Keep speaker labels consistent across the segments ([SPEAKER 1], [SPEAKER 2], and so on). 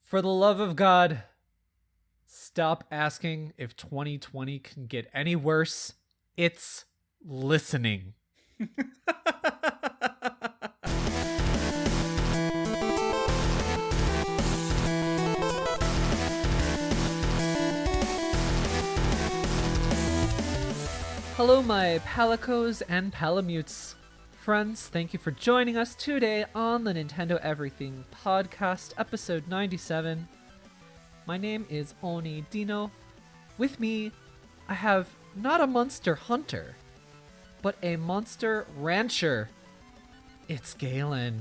[SPEAKER 1] For the love of God, stop asking if 2020 can get any worse. It's listening. Hello, my palicos and palamutes. Friends, thank you for joining us today on the Nintendo Everything Podcast, episode 97. My name is Oni Dino. With me, I have not a monster hunter, but a monster rancher. It's Galen.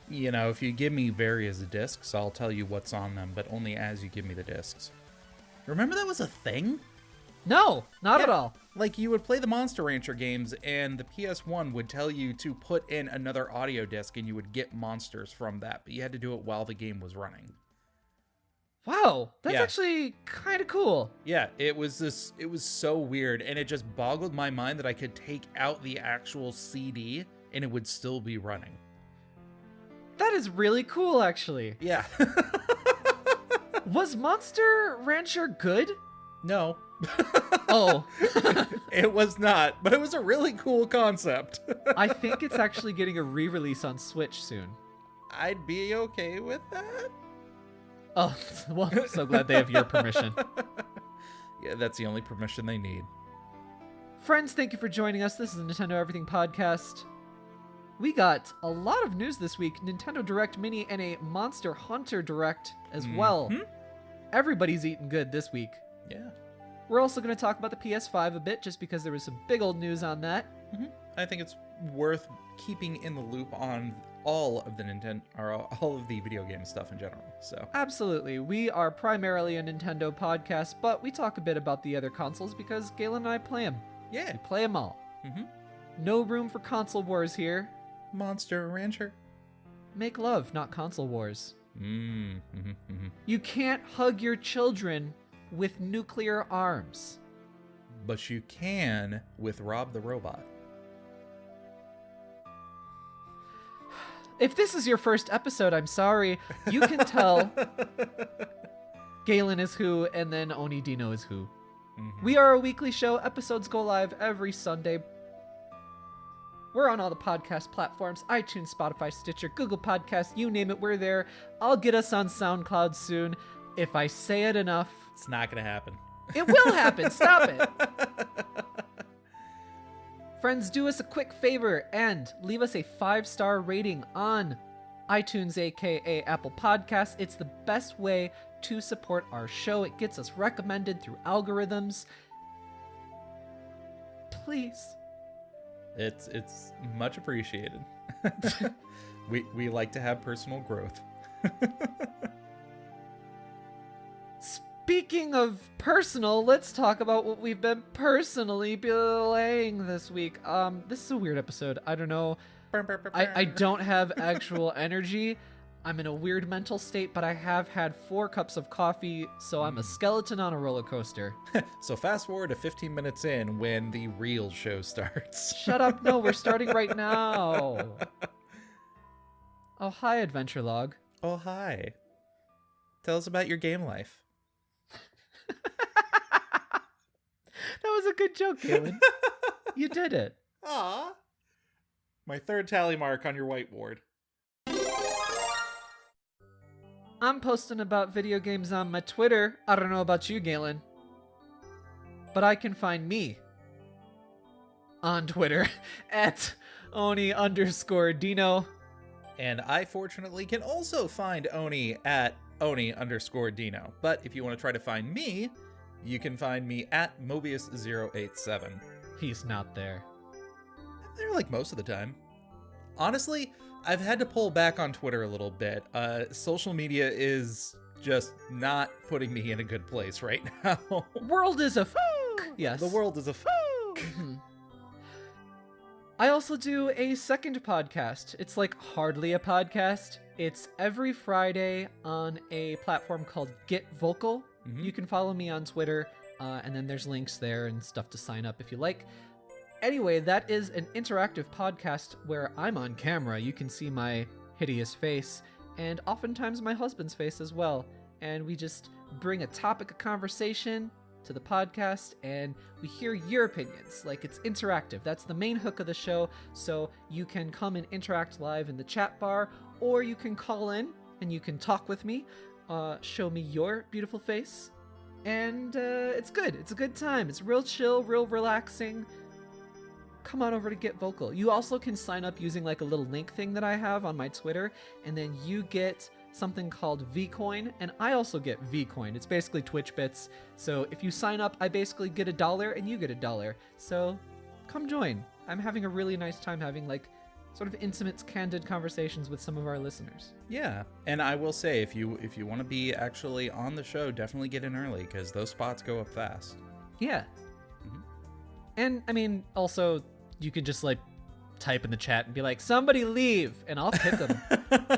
[SPEAKER 2] You know, if you give me various discs, I'll tell you what's on them, but only as you give me the discs. Remember that was a thing?
[SPEAKER 1] No, not at all.
[SPEAKER 2] Like, you would play the Monster Rancher games, and the PS1 would tell you to put in another audio disc, and you would get monsters from that, but you had to do it while the game was running.
[SPEAKER 1] Wow, that's actually kind of cool.
[SPEAKER 2] Yeah, it was so weird, and it just boggled my mind that I could take out the actual CD, and it would still be running.
[SPEAKER 1] That is really cool, actually.
[SPEAKER 2] Yeah.
[SPEAKER 1] Was Monster Rancher good?
[SPEAKER 2] No.
[SPEAKER 1] Oh.
[SPEAKER 2] It was not, but it was a really cool concept.
[SPEAKER 1] I think it's actually getting a re-release on Switch soon.
[SPEAKER 2] I'd be okay with that.
[SPEAKER 1] Oh, well, I'm so glad they have your permission.
[SPEAKER 2] Yeah, that's the only permission they need.
[SPEAKER 1] Friends, thank you for joining us. This is the Nintendo Everything Podcast. We got a lot of news this week. Nintendo Direct Mini and a Monster Hunter Direct as well. Everybody's eating good this week.
[SPEAKER 2] Yeah.
[SPEAKER 1] We're also going to talk about the PS5 a bit, just because there was some big old news on that.
[SPEAKER 2] I think it's worth keeping in the loop on all of the all of the video game stuff in general. So
[SPEAKER 1] Absolutely. We are primarily a Nintendo podcast, but we talk a bit about the other consoles because Galen and I play them.
[SPEAKER 2] yeah,
[SPEAKER 1] We play them all. No room for console wars here.
[SPEAKER 2] Monster Rancher.
[SPEAKER 1] Make love, not console wars.
[SPEAKER 2] Mm-hmm.
[SPEAKER 1] You can't hug your children with nuclear arms.
[SPEAKER 2] But you can with Rob the Robot.
[SPEAKER 1] If this is your first episode, I'm sorry. You can tell Galen is who, and then Oni Dino is who. We are a weekly show. Episodes go live every Sunday. We're on all the podcast platforms: iTunes, Spotify, Stitcher, Google Podcasts, you name it, we're there. I'll get us on SoundCloud soon. If I say it enough,
[SPEAKER 2] It's not gonna happen.
[SPEAKER 1] it will happen. Stop it. Friends, do us a quick favor and leave us a 5-star rating on iTunes, aka Apple Podcasts. It's the best way to support our show. It gets us recommended through algorithms. Please.
[SPEAKER 2] It's much appreciated. we like to have personal growth.
[SPEAKER 1] Speaking of personal, let's talk about what we've been personally playing this week. This is a weird episode. I don't know. I don't have actual energy. I'm in a weird mental state, but I have had 4 cups of coffee, so I'm a skeleton on a roller coaster.
[SPEAKER 2] So fast forward to 15 minutes in when the real show starts.
[SPEAKER 1] Shut up. No, we're starting right now. Oh, hi, Adventure Log.
[SPEAKER 2] Oh, hi. Tell us about your game life.
[SPEAKER 1] That was a good joke, Galen. You did it.
[SPEAKER 2] Aw. My 3rd tally mark on your whiteboard.
[SPEAKER 1] I'm posting about video games on my Twitter. I don't know about you, Galen, but I can find me on Twitter at Oni_Dino.
[SPEAKER 2] And I fortunately can also find Oni at Oni_Dino. But if you want to try to find me, you can find me at Mobius087.
[SPEAKER 1] He's not there.
[SPEAKER 2] I'm there like most of the time. Honestly, I've had to pull back on Twitter a little bit. Social media is just not putting me in a good place right now.
[SPEAKER 1] World is a yes.
[SPEAKER 2] The world is a
[SPEAKER 1] I also do a second podcast. It's like hardly a podcast. It's every Friday on a platform called Get Vocal. You can follow me on Twitter, and then there's links there and stuff to sign up if you like. Anyway, that is an interactive podcast where I'm on camera. You can see my hideous face, and oftentimes my husband's face as well. And we just bring a topic of conversation to the podcast, and we hear your opinions. Like, it's interactive. That's the main hook of the show. So you can come and interact live in the chat bar, or you can call in and you can talk with me, show me your beautiful face, and it's good. It's a good time. It's real chill, real relaxing. Come on over to Get Vocal. You also can sign up using like a little link thing that I have on my Twitter, and then you get something called Vcoin, and I also get Vcoin. It's basically Twitch bits. So if you sign up, I basically get $1 and you get $1. So come join. I'm having a really nice time having like sort of intimate, candid conversations with some of our listeners.
[SPEAKER 2] Yeah, and I will say, if you want to be actually on the show, definitely get in early, because those spots go up fast.
[SPEAKER 1] Yeah. And I mean, also, you could just like type in the chat and be like, somebody leave, and I'll kick them.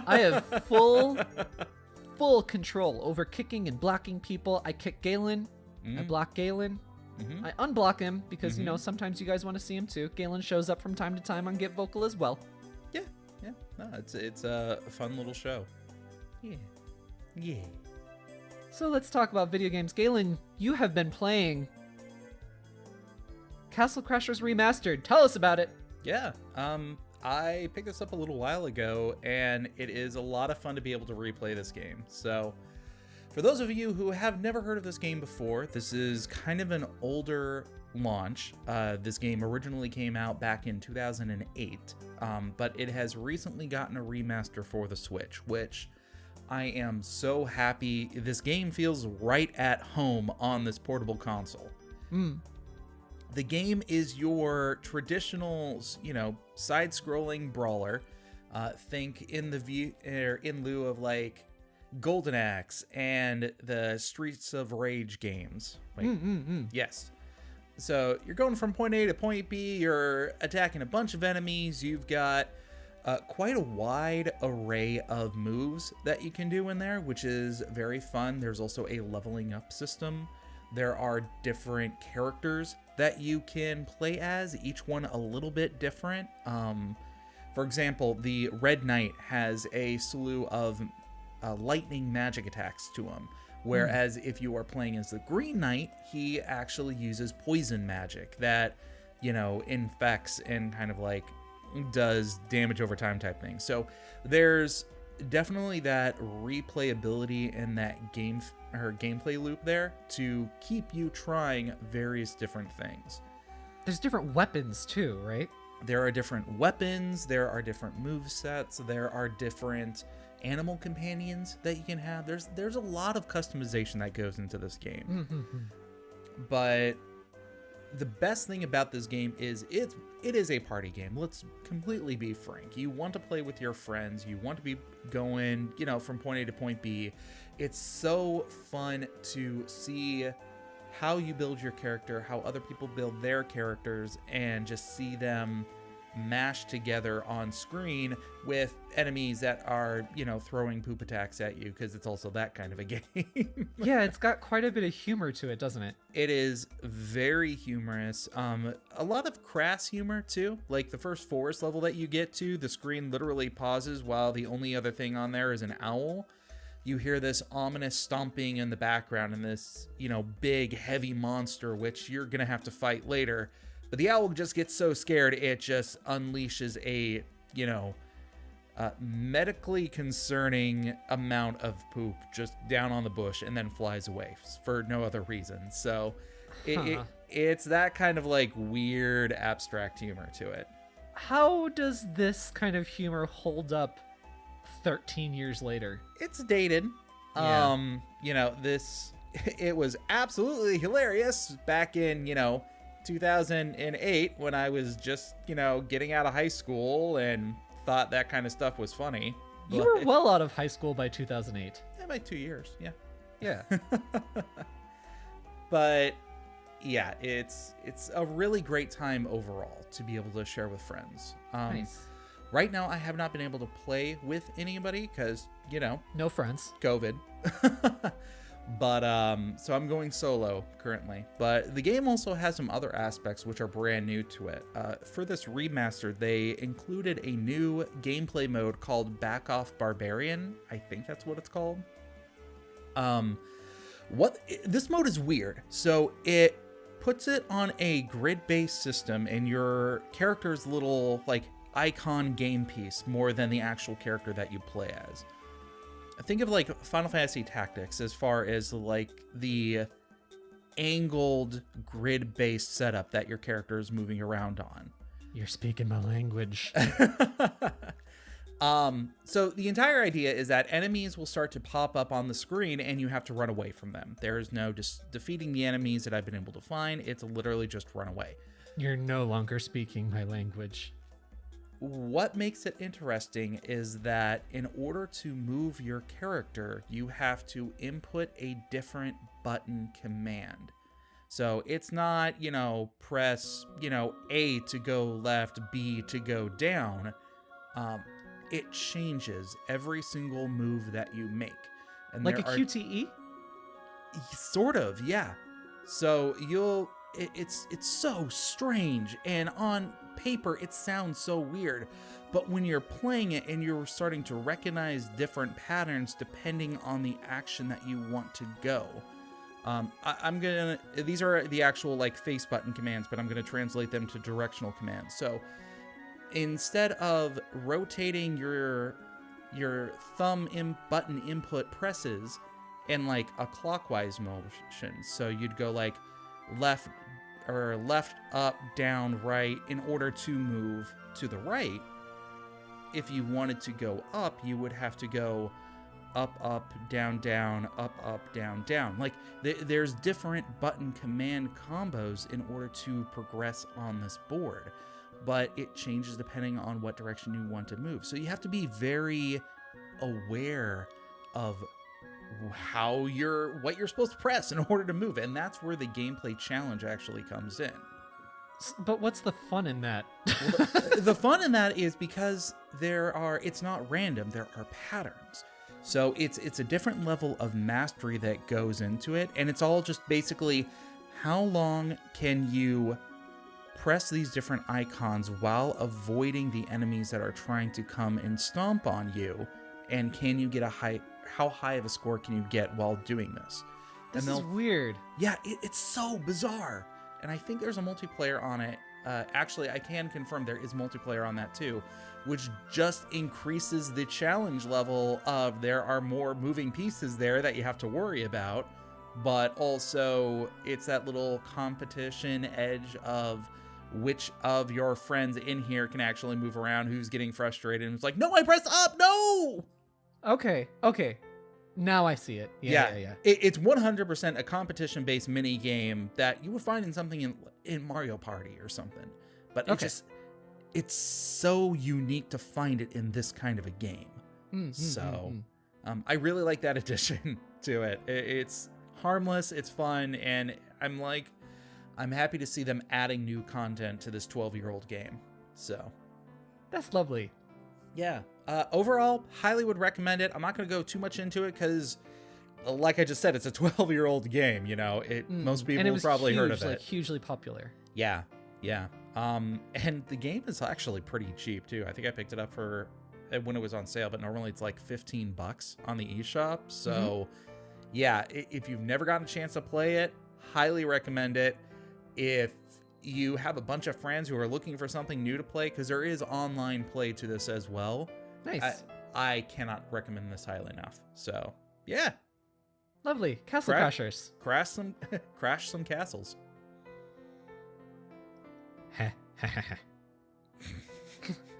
[SPEAKER 1] I have full control over kicking and blocking people. I kick Galen. I block Galen. I unblock him because, you know, sometimes you guys want to see him too. Galen shows up from time to time on Get Vocal as well.
[SPEAKER 2] Yeah. No, it's a fun little show. Yeah.
[SPEAKER 1] So let's talk about video games. Galen, you have been playing Castle Crashers Remastered. Tell us about it.
[SPEAKER 2] Yeah. I picked this up a little while ago, and it is a lot of fun to be able to replay this game. So, for those of you who have never heard of this game before, this is kind of an older launch. This game originally came out back in 2008, but it has recently gotten a remaster for the Switch, which I am so happy. This game feels right at home on this portable console. The game is your traditional, you know, side-scrolling brawler. Think in lieu of like Golden Axe and the Streets of Rage games. Yes. So you're going from point A to point B. You're attacking a bunch of enemies. You've got quite a wide array of moves that you can do in there, which is very fun. There's also a leveling up system. There are different characters that you can play as, each one a little bit different. For example, the Red Knight has a slew of lightning magic attacks to him, whereas if you are playing as the Green Knight, he actually uses poison magic that, you know, infects and kind of like does damage over time type thing. So there's definitely that replayability in that gameplay loop there to keep you trying various different things.
[SPEAKER 1] There's different weapons too, right?
[SPEAKER 2] There are different weapons, there are different movesets, there are different animal companions that you can have. There's a lot of customization that goes into this game. But the best thing about this game is it is a party game. Let's completely be frank. You want to play with your friends. You want to be going, you know, from point A to point B. It's so fun to see how you build your character, how other people build their characters, and just see them mashed together on screen with enemies that are, you know, throwing poop attacks at you, because it's also that kind of a game.
[SPEAKER 1] Yeah, it's got quite a bit of humor to it, doesn't it?
[SPEAKER 2] It is very humorous. A lot of crass humor too. Like the first forest level that you get to, the screen literally pauses while the only other thing on there is an owl. You hear this ominous stomping in the background and this, you know, big heavy monster, which you're gonna have to fight later. But the owl just gets so scared, it just unleashes a, you know, medically concerning amount of poop just down on the bush and then flies away for no other reason. So it's that kind of like weird abstract humor to it.
[SPEAKER 1] How does this kind of humor hold up 13 years later?
[SPEAKER 2] It's dated.
[SPEAKER 1] Yeah.
[SPEAKER 2] You know, it was absolutely hilarious back in, you know, 2008 when I was just, you know, getting out of high school and thought that kind of stuff was funny.
[SPEAKER 1] You were well out of high school by 2008.
[SPEAKER 2] Yeah, by 2 years. Yeah. But yeah, it's a really great time overall to be able to share with friends.
[SPEAKER 1] Nice.
[SPEAKER 2] Right now, I have not been able to play with anybody because, you know,
[SPEAKER 1] no friends.
[SPEAKER 2] COVID. But so I'm going solo currently. But the game also has some other aspects which are brand new to it. For this remaster, they included a new gameplay mode called Back Off Barbarian. I think that's what it's called. This mode is weird. So it puts it on a grid-based system, and your character's little like icon game piece more than the actual character that you play as. Think of like Final Fantasy Tactics as far as like the angled grid-based setup that your character is moving around on.
[SPEAKER 1] You're speaking my language.
[SPEAKER 2] So the entire idea is that enemies will start to pop up on the screen and you have to run away from them. There is no just defeating the enemies that I've been able to find. It's literally just run away.
[SPEAKER 1] You're no longer speaking my language.
[SPEAKER 2] What makes it interesting is that in order to move your character, you have to input a different button command. So it's not, press, A to go left, B to go down. It changes every single move that you make. And
[SPEAKER 1] like a QTE?
[SPEAKER 2] Sort of, yeah. So it's so strange, and on paper it sounds so weird, but when you're playing it and you're starting to recognize different patterns depending on the action that you want to go. These are the actual like face button commands, but I'm gonna translate them to directional commands. So instead of rotating your thumb button input presses in like a clockwise motion, so you'd go like left up, down, right in order to move to the right. If you wanted to go up, you would have to go up, down, down, up, down, down. Like there's different button command combos in order to progress on this board, but it changes depending on what direction you want to move. So you have to be very aware of what you're supposed to press in order to move, and that's where the gameplay challenge actually comes in.
[SPEAKER 1] But what's the fun in that?
[SPEAKER 2] Well, the fun in that is because it's not random, there are patterns. So it's a different level of mastery that goes into it, and it's all just basically how long can you press these different icons while avoiding the enemies that are trying to come and stomp on you, and can you get how high of a score can you get while doing this?
[SPEAKER 1] This is weird.
[SPEAKER 2] Yeah, it's so bizarre. And I think there's a multiplayer on it. Actually, I can confirm there is multiplayer on that too, which just increases the challenge level of there are more moving pieces there that you have to worry about. But also, it's that little competition edge of which of your friends in here can actually move around, who's getting frustrated, and it's like, no, I pressed up, no!
[SPEAKER 1] Okay. Now I see it. Yeah.
[SPEAKER 2] It's 100% a competition-based mini game that you would find in something in Mario Party or something. But it's so unique to find it in this kind of a game. I really like that addition to it. It's harmless, it's fun, and I'm happy to see them adding new content to this 12-year-old game. So
[SPEAKER 1] that's lovely.
[SPEAKER 2] Yeah. Overall, highly would recommend it. I'm not going to go too much into it because, like I just said, it's a 12-year-old game. Most people have probably heard of it.
[SPEAKER 1] Like hugely popular.
[SPEAKER 2] Yeah. And the game is actually pretty cheap too. I think I picked it up for when it was on sale, but normally it's like $15 on the eShop. So, yeah, if you've never gotten a chance to play it, highly recommend it. If you have a bunch of friends who are looking for something new to play, because there is online play to this as well.
[SPEAKER 1] Nice.
[SPEAKER 2] I cannot recommend this highly enough. So, yeah.
[SPEAKER 1] Lovely. Castle Crashers.
[SPEAKER 2] Crash some castles.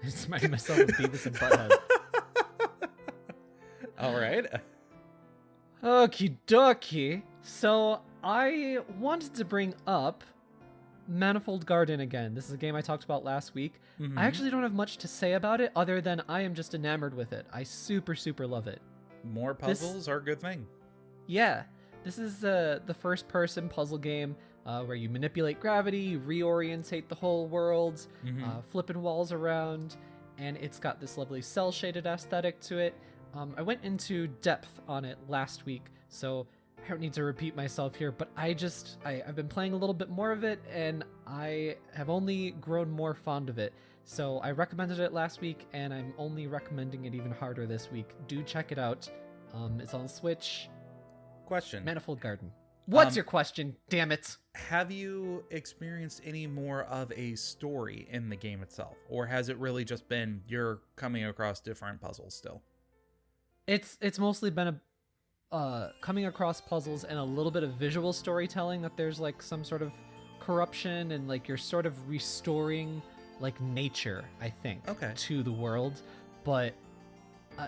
[SPEAKER 1] It's myself with Beavis and Butthead.
[SPEAKER 2] All right.
[SPEAKER 1] Okie dokie. So, I wanted to bring up Manifold Garden again. This is a game I talked about last week. I actually don't have much to say about it other than I am just enamored with it. I super love it.
[SPEAKER 2] More puzzles are a good thing.
[SPEAKER 1] Yeah. This is the first person puzzle game where you manipulate gravity, you reorientate the whole world, flipping walls around, and it's got this lovely cel-shaded aesthetic to it. I went into depth on it last week, so I don't need to repeat myself here, but I've been playing a little bit more of it, and I have only grown more fond of it. So I recommended it last week, and I'm only recommending it even harder this week. Do check it out. It's on Switch.
[SPEAKER 2] Question.
[SPEAKER 1] Manifold Garden. What's your question? Damn it.
[SPEAKER 2] Have you experienced any more of a story in the game itself? Or has it really just been you're coming across different puzzles still?
[SPEAKER 1] It's mostly been coming across puzzles and a little bit of visual storytelling, that there's like some sort of corruption and like you're sort of restoring like nature, I think, to the world. But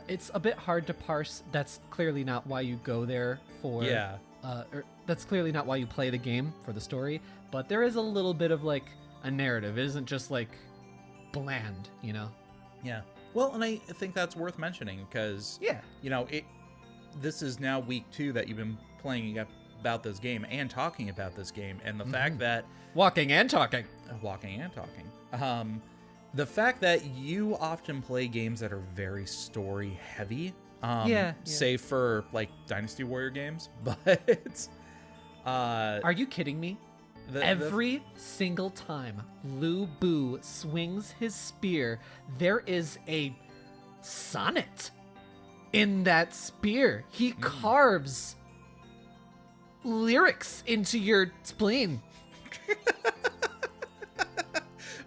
[SPEAKER 1] it's a bit hard to parse. That's clearly not why you go there for...
[SPEAKER 2] Yeah.
[SPEAKER 1] That's clearly not why you play the game, for the story. But there is a little bit of like a narrative. It isn't just like bland, you know?
[SPEAKER 2] Yeah. Well, and I think that's worth mentioning because, you know, this is now week 2 that you've been playing about this game and talking about this game. And the fact that...
[SPEAKER 1] Walking and talking.
[SPEAKER 2] The fact that you often play games that are very story heavy, save for like Dynasty Warrior games, but
[SPEAKER 1] are you kidding me? Every single time Lu Bu swings his spear, there is a sonnet in that spear. He carves lyrics into your spleen.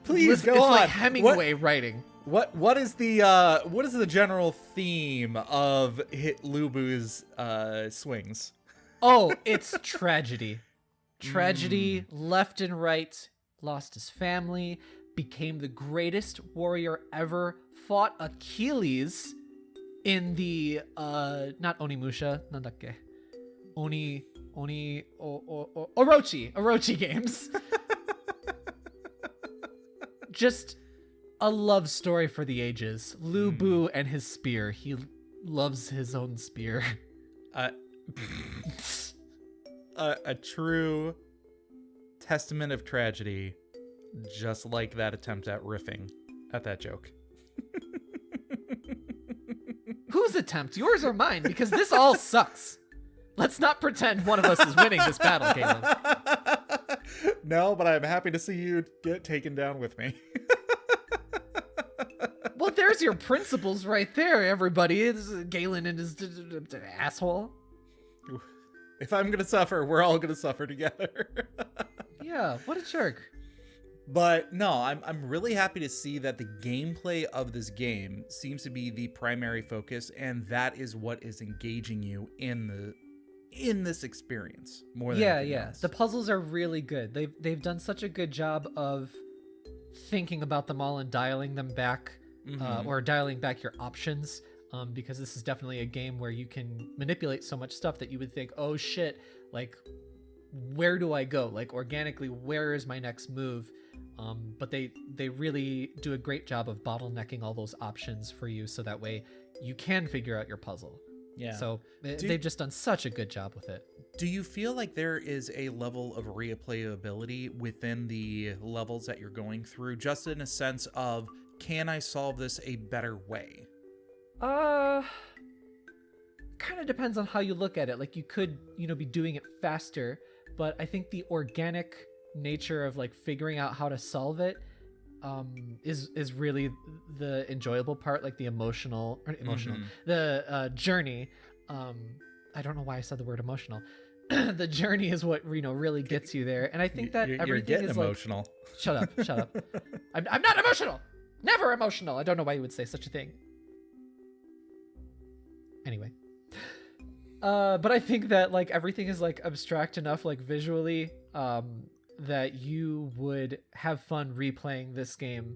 [SPEAKER 2] Please go
[SPEAKER 1] it's
[SPEAKER 2] on.
[SPEAKER 1] Like Hemingway writing.
[SPEAKER 2] What is the general theme of Lu Bu's swings?
[SPEAKER 1] Oh, it's tragedy. Tragedy, left and right, lost his family, became the greatest warrior ever, fought Achilles in the not Onimusha, nandakke. Orochi games. Just a love story for the ages. Lu Bu and his spear. He loves his own spear.
[SPEAKER 2] A true testament of tragedy, just like that attempt at riffing at that joke.
[SPEAKER 1] Whose attempt? Yours or mine? Because this all sucks. Let's not pretend one of us is winning this battle, Galen.
[SPEAKER 2] No, but I'm happy to see you get taken down with me.
[SPEAKER 1] Well, there's your principles right there, everybody. It's Galen and his asshole.
[SPEAKER 2] If I'm gonna suffer, we're all gonna suffer together.
[SPEAKER 1] Yeah, what a jerk.
[SPEAKER 2] But no, I'm really happy to see that the gameplay of this game seems to be the primary focus, and that is what is engaging you in this experience more than anything else.
[SPEAKER 1] The puzzles are really good. They've done such a good job of thinking about them all and dialing them back, or dialing back your options. Because this is definitely a game where you can manipulate so much stuff that you would think, oh shit, like, where do I go? Like, organically, where is my next move? But they really do a great job of bottlenecking all those options for you, so that way you can figure out your puzzle. Yeah. So they've just done such a good job with it.
[SPEAKER 2] Do you feel like there is a level of replayability within the levels that you're going through, just in a sense of, can I solve this a better way?
[SPEAKER 1] Kind of depends on how you look at it. Like, you could, be doing it faster, but I think the organic nature of like figuring out how to solve it is really the enjoyable part, like the emotional, the journey. I don't know why I said the word emotional. The journey is what really gets you there, and I think that everything is
[SPEAKER 2] emotional.
[SPEAKER 1] Like, shut up. I'm not emotional. Never emotional. I don't know why you would say such a thing. Anyway, but I think that like everything is like abstract enough, like visually, that you would have fun replaying this game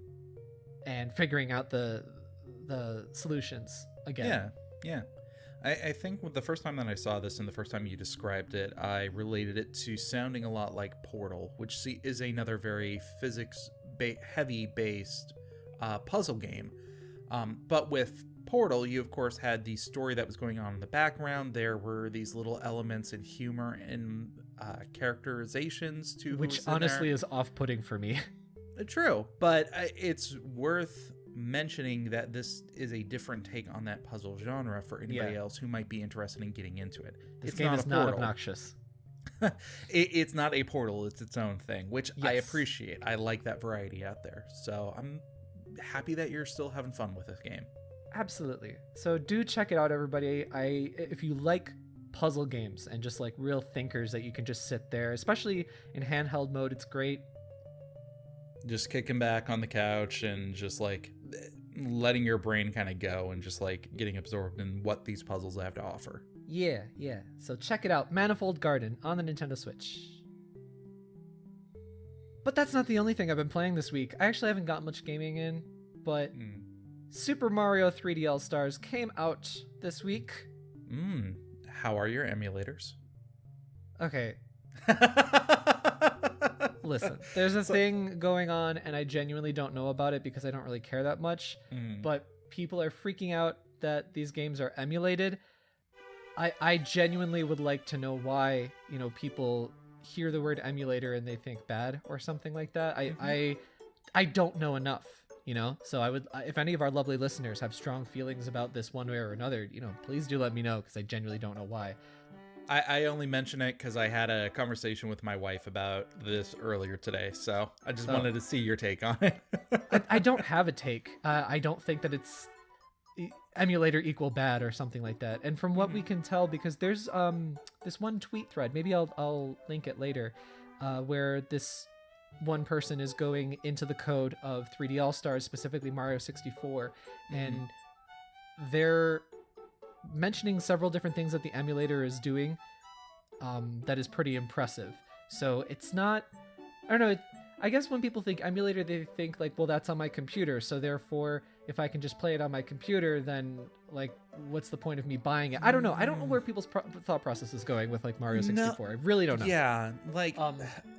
[SPEAKER 1] and figuring out the solutions again.
[SPEAKER 2] Yeah. I think with the first time that I saw this and the first time you described it, I related it to sounding a lot like Portal, which is another very physics-heavy based puzzle game. But with Portal, you of course had the story that was going on in the background. There were these little elements and humor and characterizations to
[SPEAKER 1] which honestly is off-putting for me.
[SPEAKER 2] True, but it's worth mentioning that this is a different take on that puzzle genre for anybody else who might be interested in getting into it.
[SPEAKER 1] This game is not obnoxious.
[SPEAKER 2] It's not a Portal, it's its own thing, which I appreciate. I like that variety out there. So I'm happy that you're still having fun with this game.
[SPEAKER 1] Absolutely. So do check it out, everybody. If you like puzzle games and just like real thinkers that you can just sit there, especially in handheld mode, it's great.
[SPEAKER 2] Just kicking back on the couch and just like letting your brain kind of go and just like getting absorbed in what these puzzles have to offer.
[SPEAKER 1] Yeah. So check it out. Manifold Garden on the Nintendo Switch. But that's not the only thing I've been playing this week. I actually haven't got much gaming in, but Super Mario 3D All-Stars came out this week.
[SPEAKER 2] How are your emulators?
[SPEAKER 1] Okay. Listen, there's a thing going on, and I genuinely don't know about it because I don't really care that much. But people are freaking out that these games are emulated. I genuinely would like to know why, people hear the word emulator and they think bad or something like that. I don't know enough, So I would, if any of our lovely listeners have strong feelings about this one way or another, please do let me know because I genuinely don't know why.
[SPEAKER 2] I only mention it because I had a conversation with my wife about this earlier today, so I just wanted to see your take on it.
[SPEAKER 1] I don't have a take. I don't think that it's emulator equal bad or something like that. And from what we can tell, because there's this one tweet thread, maybe I'll link it later, where this one person is going into the code of 3D All-Stars, specifically Mario 64, and they're mentioning several different things that the emulator is doing that is pretty impressive. So it's not, I don't know, I guess when people think emulator, they think like, well, that's on my computer, so therefore if I can just play it on my computer, then like what's the point of me buying it? I don't know where people's thought process is going with like Mario 64. I really don't know.
[SPEAKER 2] Yeah, like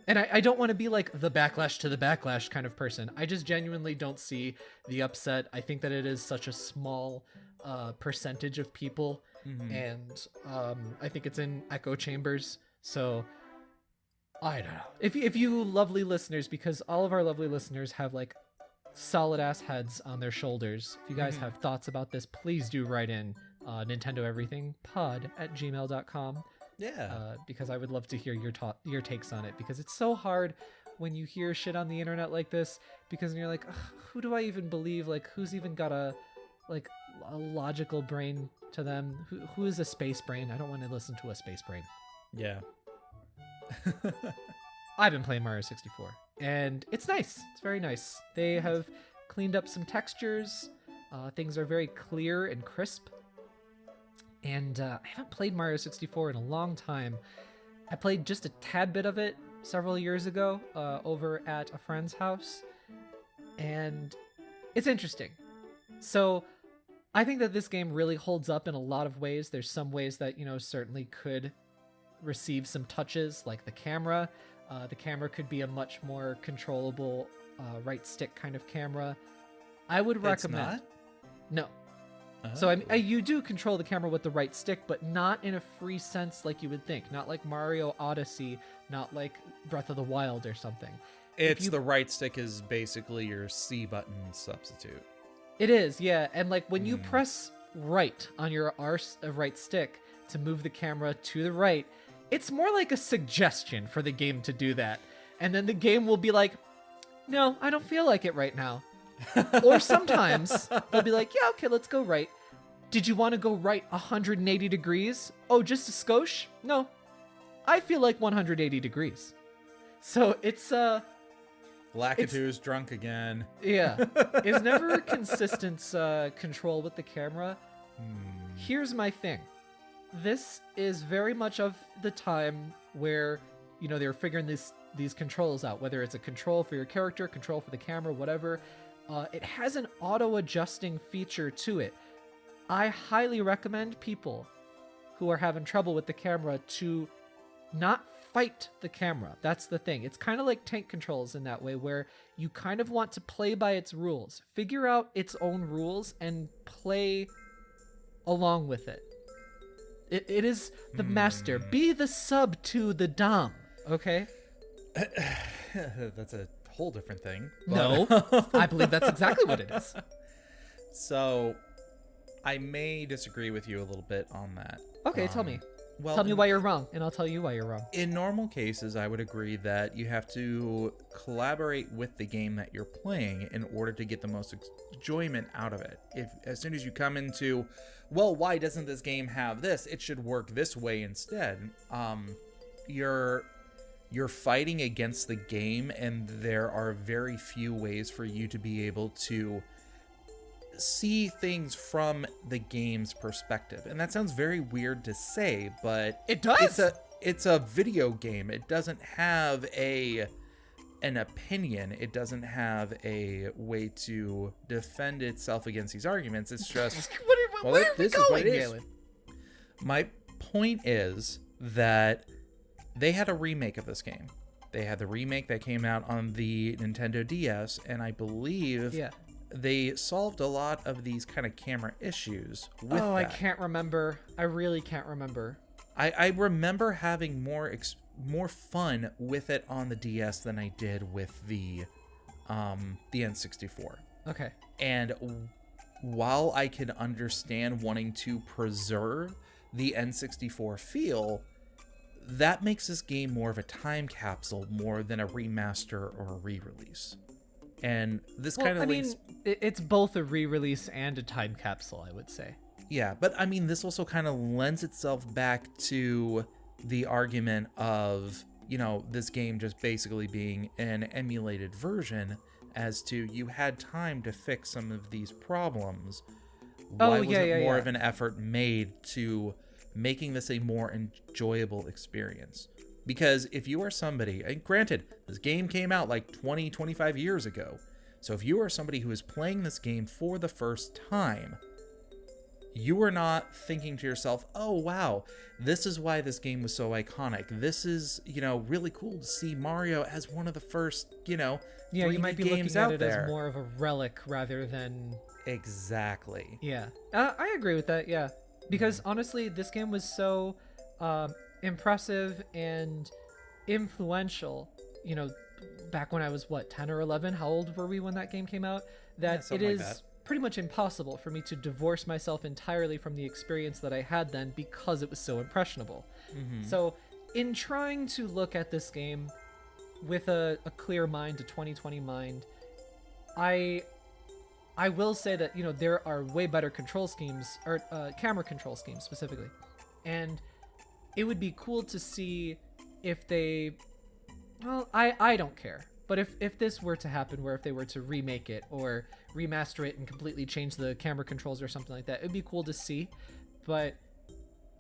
[SPEAKER 1] and I don't want to be like the backlash to the backlash kind of person. I just genuinely don't see the upset. I think that it is such a small percentage of people, and I think it's in echo chambers, so I don't know. If you lovely listeners, because all of our lovely listeners have like solid ass heads on their shoulders, if you guys have thoughts about this, please do write in nintendoeverythingpod@gmail.com. Because I would love to hear your takes on it, because it's so hard when you hear shit on the internet like this, because you're like, who do I even believe? Like, who's even got a logical brain to them? Who is a space brain? I don't want to listen to a space brain.
[SPEAKER 2] Yeah.
[SPEAKER 1] I've been playing Mario 64, and it's nice. It's very nice. They have cleaned up some textures. Things are very clear and crisp. And I haven't played Mario 64 in a long time. I played just a tad bit of it several years ago over at a friend's house, and it's interesting. So I think that this game really holds up in a lot of ways. There's some ways that, certainly could receive some touches, like the camera. The camera could be a much more controllable right stick kind of camera. I would recommend.
[SPEAKER 2] It's not?
[SPEAKER 1] No.
[SPEAKER 2] Oh.
[SPEAKER 1] So you do control the camera with the right stick, but not in a free sense like you would think. Not like Mario Odyssey, not like Breath of the Wild or something.
[SPEAKER 2] The right stick is basically your C button substitute.
[SPEAKER 1] It is, yeah. And like when you press right on your right stick to move the camera to the right, it's more like a suggestion for the game to do that. And then the game will be like, no, I don't feel like it right now. Or sometimes they'll be like, yeah, okay, let's go right. Did you want to go right 180 degrees? Oh, just a skosh? No, I feel like 180 degrees. So it's
[SPEAKER 2] Lakitu's drunk again.
[SPEAKER 1] Yeah, it's never consistent control with the camera. Here's my thing. This is very much of the time where, they were figuring these controls out, whether it's a control for your character, control for the camera, whatever. It has an auto-adjusting feature to it. I highly recommend people who are having trouble with the camera to not fight the camera. That's the thing. It's kind of like tank controls in that way, where you kind of want to play by its rules, figure out its own rules, and play along with it. It is the master. Be the sub to the dom, okay?
[SPEAKER 2] That's a whole different thing.
[SPEAKER 1] No, I believe that's exactly what it is.
[SPEAKER 2] So I may disagree with you a little bit on that.
[SPEAKER 1] Okay, tell me.
[SPEAKER 2] Well,
[SPEAKER 1] Tell me why you're wrong, and I'll tell you why you're wrong.
[SPEAKER 2] in normal cases, I would agree that you have to collaborate with the game that you're playing in order to get the most enjoyment out of it. If as soon as you come into, well, why doesn't this game have this? It should work this way instead. You're fighting against the game, and there are very few ways for you to be able to see things from the game's perspective. And that sounds very weird to say, but
[SPEAKER 1] It does.
[SPEAKER 2] It's a video game. It doesn't have an opinion. It doesn't have a way to defend itself against these arguments. It's just
[SPEAKER 1] where are we going, Galen?
[SPEAKER 2] My point is that they had a remake of this game. They had the remake that came out on the Nintendo DS, and I believe they solved a lot of these kind of camera issues with that.
[SPEAKER 1] I can't remember. I really can't remember.
[SPEAKER 2] I remember having more fun with it on the DS than I did with the N64.
[SPEAKER 1] Okay.
[SPEAKER 2] And while I can understand wanting to preserve the N64 feel, that makes this game more of a time capsule more than a remaster or a re-release. And this kind of links...
[SPEAKER 1] it's both a re-release and a time capsule, I would say.
[SPEAKER 2] Yeah, but I mean, this also kind of lends itself back to the argument of, you know, this game just basically being an emulated version, as to you had time to fix some of these problems. Why wasn't more of an effort made to making this a more enjoyable experience? Because if you are somebody, and granted, this game came out like 20, 25 years ago. So if you are somebody who is playing this game for the first time, you are not thinking to yourself, oh, wow, this is why this game was so iconic. This is, you know, really cool to see Mario as one of the first, you know, 3D
[SPEAKER 1] you might be
[SPEAKER 2] games
[SPEAKER 1] looking at
[SPEAKER 2] out
[SPEAKER 1] it
[SPEAKER 2] there.
[SPEAKER 1] as more of a relic rather than...
[SPEAKER 2] Exactly.
[SPEAKER 1] Yeah. I agree with that, yeah. Because honestly, this game was so impressive and influential, you know, back when I was, 10 or 11? How old were we when that game came out? That it is pretty much impossible for me to divorce myself entirely from the experience that I had then because it was so impressionable. Mm-hmm. So in trying to look at this game with a clear mind, a 2020 mind, I will say that, you know, there are way better control schemes, or camera control schemes specifically. And it would be cool to see if they... Well, I don't care. But if this were to happen, where if they were to remake it or remaster it and completely change the camera controls or something like that, it would be cool to see. But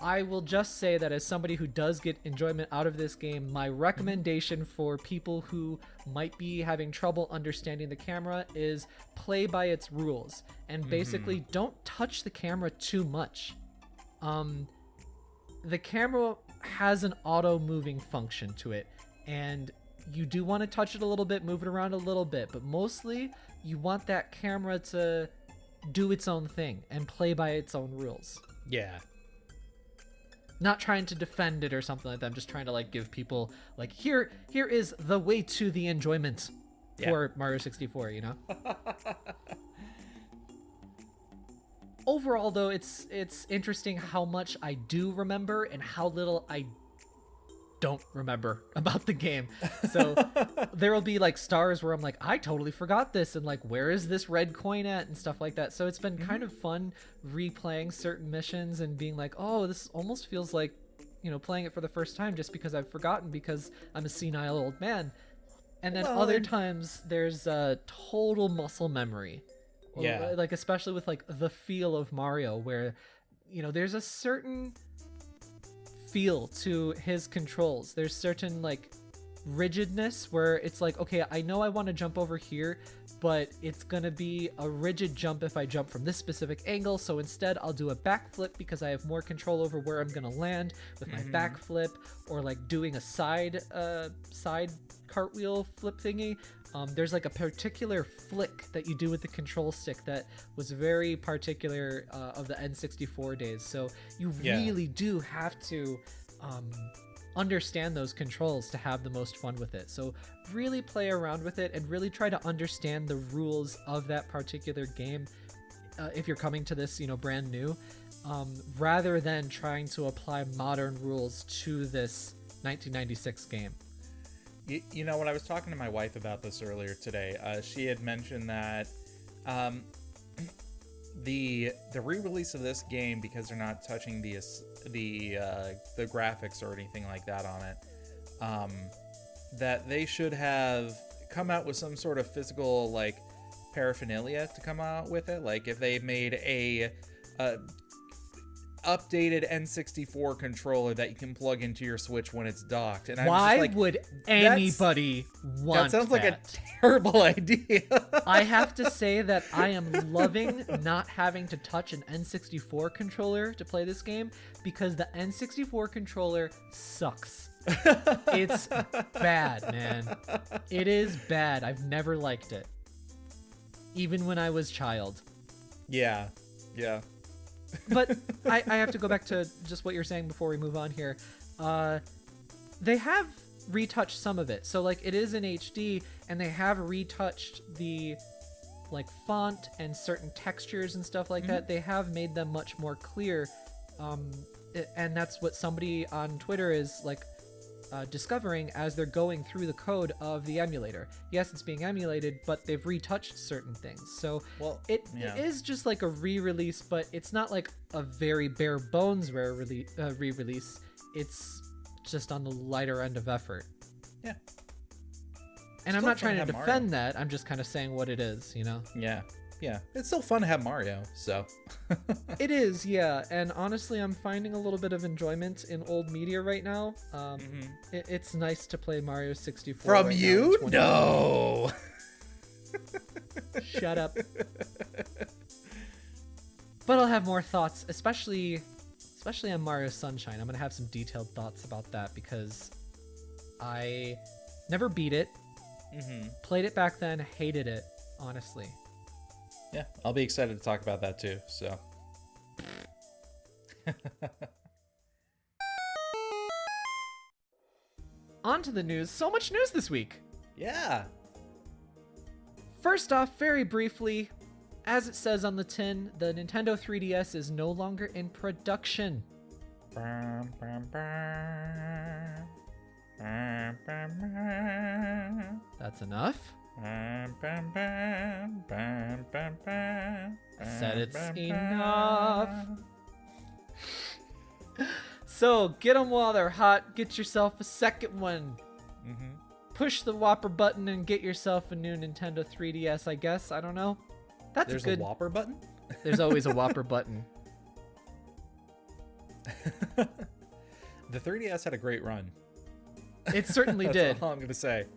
[SPEAKER 1] I will just say that as somebody who does get enjoyment out of this game, my recommendation for people who might be having trouble understanding the camera is play by its rules. And basically don't touch the camera too much. The camera has an auto moving function to it, and you do want to touch it a little bit, move it around a little bit, but mostly you want that camera to do its own thing and play by its own rules.
[SPEAKER 2] Yeah.
[SPEAKER 1] Not trying to defend it or something like that. I'm just trying to give people here is the way to the enjoyment for Mario 64, you know? Overall, though, it's interesting how much I do remember and how little I don't remember about the game. So there will be stars where I'm I totally forgot this, and where is this red coin at and stuff like that. So it's been kind of fun replaying certain missions and being oh, this almost feels like, playing it for the first time just because I've forgotten because I'm a senile old man. And then other times there's a total muscle memory.
[SPEAKER 2] Yeah.
[SPEAKER 1] Especially with the feel of Mario, where there's a certain feel to his controls. There's certain rigidness where it's okay, I know I want to jump over here, but it's gonna be a rigid jump if I jump from this specific angle, so instead I'll do a backflip because I have more control over where I'm gonna land with my backflip, or doing a side cartwheel flip thingy. There's a particular flick that you do with the control stick that was very particular of the N64 days. So you really do have to understand those controls to have the most fun with it. So really play around with it and really try to understand the rules of that particular game. if you're coming to this, brand new, rather than trying to apply modern rules to this 1996 game.
[SPEAKER 2] When I was talking to my wife about this earlier today, she had mentioned that the re-release of this game, because they're not touching the graphics or anything like that on it, that they should have come out with some sort of physical like paraphernalia to come out with it. Like if they made a updated N64 controller that you can plug into your Switch when it's docked. And
[SPEAKER 1] why would anybody want
[SPEAKER 2] that? Sounds like a terrible idea.
[SPEAKER 1] I have to say that I am loving not having to touch an N64 controller to play this game, because the N64 controller sucks. It's bad, man. It is bad. I've never liked it, even when I was child.
[SPEAKER 2] Yeah.
[SPEAKER 1] But I have to go back to just what you're saying before we move on here. They have retouched some of it. So, like, it is in HD, and they have retouched the, like, font and certain textures and stuff like that. They have made them much more clear. And that's what somebody on Twitter is, like, discovering as they're going through the code of the emulator. Yes, it's being emulated, but they've retouched certain things. So it is just like a re-release, but it's not like a very bare bones re-release. It's just on the lighter end of effort.
[SPEAKER 2] Yeah.
[SPEAKER 1] And I'm not trying to defend that. I'm just kind of saying what it is,
[SPEAKER 2] Yeah, it's still fun to have Mario, so.
[SPEAKER 1] It is, yeah, and honestly, I'm finding a little bit of enjoyment in old media right now. It's nice to play Mario 64.
[SPEAKER 2] From
[SPEAKER 1] right
[SPEAKER 2] you?
[SPEAKER 1] Now
[SPEAKER 2] No!
[SPEAKER 1] Shut up. But I'll have more thoughts, especially on Mario Sunshine. I'm going to have some detailed thoughts about that, because I never beat it, played it back then, hated it, honestly.
[SPEAKER 2] Yeah, I'll be excited to talk about that too, so.
[SPEAKER 1] On to the news. So much news this week.
[SPEAKER 2] Yeah.
[SPEAKER 1] First off, very briefly, as it says on the tin, the Nintendo 3DS is no longer in production. That's enough. I said it's enough. So get them while they're hot. Get yourself a second one. Push the Whopper button and get yourself a new Nintendo 3DS, I guess. I don't know.
[SPEAKER 2] There's a Whopper button?
[SPEAKER 1] There's always a Whopper button.
[SPEAKER 2] The 3DS had a great run.
[SPEAKER 1] It certainly did.
[SPEAKER 2] That's all I'm going to say.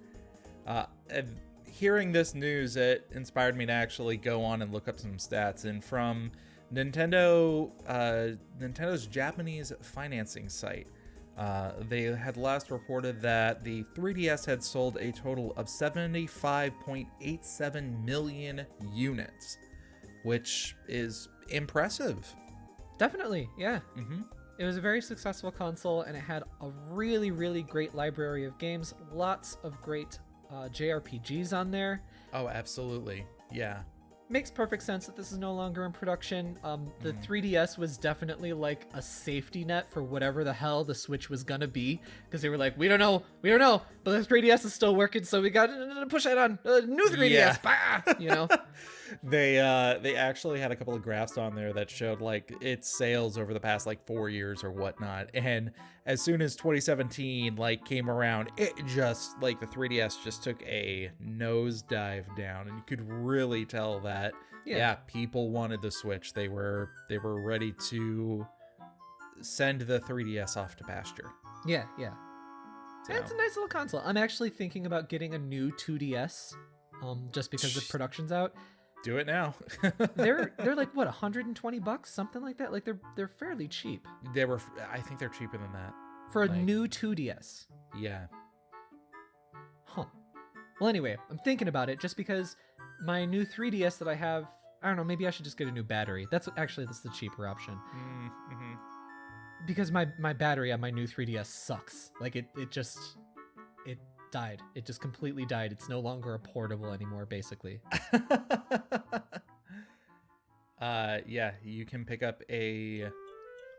[SPEAKER 2] And hearing this news, it inspired me to actually go on and look up some stats. And from Nintendo's Japanese financing site, they had last reported that the 3DS had sold a total of 75.87 million units, which is impressive.
[SPEAKER 1] Definitely, yeah. It was a very successful console, and it had a really, really great library of games. Lots of great JRPGs on there.
[SPEAKER 2] Oh, absolutely. Yeah.
[SPEAKER 1] Makes perfect sense that this is no longer in production. The 3DS was definitely like a safety net for whatever the hell the Switch was gonna be, because they were like, we don't know, but the 3DS is still working, so we got to push that on. New 3DS,
[SPEAKER 2] yeah.
[SPEAKER 1] bah! You know.
[SPEAKER 2] They actually had a couple of graphs on there that showed like its sales over the past like 4 years or whatnot, and as soon as 2017 like came around, it just like the 3DS just took a nosedive down, and you could really tell that people wanted the Switch. They were ready to send the 3DS off to pasture.
[SPEAKER 1] Yeah. So. It's a nice little console. I'm actually thinking about getting a new 2DS, just because the production's out.
[SPEAKER 2] Do it now.
[SPEAKER 1] they're like what, $120, something like that. Like they're fairly cheap.
[SPEAKER 2] I think they're cheaper than that
[SPEAKER 1] for a new 2DS.
[SPEAKER 2] Yeah.
[SPEAKER 1] Huh. Well, anyway, I'm thinking about it just because my new 3DS that I have, I don't know, maybe I should just get a new battery. That's the cheaper option. Because my battery on my new 3DS sucks. Like it died. It just completely died. It's no longer a portable anymore, basically.
[SPEAKER 2] Yeah, you can pick up a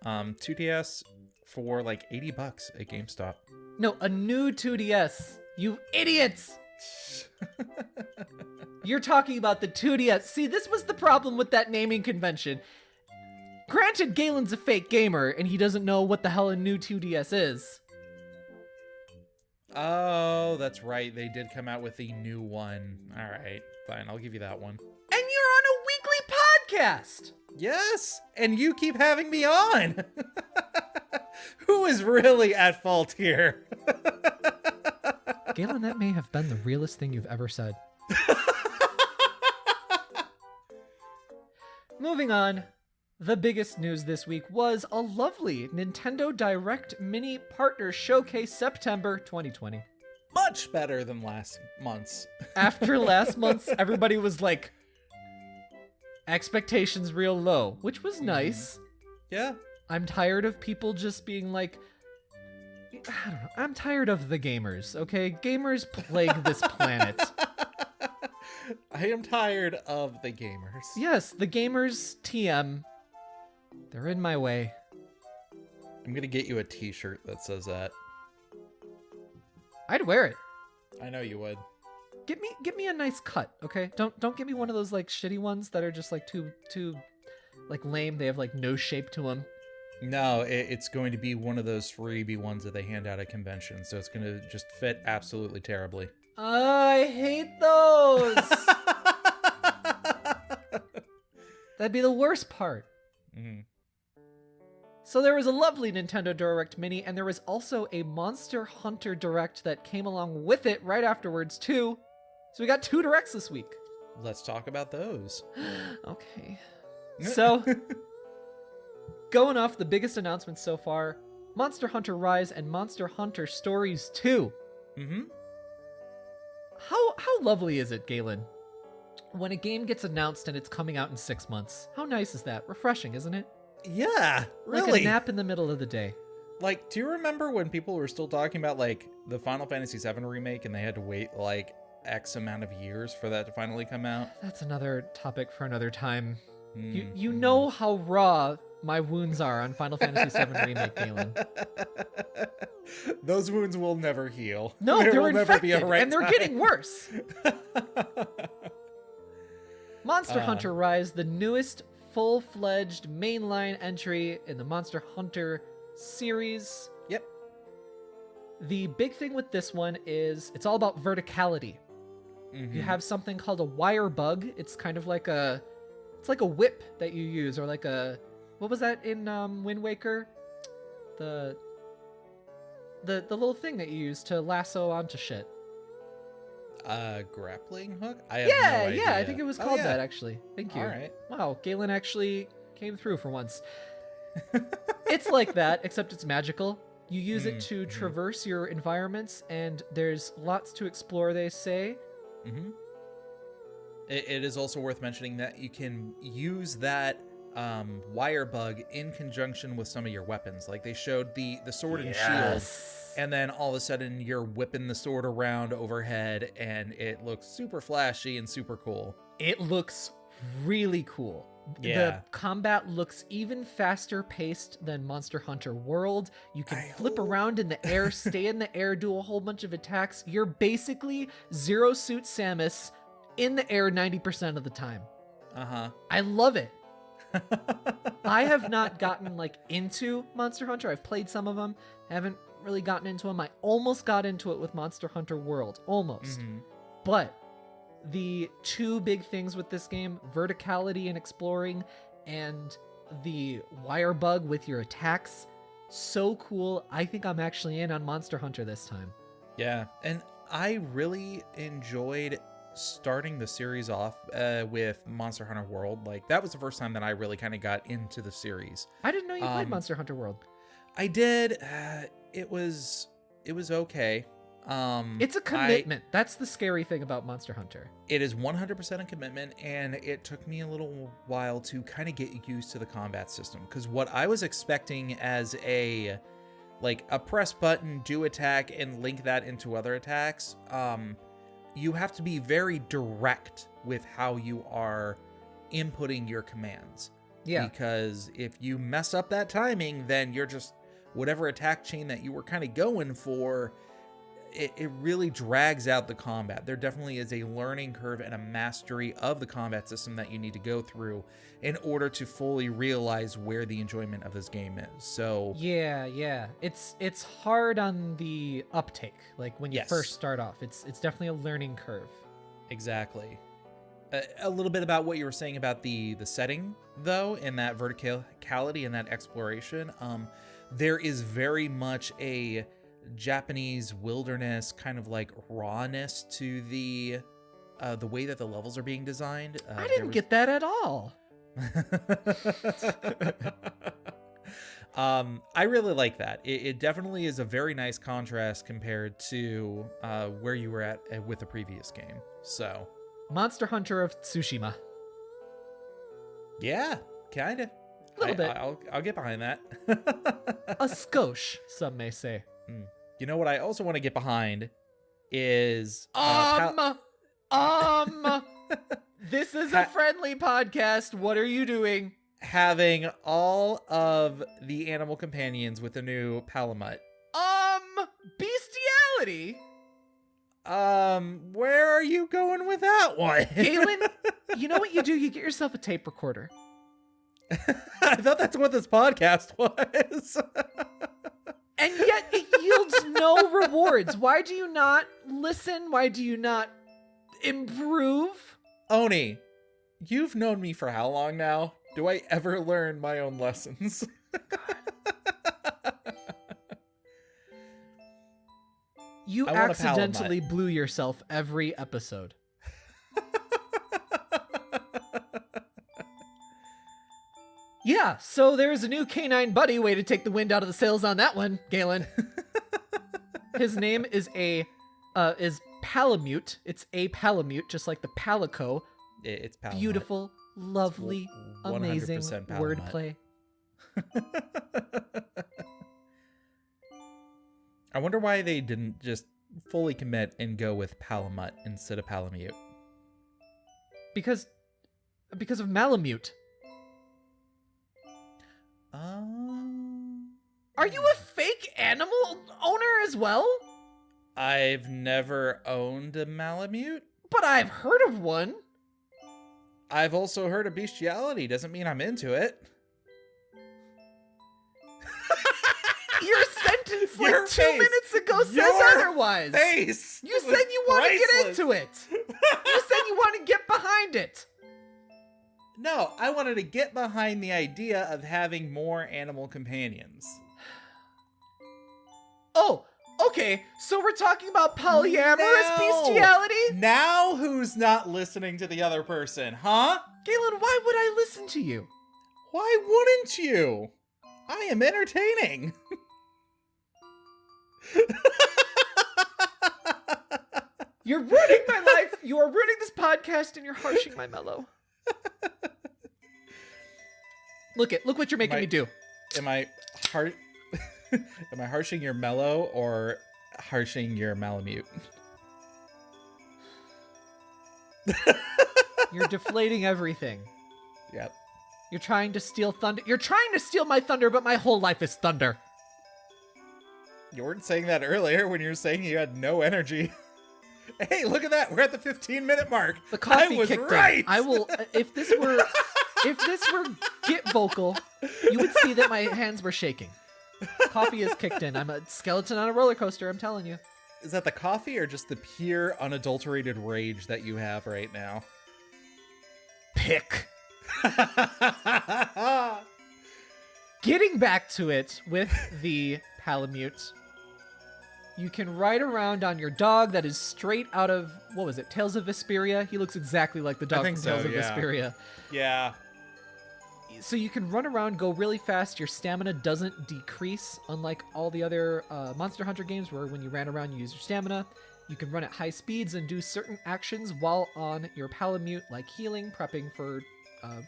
[SPEAKER 2] 2DS for like $80 at GameStop.
[SPEAKER 1] No, a new 2DS. You idiots! You're talking about the 2DS. See, this was the problem with that naming convention. Granted, Galen's a fake gamer, and he doesn't know what the hell a new 2DS is.
[SPEAKER 2] Oh, that's right. They did come out with a new one. All right, fine. I'll give you that one.
[SPEAKER 1] And you're on a weekly podcast!
[SPEAKER 2] Yes, and you keep having me on. Who is really at fault here?
[SPEAKER 1] Galen, that may have been the realest thing you've ever said. Moving on, the biggest news this week was a lovely Nintendo Direct Mini Partner Showcase September 2020.
[SPEAKER 2] Much better than last month's.
[SPEAKER 1] After last month's, everybody was like, expectations real low, which was nice.
[SPEAKER 2] Yeah.
[SPEAKER 1] I'm tired of people just being like, I don't know, I'm tired of the gamers, okay? Gamers plague this planet.
[SPEAKER 2] I am tired of the gamers.
[SPEAKER 1] Yes, the gamers TM. They're in my way.
[SPEAKER 2] I'm gonna get you a t-shirt that says that.
[SPEAKER 1] I'd wear it.
[SPEAKER 2] I know you would.
[SPEAKER 1] Get me a nice cut, okay? Don't get me one of those like shitty ones that are just like too like lame. They have like no shape to them.
[SPEAKER 2] No, it's going to be one of those freebie ones that they hand out at conventions, so it's going to just fit absolutely terribly.
[SPEAKER 1] I hate those! That'd be the worst part.
[SPEAKER 2] Mm-hmm.
[SPEAKER 1] So there was a lovely Nintendo Direct Mini, and there was also a Monster Hunter Direct that came along with it right afterwards, too. So we got 2 Directs this week.
[SPEAKER 2] Let's talk about those.
[SPEAKER 1] Okay. So... going off the biggest announcements so far, Monster Hunter Rise and Monster Hunter Stories 2.
[SPEAKER 2] Mm-hmm.
[SPEAKER 1] How lovely is it, Galen? When a game gets announced and it's coming out in 6 months. How nice is that? Refreshing, isn't it?
[SPEAKER 2] Yeah, really.
[SPEAKER 1] Like a nap in the middle of the day.
[SPEAKER 2] Like, do you remember when people were still talking about, like, the Final Fantasy VII remake and they had to wait, like, X amount of years for that to finally come out?
[SPEAKER 1] That's another topic for another time.
[SPEAKER 2] Mm-hmm.
[SPEAKER 1] You know how raw my wounds are on Final Fantasy VII Remake, Galen.
[SPEAKER 2] Those wounds will never heal.
[SPEAKER 1] No,
[SPEAKER 2] there
[SPEAKER 1] they're
[SPEAKER 2] will
[SPEAKER 1] infected,
[SPEAKER 2] never be a right
[SPEAKER 1] and they're
[SPEAKER 2] time.
[SPEAKER 1] getting worse. Monster Hunter Rise, the newest full-fledged mainline entry in the Monster Hunter series.
[SPEAKER 2] Yep.
[SPEAKER 1] The big thing with this one is it's all about verticality.
[SPEAKER 2] Mm-hmm.
[SPEAKER 1] You have something called a wire bug. It's kind of like a whip that you use, or like a, what was that in Wind Waker? The little thing that you use to lasso onto shit.
[SPEAKER 2] Grappling hook? I have
[SPEAKER 1] Yeah,
[SPEAKER 2] no idea.
[SPEAKER 1] yeah, I think it was called that actually. Thank you.
[SPEAKER 2] All right.
[SPEAKER 1] Wow, Galen actually came through for once. It's like that, except it's magical. You use it to traverse your environments, and there's lots to explore, they say.
[SPEAKER 2] Mm-hmm. It is also worth mentioning that you can use that wire bug in conjunction with some of your weapons. Like they showed the sword and shield, and then all of a sudden you're whipping the sword around overhead, and it looks super flashy and super cool.
[SPEAKER 1] It looks really cool.
[SPEAKER 2] Yeah.
[SPEAKER 1] The combat looks even faster paced than Monster Hunter World. You can flip around in the air, stay in the air, do a whole bunch of attacks. You're basically Zero Suit Samus in the air 90% of the time.
[SPEAKER 2] Uh-huh.
[SPEAKER 1] I love it. I have not gotten like into Monster Hunter. I've played some of them. Haven't really gotten into them. I almost got into it with Monster Hunter World. Almost.
[SPEAKER 2] Mm-hmm.
[SPEAKER 1] But the two big things with this game, verticality and exploring, and the wire bug with your attacks, so cool. I think I'm actually in on Monster Hunter this time.
[SPEAKER 2] Yeah, and I really enjoyed starting the series off with Monster Hunter World. Like that was the first time that I really kind of got into the series.
[SPEAKER 1] I didn't know you played Monster Hunter World.
[SPEAKER 2] I did. It was okay.
[SPEAKER 1] It's a commitment. That's the scary thing about Monster Hunter.
[SPEAKER 2] It is 100% a commitment, and it took me a little while to kind of get used to the combat system, because what I was expecting as a press button, do attack, and link that into other attacks, you have to be very direct with how you are inputting your commands.
[SPEAKER 1] Yeah.
[SPEAKER 2] Because if you mess up that timing, then you're just, whatever attack chain that you were kind of going for, it really drags out the combat. There definitely is a learning curve and a mastery of the combat system that you need to go through in order to fully realize where the enjoyment of this game is. So
[SPEAKER 1] yeah. It's hard on the uptake, like when you first start off. It's definitely a learning curve.
[SPEAKER 2] Exactly. A little bit about what you were saying about the setting, though, and that verticality and that exploration. There is very much a Japanese wilderness kind of like rawness to the way that the levels are being designed.
[SPEAKER 1] I didn't get that at all.
[SPEAKER 2] I really like that. It definitely is a very nice contrast compared to where you were at with the previous game. So,
[SPEAKER 1] Monster Hunter of Tsushima.
[SPEAKER 2] Yeah, kind of.
[SPEAKER 1] A little bit.
[SPEAKER 2] I'll get behind that.
[SPEAKER 1] A skosh, some may say.
[SPEAKER 2] You know what I also want to get behind is
[SPEAKER 1] this is a friendly podcast. What are you doing?
[SPEAKER 2] Having all of the animal companions with the new Palamute.
[SPEAKER 1] Bestiality.
[SPEAKER 2] Where are you going with that one?
[SPEAKER 1] Galen, you know what you do? You get yourself a tape recorder.
[SPEAKER 2] I thought that's what this podcast was.
[SPEAKER 1] And yet it yields no rewards. Why do you not listen? Why do you not improve?
[SPEAKER 2] Oni, you've known me for how long now? Do I ever learn my own lessons?
[SPEAKER 1] You accidentally blew yourself every episode. Yeah, so there's a new canine buddy. Way to take the wind out of the sails on that one, Galen. His name is Palamute. It's a Palamute, just like the Palico.
[SPEAKER 2] It's Palamute.
[SPEAKER 1] Beautiful, lovely, amazing wordplay.
[SPEAKER 2] I wonder why they didn't just fully commit and go with Palamute instead of Palamute.
[SPEAKER 1] Because of Malamute. Are you a fake animal owner as well?
[SPEAKER 2] I've never owned a Malamute.
[SPEAKER 1] But I've heard of one.
[SPEAKER 2] I've also heard of bestiality. Doesn't mean I'm into it.
[SPEAKER 1] Your sentence like 2 minutes ago says otherwise.
[SPEAKER 2] Face.
[SPEAKER 1] You said you want to get into it. You said you want to get behind it.
[SPEAKER 2] No, I wanted to get behind the idea of having more animal companions.
[SPEAKER 1] Oh, okay. So we're talking about polyamorous bestiality?
[SPEAKER 2] Now who's not listening to the other person, huh?
[SPEAKER 1] Galen, why would I listen to you?
[SPEAKER 2] Why wouldn't you? I am entertaining.
[SPEAKER 1] You're ruining my life. You are ruining this podcast and you're harshing my mellow. Look what you're making me do.
[SPEAKER 2] Am I harshing your mellow or harshing your Malamute?
[SPEAKER 1] You're deflating everything.
[SPEAKER 2] Yep.
[SPEAKER 1] You're trying to steal thunder. You're trying to steal my thunder, but my whole life is thunder.
[SPEAKER 2] You weren't saying that earlier when you were saying you had no energy. Hey, look at that. We're at the 15-minute mark.
[SPEAKER 1] The coffee kicked in.
[SPEAKER 2] I
[SPEAKER 1] will if this were Git vocal, you would see that my hands were shaking. Coffee is kicked in. I'm a skeleton on a roller coaster, I'm telling you.
[SPEAKER 2] Is that the coffee or just the pure unadulterated rage that you have right now?
[SPEAKER 1] Pick. Getting back to it with the Palamute, you can ride around on your dog that is straight out of, what was it, Tales of Vesperia? He looks exactly like the dog from Tales of Vesperia.
[SPEAKER 2] Yeah.
[SPEAKER 1] So you can run around, go really fast. Your stamina doesn't decrease, unlike all the other Monster Hunter games where when you ran around you use your stamina. You can run at high speeds and do certain actions while on your Palamute, like healing, prepping for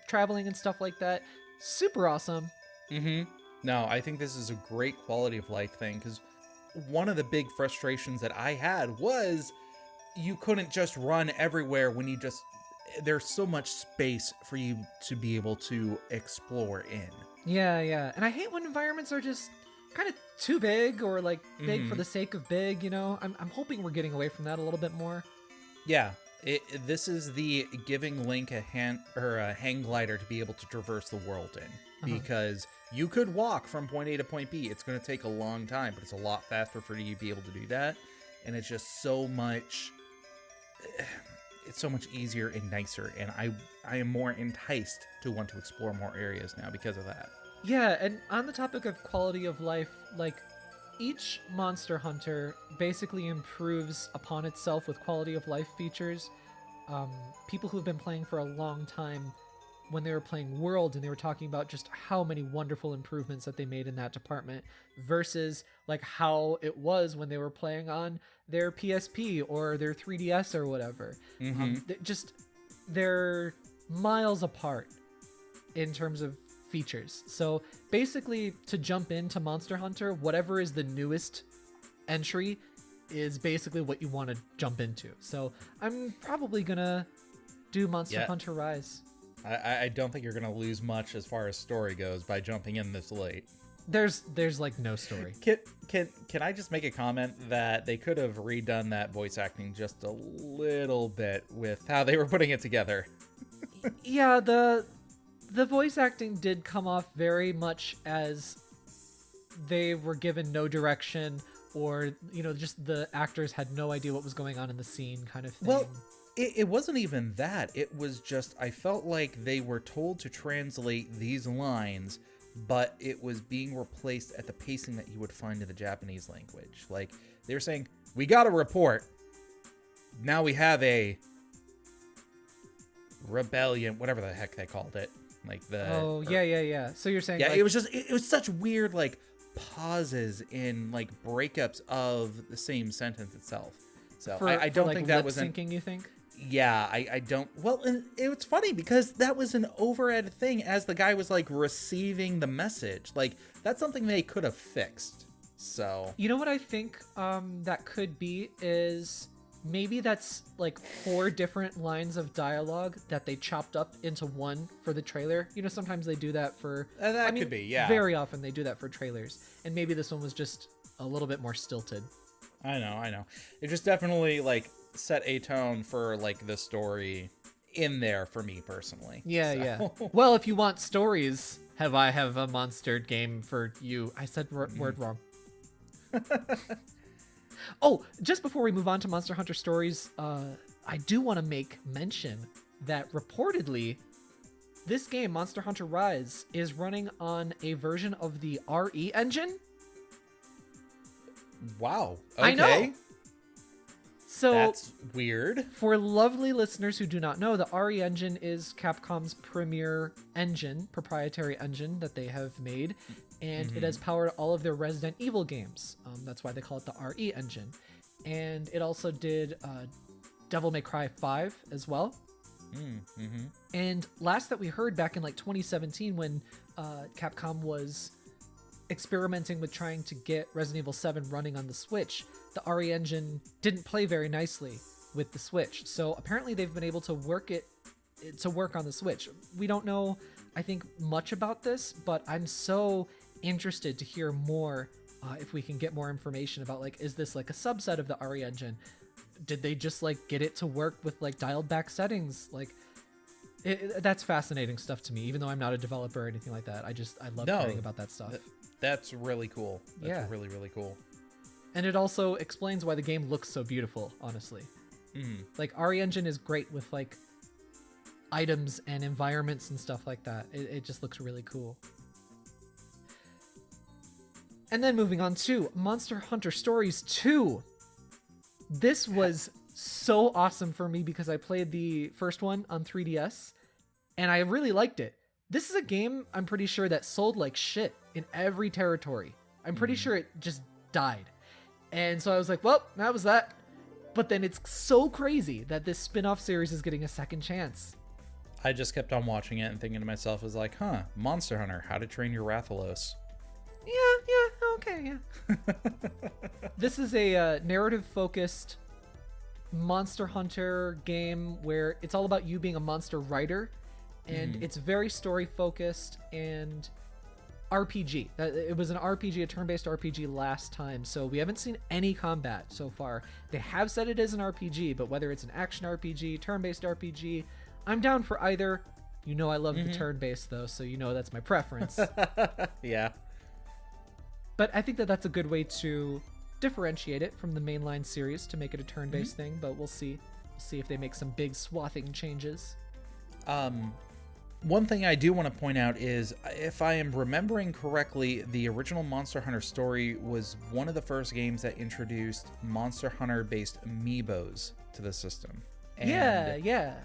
[SPEAKER 1] traveling and stuff like that. Super awesome.
[SPEAKER 2] Mm-hmm. No, I think this is a great quality of life thing, because one of the big frustrations that I had was you couldn't just run everywhere when you just there's so much space for you to be able to explore in.
[SPEAKER 1] Yeah. And I hate when environments are just kind of too big or like big for the sake of big, you know? I'm hoping we're getting away from that a little bit more.
[SPEAKER 2] Yeah. This is the giving Link a hang glider to be able to traverse the world in, because you could walk from point A to point B. It's going to take a long time, but it's a lot faster for you to be able to do that. And it's just so much, it's so much easier and nicer. And I am more enticed to want to explore more areas now because of that.
[SPEAKER 1] Yeah, and on the topic of quality of life, like each Monster Hunter basically improves upon itself with quality of life features. People who've been playing for a long time, when they were playing World and they were talking about just how many wonderful improvements that they made in that department versus like how it was when they were playing on their PSP or their 3DS or whatever. They're miles apart in terms of features. So basically, to jump into Monster Hunter, whatever is the newest entry is basically what you want to jump into. So I'm probably gonna do Monster Hunter Rise.
[SPEAKER 2] I don't think you're gonna lose much as far as story goes by jumping in this late.
[SPEAKER 1] There's like no story.
[SPEAKER 2] Can I just make a comment that they could have redone that voice acting just a little bit with how they were putting it together?
[SPEAKER 1] Yeah, the voice acting did come off very much as they were given no direction, or, you know, just the actors had no idea what was going on in the scene kind of thing.
[SPEAKER 2] Well, it wasn't even that. It was just, I felt like they were told to translate these lines, but it was being replaced at the pacing that you would find in the Japanese language. Like, they were saying, we got a report. Now we have a rebellion, whatever the heck they called it. Like the
[SPEAKER 1] yeah. So you're saying,
[SPEAKER 2] yeah,
[SPEAKER 1] like,
[SPEAKER 2] it was such weird like pauses in like breakups of the same sentence itself. So I don't think that was
[SPEAKER 1] syncing. You think?
[SPEAKER 2] Yeah, I don't. Well, and it was funny because that was an overhead thing as the guy was like receiving the message. Like, that's something they could have fixed. So
[SPEAKER 1] you know what I think that could be is maybe that's like 4 different lines of dialogue that they chopped up into one for the trailer. You know, sometimes they do that for...
[SPEAKER 2] could be, yeah.
[SPEAKER 1] Very often they do that for trailers. And maybe this one was just a little bit more stilted.
[SPEAKER 2] I know. It just definitely, like, set a tone for, like, the story in there for me personally.
[SPEAKER 1] Yeah. Well, if you want stories, I have a monster game for you. I said word wrong. Oh, just before we move on to Monster Hunter Stories, I do want to make mention that reportedly, this game, Monster Hunter Rise, is running on a version of the RE engine.
[SPEAKER 2] Wow. Okay.
[SPEAKER 1] I know. So
[SPEAKER 2] that's weird.
[SPEAKER 1] For lovely listeners who do not know, the RE engine is Capcom's premier engine, proprietary engine that they have made. And it has powered all of their Resident Evil games. That's why they call it the RE engine. And it also did Devil May Cry 5 as well. And last that we heard back in like 2017 when Capcom was experimenting with trying to get Resident Evil 7 running on the Switch, the RE engine didn't play very nicely with the Switch. So apparently they've been able to work on the Switch. We don't know, I think, much about this, but I'm so interested to hear more if we can get more information about, like, is this like a subset of the RE engine? Did they just like get it to work with like dialed back settings? Like, that's fascinating stuff to me, even though I'm not a developer or anything like that. I love hearing about that stuff.
[SPEAKER 2] That's really cool. That's really, really cool.
[SPEAKER 1] And it also explains why the game looks so beautiful, honestly. Like, RE engine is great with like items and environments and stuff like that. It just looks really cool. And then moving on to Monster Hunter Stories 2. This was so awesome for me because I played the first one on 3DS and I really liked it. This is a game I'm pretty sure that sold like shit in every territory. I'm pretty sure it just died. And so I was like, well, that was that. But then it's so crazy that this spin-off series is getting a second chance.
[SPEAKER 2] I just kept on watching it and thinking to myself, is like, Monster Hunter, How to Train Your Rathalos.
[SPEAKER 1] Okay. This is a narrative-focused Monster Hunter game where it's all about you being a monster rider, and it's very story focused and RPG. It was an RPG, a turn-based RPG last time, so we haven't seen any combat so far. They have said it is an RPG, but whether it's an action RPG, turn-based RPG, I'm down for either. You know I love the turn-based though, so you know that's my preference.
[SPEAKER 2] Yeah.
[SPEAKER 1] But I think that that's a good way to differentiate it from the mainline series to make it a turn-based thing, but we'll see. We'll see if they make some big swathing changes.
[SPEAKER 2] One thing I do want to point out is, if I am remembering correctly, the original Monster Hunter story was one of the first games that introduced Monster Hunter-based amiibos to the system. And
[SPEAKER 1] yeah.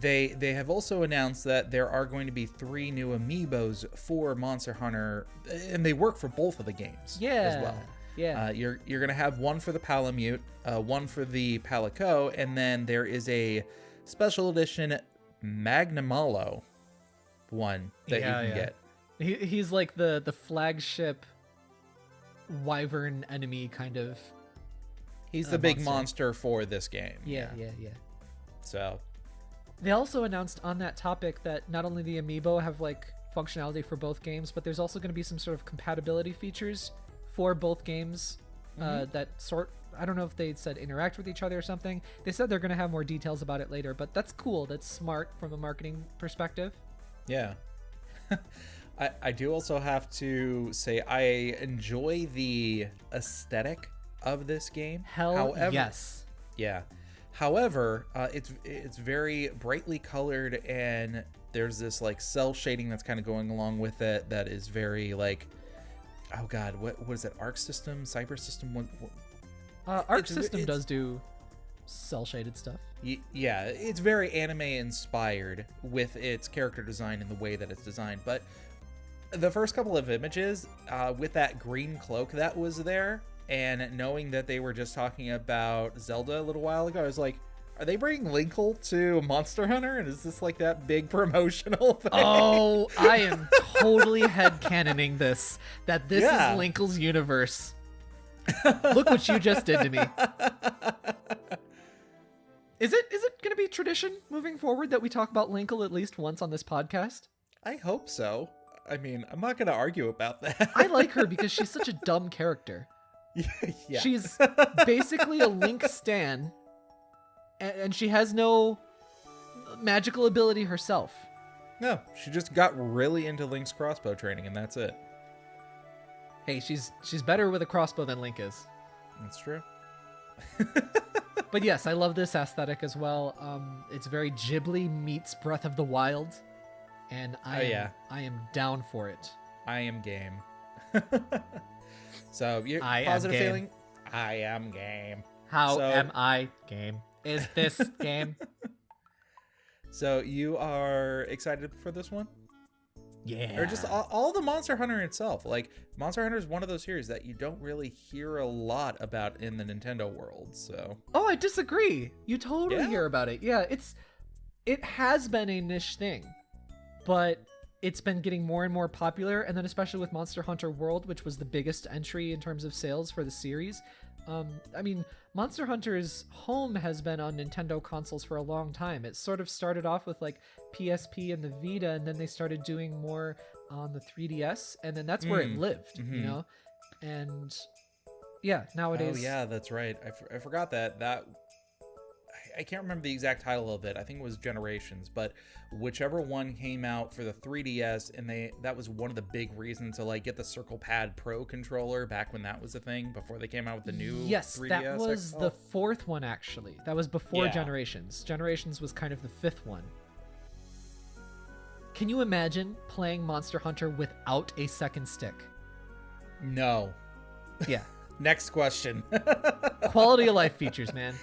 [SPEAKER 2] They have also announced that there are going to be 3 new amiibos for Monster Hunter, and they work for both of the games as well.
[SPEAKER 1] Yeah.
[SPEAKER 2] You're going to have one for the Palamute, one for the Palico, and then there is a special edition Magnamalo one that you can get.
[SPEAKER 1] He's like the flagship wyvern enemy kind of.
[SPEAKER 2] He's the big monster for this game.
[SPEAKER 1] Yeah.
[SPEAKER 2] So
[SPEAKER 1] they also announced on that topic that not only the amiibo have like functionality for both games, but there's also going to be some sort of compatibility features for both games that sort. I don't know if they said interact with each other or something. They said they're going to have more details about it later, but that's cool. That's smart from a marketing perspective.
[SPEAKER 2] Yeah. I do also have to say I enjoy the aesthetic of this game.
[SPEAKER 1] However, yes.
[SPEAKER 2] Yeah. However, it's very brightly colored, and there's this like cell shading that's kind of going along with it that is very like, oh god, what is it? Arc System, Cyber System?
[SPEAKER 1] Arc System does do cell shaded stuff.
[SPEAKER 2] Yeah, it's very anime inspired with its character design and the way that it's designed. But the first couple of images with that green cloak that was there, and knowing that they were just talking about Zelda a little while ago, I was like, are they bringing Linkle to Monster Hunter? And is this like that big promotional thing?
[SPEAKER 1] Oh, I am totally headcanoning this. That this is Linkle's universe. Look what you just did to me. Is it going to be tradition moving forward that we talk about Linkle at least once on this podcast?
[SPEAKER 2] I hope so. I mean, I'm not going to argue about that.
[SPEAKER 1] I like her because she's such a dumb character.
[SPEAKER 2] Yeah.
[SPEAKER 1] She's basically a Link stan, and she has no magical ability herself.
[SPEAKER 2] No, she just got really into Link's crossbow training, and that's it.
[SPEAKER 1] Hey, she's better with a crossbow than Link is.
[SPEAKER 2] That's true.
[SPEAKER 1] But yes, I love this aesthetic as well. It's very Ghibli meets Breath of the Wild, and I am down for it.
[SPEAKER 2] I am game. So you're
[SPEAKER 1] I
[SPEAKER 2] positive
[SPEAKER 1] am game.
[SPEAKER 2] feeling? I am game.
[SPEAKER 1] How am I game? Is this game?
[SPEAKER 2] So you are excited for this one?
[SPEAKER 1] Yeah.
[SPEAKER 2] Or just all the Monster Hunter itself. Like, Monster Hunter is one of those series that you don't really hear a lot about in the Nintendo world, so.
[SPEAKER 1] Oh, I disagree. You totally hear about it. Yeah, it has been a niche thing, but it's been getting more and more popular, and then especially with Monster Hunter World, which was the biggest entry in terms of sales for the series. I mean, Monster Hunter's home has been on Nintendo consoles for a long time. It sort of started off with like PSP and the Vita, and then they started doing more on the 3DS, and then that's where it lived, you know? And yeah, nowadays...
[SPEAKER 2] Oh yeah, that's right. I forgot that I can't remember the exact title of it. I think it was Generations, but whichever one came out for the 3DS, and that was one of the big reasons to like get the Circle Pad Pro controller back when that was a thing before they came out with the new 3DS.
[SPEAKER 1] That was the fourth one actually. That was before Generations. Generations was kind of the fifth one. Can you imagine playing Monster Hunter without a second stick?
[SPEAKER 2] No.
[SPEAKER 1] Yeah.
[SPEAKER 2] Next question.
[SPEAKER 1] Quality of life features, man.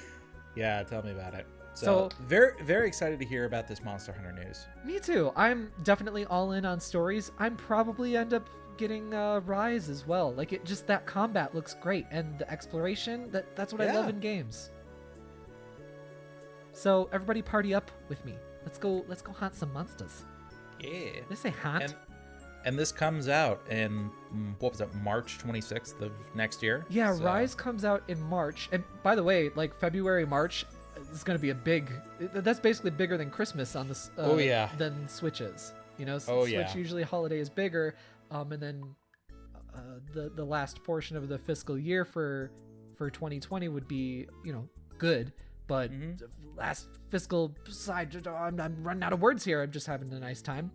[SPEAKER 2] Yeah, tell me about it. So very, very excited to hear about this Monster Hunter news.
[SPEAKER 1] Me too. I'm definitely all in on stories. I'm probably end up getting Rise as well. Like that combat looks great, and the exploration, that's what I love in games. So everybody party up with me. Let's go hunt some monsters.
[SPEAKER 2] Yeah.
[SPEAKER 1] Did I say hunt?
[SPEAKER 2] And this comes out in what was it, March 26th of next year.
[SPEAKER 1] Yeah,
[SPEAKER 2] So-
[SPEAKER 1] Rise comes out in March. And by the way, like February, March is going to be that's basically bigger than Christmas on this.
[SPEAKER 2] Oh, yeah.
[SPEAKER 1] Than Switches. You know,
[SPEAKER 2] Oh,
[SPEAKER 1] Switch
[SPEAKER 2] yeah.
[SPEAKER 1] usually holiday is bigger. And then the last portion of the fiscal year for 2020 would be, good. But the last fiscal side, I'm running out of words here. I'm just having a nice time.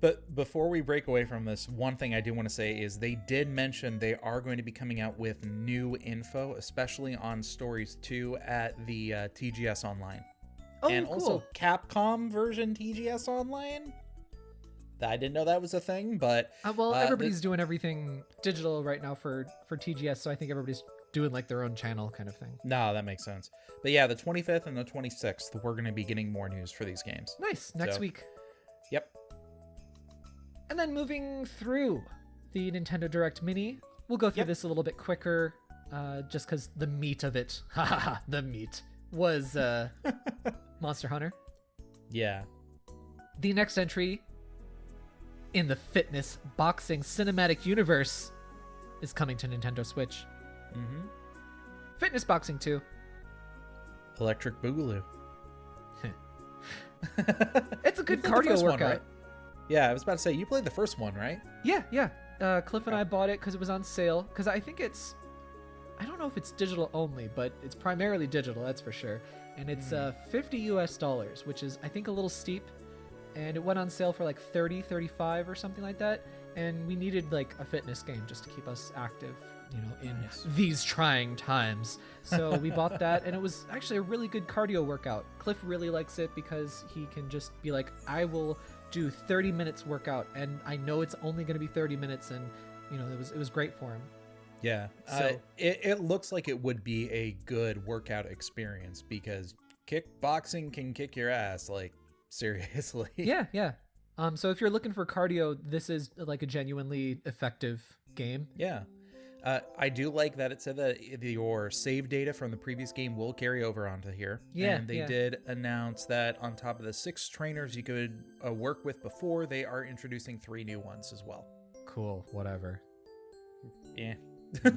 [SPEAKER 2] But before we break away from this, one thing I do want to say is they did mention they are going to be coming out with new info, especially on Stories 2 at the TGS Online.
[SPEAKER 1] Oh,
[SPEAKER 2] and
[SPEAKER 1] cool.
[SPEAKER 2] also Capcom version TGS Online. I didn't know that was a thing, but...
[SPEAKER 1] everybody's doing everything digital right now for TGS, so I think everybody's doing like their own channel kind of thing.
[SPEAKER 2] No, that makes sense. But yeah, the 25th and the 26th, we're going to be getting more news for these games.
[SPEAKER 1] Nice. Next week.
[SPEAKER 2] Yep.
[SPEAKER 1] And then moving through the Nintendo Direct Mini, we'll go through this a little bit quicker, just because the meat of it, the meat, was Monster Hunter.
[SPEAKER 2] Yeah.
[SPEAKER 1] The next entry in the fitness boxing cinematic universe is coming to Nintendo Switch.
[SPEAKER 2] Mm-hmm.
[SPEAKER 1] Fitness Boxing 2.
[SPEAKER 2] Electric Boogaloo.
[SPEAKER 1] It's a good
[SPEAKER 2] You played the
[SPEAKER 1] cardio
[SPEAKER 2] first one,
[SPEAKER 1] workout.
[SPEAKER 2] right? Yeah, I was about to say, you played the first one, right?
[SPEAKER 1] Yeah. Cliff and I bought it because it was on sale. Because I think I don't know if it's digital only, but it's primarily digital, that's for sure. And it's $50 US, which is, I think, a little steep. And it went on sale for like 30, 35 or something like that. And we needed like a fitness game just to keep us active, in these trying times. So we bought that, and it was actually a really good cardio workout. Cliff really likes it because he can just be like, I will do 30 minutes workout, and I know it's only going to be 30 minutes, and it was great for him.
[SPEAKER 2] Yeah.
[SPEAKER 1] So
[SPEAKER 2] it looks like it would be a good workout experience because kickboxing can kick your ass, like, seriously.
[SPEAKER 1] Yeah. So if you're looking for cardio, this is like a genuinely effective game.
[SPEAKER 2] Yeah. I do like that it said that your save data from the previous game will carry over onto here.
[SPEAKER 1] Yeah,
[SPEAKER 2] and they did announce that on top of the 6 trainers you could work with before, they are introducing 3 new ones as well.
[SPEAKER 1] Cool. Whatever.
[SPEAKER 2] Yeah.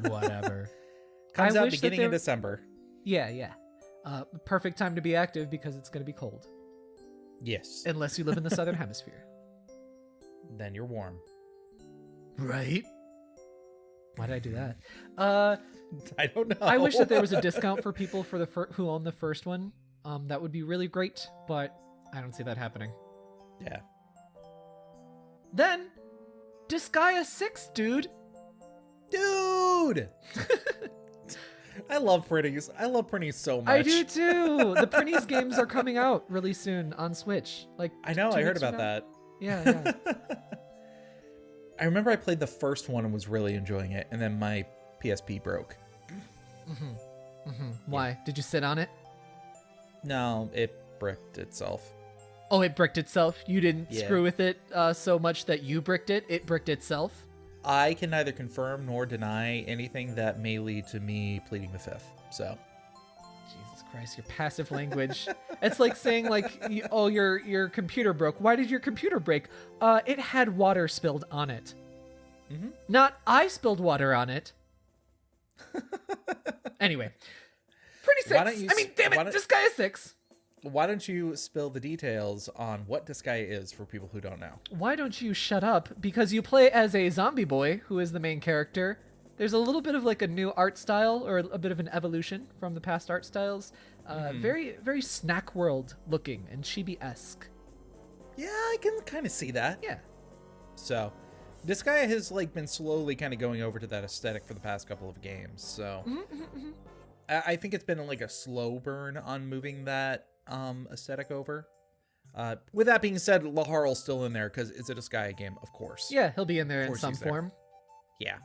[SPEAKER 1] Whatever.
[SPEAKER 2] Comes
[SPEAKER 1] I
[SPEAKER 2] out
[SPEAKER 1] wish that
[SPEAKER 2] beginning of December.
[SPEAKER 1] Yeah. Perfect time to be active because it's going to be cold.
[SPEAKER 2] Yes.
[SPEAKER 1] Unless you live in the southern hemisphere.
[SPEAKER 2] Then you're warm.
[SPEAKER 1] Right? Why did I do that?
[SPEAKER 2] I don't know.
[SPEAKER 1] I wish that there was a discount for people who own the first one. That would be really great, but I don't see that happening.
[SPEAKER 2] Yeah.
[SPEAKER 1] Then, Disgaea 6, dude.
[SPEAKER 2] Dude! I love Printies. I love Printies so much.
[SPEAKER 1] I do too. The Printies games are coming out really soon on Switch. Like,
[SPEAKER 2] I know,
[SPEAKER 1] 2
[SPEAKER 2] I heard
[SPEAKER 1] weeks from
[SPEAKER 2] about
[SPEAKER 1] now.
[SPEAKER 2] that.
[SPEAKER 1] Yeah.
[SPEAKER 2] I remember I played the first one and was really enjoying it, and then my PSP broke.
[SPEAKER 1] Why? Did you sit on it?
[SPEAKER 2] No, it bricked itself.
[SPEAKER 1] Oh, it bricked itself? You didn't
[SPEAKER 2] Yeah.
[SPEAKER 1] screw with it so much that you bricked it? It bricked itself?
[SPEAKER 2] I can neither confirm nor deny anything that may lead to me pleading the fifth. So,
[SPEAKER 1] Jesus Christ, your passive language. It's like saying, like, your computer broke. Why did your computer break? It had water spilled on it.
[SPEAKER 2] Mm-hmm.
[SPEAKER 1] Not I spilled water on it. Anyway. Pretty 6.
[SPEAKER 2] Why don't you
[SPEAKER 1] damn it, Disgaea 6.
[SPEAKER 2] why don't you spill the details on what Disgaea is for people who don't know?
[SPEAKER 1] Why don't you shut up? Because you play as a zombie boy, who is the main character. There's a little bit of like a new art style, or a bit of an evolution from the past art styles. Very, very Snack World looking and chibi-esque.
[SPEAKER 2] Yeah, I can kind of see that.
[SPEAKER 1] Yeah.
[SPEAKER 2] So, Disgaea has like been slowly kind of going over to that aesthetic for the past couple of games. So, I think it's been like a slow burn on moving that aesthetic over. With that being said, Laharl's still in there because it's a Disgaea game, of course.
[SPEAKER 1] Yeah, he'll be in there in
[SPEAKER 2] course
[SPEAKER 1] some
[SPEAKER 2] he's there.
[SPEAKER 1] form.
[SPEAKER 2] Yeah.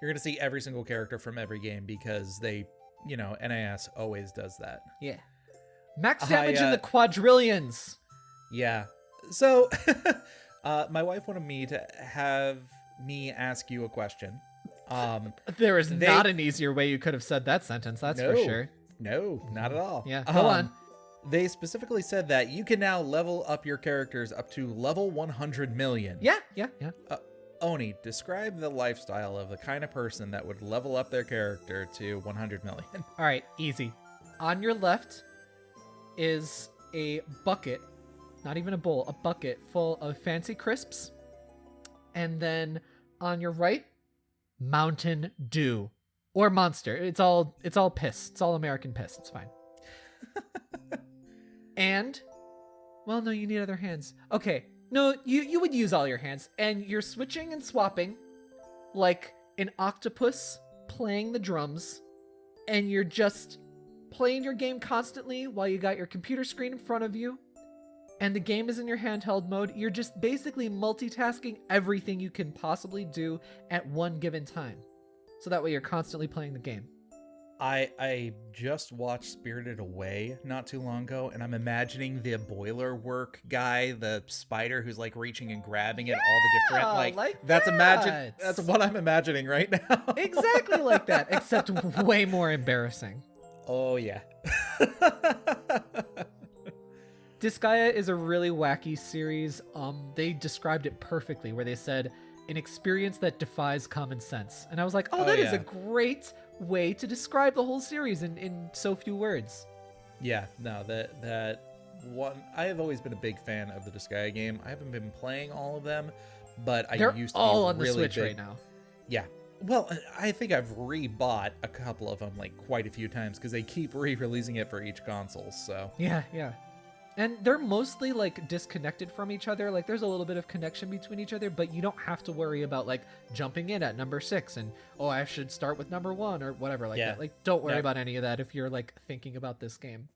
[SPEAKER 2] You're going to see every single character from every game because they, NAS always does that.
[SPEAKER 1] Yeah. Max damage in the quadrillions.
[SPEAKER 2] Yeah. So, my wife wanted me to have me ask you a question.
[SPEAKER 1] There is not an easier way you could have said that sentence, that's for sure.
[SPEAKER 2] No, not at all.
[SPEAKER 1] Yeah, go on.
[SPEAKER 2] they specifically said that you can now level up your characters up to level 100 million.
[SPEAKER 1] Yeah.
[SPEAKER 2] Oni, describe the lifestyle of the kind of person that would level up their character to 100 million.
[SPEAKER 1] All right, easy. On your left is a bucket, not even a bowl, a bucket full of fancy crisps. And then on your right, Mountain Dew or Monster. It's all piss. It's all American piss. It's fine. And, well, no, you need other hands. Okay. No, you would use all your hands, and you're switching and swapping like an octopus playing the drums, and you're just playing your game constantly while you got your computer screen in front of you, and the game is in your handheld mode. You're just basically multitasking everything you can possibly do at one given time. So that way you're constantly playing the game.
[SPEAKER 2] I just watched Spirited Away not too long ago, and I'm imagining the boiler work guy, the spider who's like reaching and grabbing at all the different that's what I'm imagining right now.
[SPEAKER 1] Exactly like that, except way more embarrassing.
[SPEAKER 2] Oh yeah.
[SPEAKER 1] Disgaea is a really wacky series. They described it perfectly, where they said an experience that defies common sense. And I was like, that is a great way to describe the whole series in so few words.
[SPEAKER 2] Yeah, no, that one, I have always been a big fan of the Disgaea game. I haven't been playing all of them, but
[SPEAKER 1] They're
[SPEAKER 2] I used to
[SPEAKER 1] all
[SPEAKER 2] be
[SPEAKER 1] on
[SPEAKER 2] really
[SPEAKER 1] the Switch
[SPEAKER 2] big.
[SPEAKER 1] right now.
[SPEAKER 2] Yeah. Well, I think I've rebought a couple of them like quite a few times because they keep re-releasing it for each console. So
[SPEAKER 1] Yeah. And they're mostly like disconnected from each other. Like there's a little bit of connection between each other, but you don't have to worry about like jumping in at number 6 and, I should start with number 1 or whatever like that. Like don't worry about any of that if you're like thinking about this game.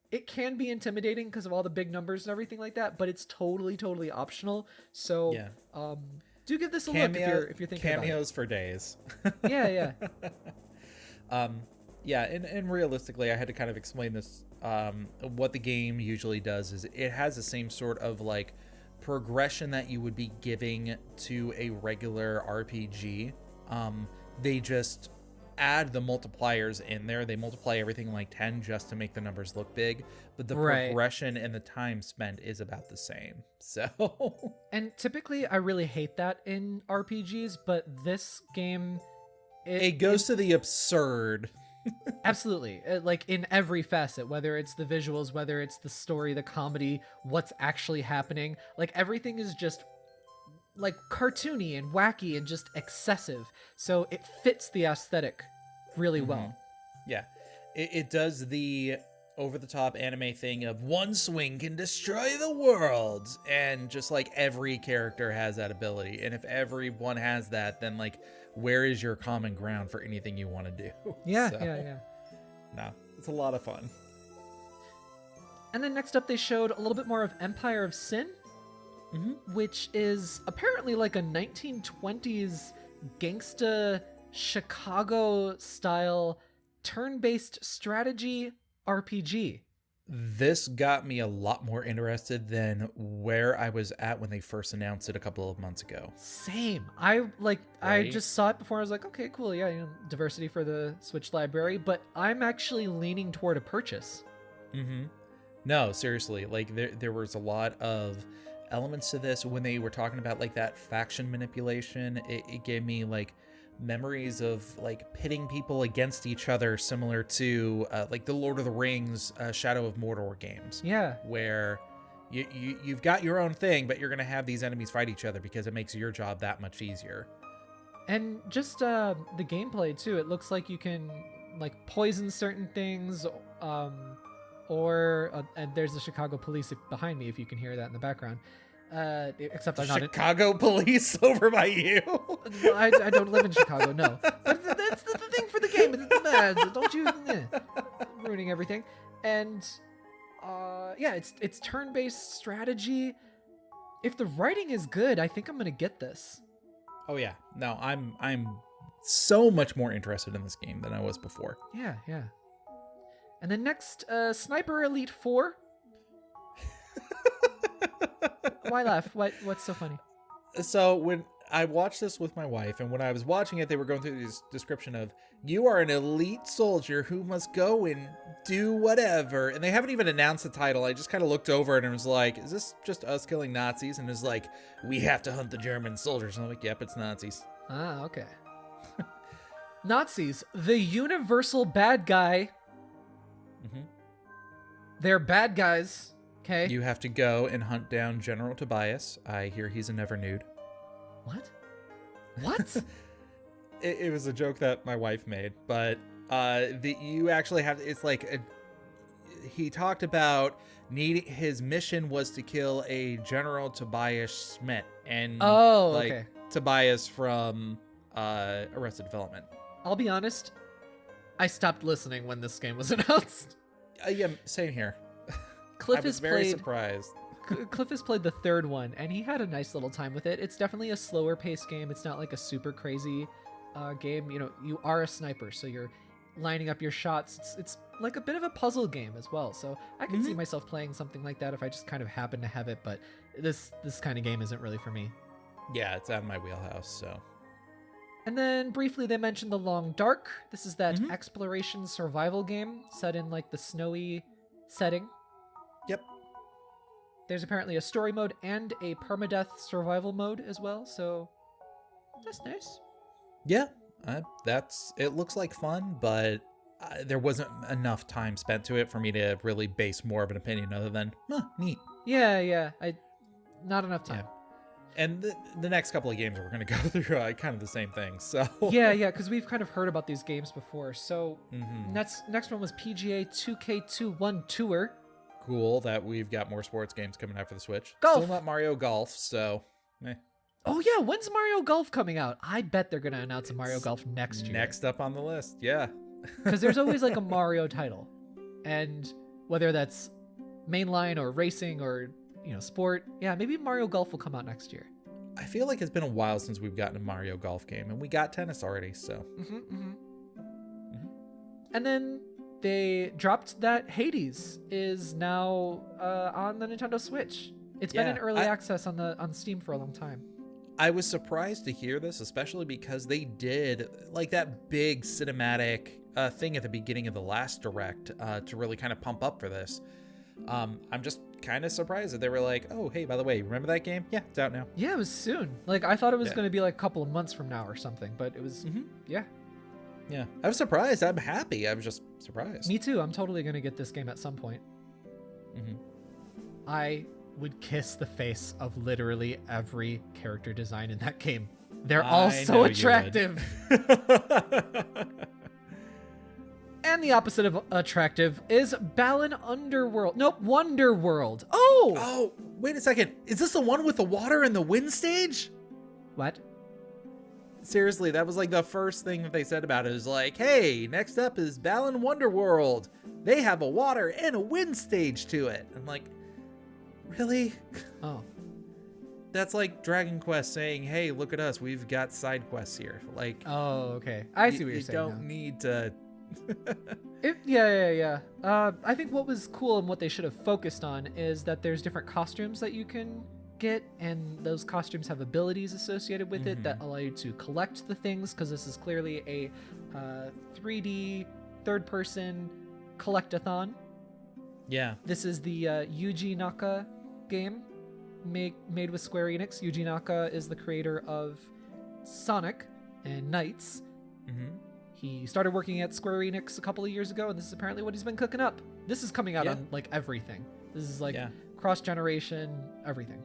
[SPEAKER 1] It can be intimidating because of all the big numbers and everything like that, but it's totally optional. So do give this a look if you're thinking
[SPEAKER 2] cameos for days.
[SPEAKER 1] Yeah.
[SPEAKER 2] And realistically, I had to kind of explain this. What the game usually does is it has the same sort of like progression that you would be giving to a regular RPG. They just add the multipliers in there. They multiply everything like 10 just to make the numbers look big, but the progression and the time spent is about the same. So,
[SPEAKER 1] and typically I really hate that in RPGs, but this game
[SPEAKER 2] it goes to the absurd.
[SPEAKER 1] Absolutely. Like in every facet, whether it's the visuals, whether it's the story, the comedy, what's actually happening, like everything is just like cartoony and wacky and just excessive. So it fits the aesthetic really well.
[SPEAKER 2] Yeah. It does the over-the-top anime thing of one swing can destroy the world. And just like every character has that ability. And if everyone has that, then like, where is your common ground for anything you want to do?
[SPEAKER 1] Yeah.
[SPEAKER 2] No, it's a lot of fun.
[SPEAKER 1] And then next up, they showed a little bit more of Empire of Sin, which is apparently like a 1920s gangsta Chicago style turn-based strategy RPG. This
[SPEAKER 2] got me a lot more interested than where I was at when they first announced it a couple of months ago.
[SPEAKER 1] Same. I just saw it before. I was like, okay, cool. Yeah, diversity for the Switch library, but I'm actually leaning toward a purchase.
[SPEAKER 2] No, seriously. Like there was a lot of elements to this when they were talking about like that faction manipulation. It gave me like memories of like pitting people against each other, similar to like the Lord of the Rings Shadow of Mordor games.
[SPEAKER 1] Yeah,
[SPEAKER 2] where you've got your own thing, but you're gonna have these enemies fight each other because it makes your job that much easier.
[SPEAKER 1] And just the gameplay too, it looks like you can like poison certain things, or and there's the Chicago police behind me if you can hear that in the background. Except I'm not
[SPEAKER 2] Chicago police over by you.
[SPEAKER 1] I don't live in Chicago, no. But that's the thing for the game. Don't you ruining everything. And it's turn-based strategy. If the writing is good, I think I'm gonna get this.
[SPEAKER 2] Oh yeah, no, I'm so much more interested in this game than I was before.
[SPEAKER 1] Yeah. And then next, Sniper Elite 4. Why laugh? What's so funny?
[SPEAKER 2] So when I watched this with my wife, and when I was watching it, they were going through this description of, you are an elite soldier who must go and do whatever. And they haven't even announced the title. I just kind of looked over it and was like, is this just us killing Nazis? And it was like, we have to hunt the German soldiers. And I'm like, yep, it's Nazis.
[SPEAKER 1] Ah, okay. Nazis, the universal bad guy.
[SPEAKER 2] Mm-hmm.
[SPEAKER 1] They're bad guys, okay?
[SPEAKER 2] You have to go and hunt down General Tobias. I hear he's a never nude.
[SPEAKER 1] What? What?
[SPEAKER 2] It was a joke that my wife made, but you actually have, it's like, he talked about his mission was to kill a General Tobias Schmidt, and
[SPEAKER 1] okay.
[SPEAKER 2] Tobias from Arrested Development.
[SPEAKER 1] I'll be honest, I stopped listening when this game was announced.
[SPEAKER 2] Yeah, same here.
[SPEAKER 1] Cliff
[SPEAKER 2] I was very surprised.
[SPEAKER 1] Cliff has played the third one, and he had a nice little time with it. It's definitely a slower paced game. It's not like a super crazy game. You know, you are a sniper, so you're lining up your shots. It's like a bit of a puzzle game as well. So I can see myself playing something like that if I just kind of happen to have it. But this kind of game isn't really for me.
[SPEAKER 2] Yeah, it's out of my wheelhouse. So.
[SPEAKER 1] And then briefly they mentioned The Long Dark. This is that exploration survival game set in like the snowy setting.
[SPEAKER 2] Yep.
[SPEAKER 1] There's apparently a story mode and a permadeath survival mode as well, so that's nice.
[SPEAKER 2] Yeah, it looks like fun, but there wasn't enough time spent to it for me to really base more of an opinion other than, neat.
[SPEAKER 1] Yeah, not enough time.
[SPEAKER 2] Yeah. And the next couple of games we're going to go through kind of the same thing, so.
[SPEAKER 1] Yeah, because we've kind of heard about these games before. So next one was PGA 2K21 Tour.
[SPEAKER 2] Cool that we've got more sports games coming out for the Switch.
[SPEAKER 1] Golf.
[SPEAKER 2] Still not Mario Golf, so.
[SPEAKER 1] Oh yeah, when's Mario Golf coming out? I bet they're going to announce a Mario Golf next year.
[SPEAKER 2] Next up on the list, yeah.
[SPEAKER 1] Because there's always like a Mario title. And whether that's mainline or racing or sport. Yeah, maybe Mario Golf will come out next year.
[SPEAKER 2] I feel like it's been a while since we've gotten a Mario Golf game, and we got tennis already, so.
[SPEAKER 1] And then they dropped that Hades is now on the Nintendo Switch. It's been in early access on Steam for a long time.
[SPEAKER 2] I was surprised to hear this, especially because they did like that big cinematic thing at the beginning of the last Direct to really kind of pump up for this. I'm just kind of surprised that they were like, oh, hey, by the way, remember that game? Yeah, it's out now.
[SPEAKER 1] Yeah, it was soon. Like, I thought it was going to be like a couple of months from now or something, but it was, yeah.
[SPEAKER 2] Yeah, I was surprised. I'm happy. I was just surprised.
[SPEAKER 1] Me too. I'm totally going to get this game at some point. I would kiss the face of literally every character design in that game. They're all so attractive. And the opposite of attractive is Balan Underworld. Nope, Wonderworld.
[SPEAKER 2] Oh, wait a second. Is this the one with the water and the wind stage?
[SPEAKER 1] What?
[SPEAKER 2] Seriously, that was like the first thing that they said about it. It was like, hey, next up is Balan Wonderworld. They have a water and a wind stage to it. I'm like, really?
[SPEAKER 1] Oh.
[SPEAKER 2] That's like Dragon Quest saying, hey, look at us. We've got side quests here. Like,
[SPEAKER 1] oh, okay. I see what you're saying.
[SPEAKER 2] You don't need to...
[SPEAKER 1] Yeah. I think what was cool and what they should have focused on is that there's different costumes that you can get, and those costumes have abilities associated with it that allow you to collect the things, because this is clearly a 3D third-person collect-a-thon.
[SPEAKER 2] Yeah.
[SPEAKER 1] This is the Yuji Naka game made with Square Enix. Yuji Naka is the creator of Sonic and Knights. He started working at Square Enix a couple of years ago, and this is apparently what he's been cooking up. This is coming out on like everything. This is like cross-generation, everything.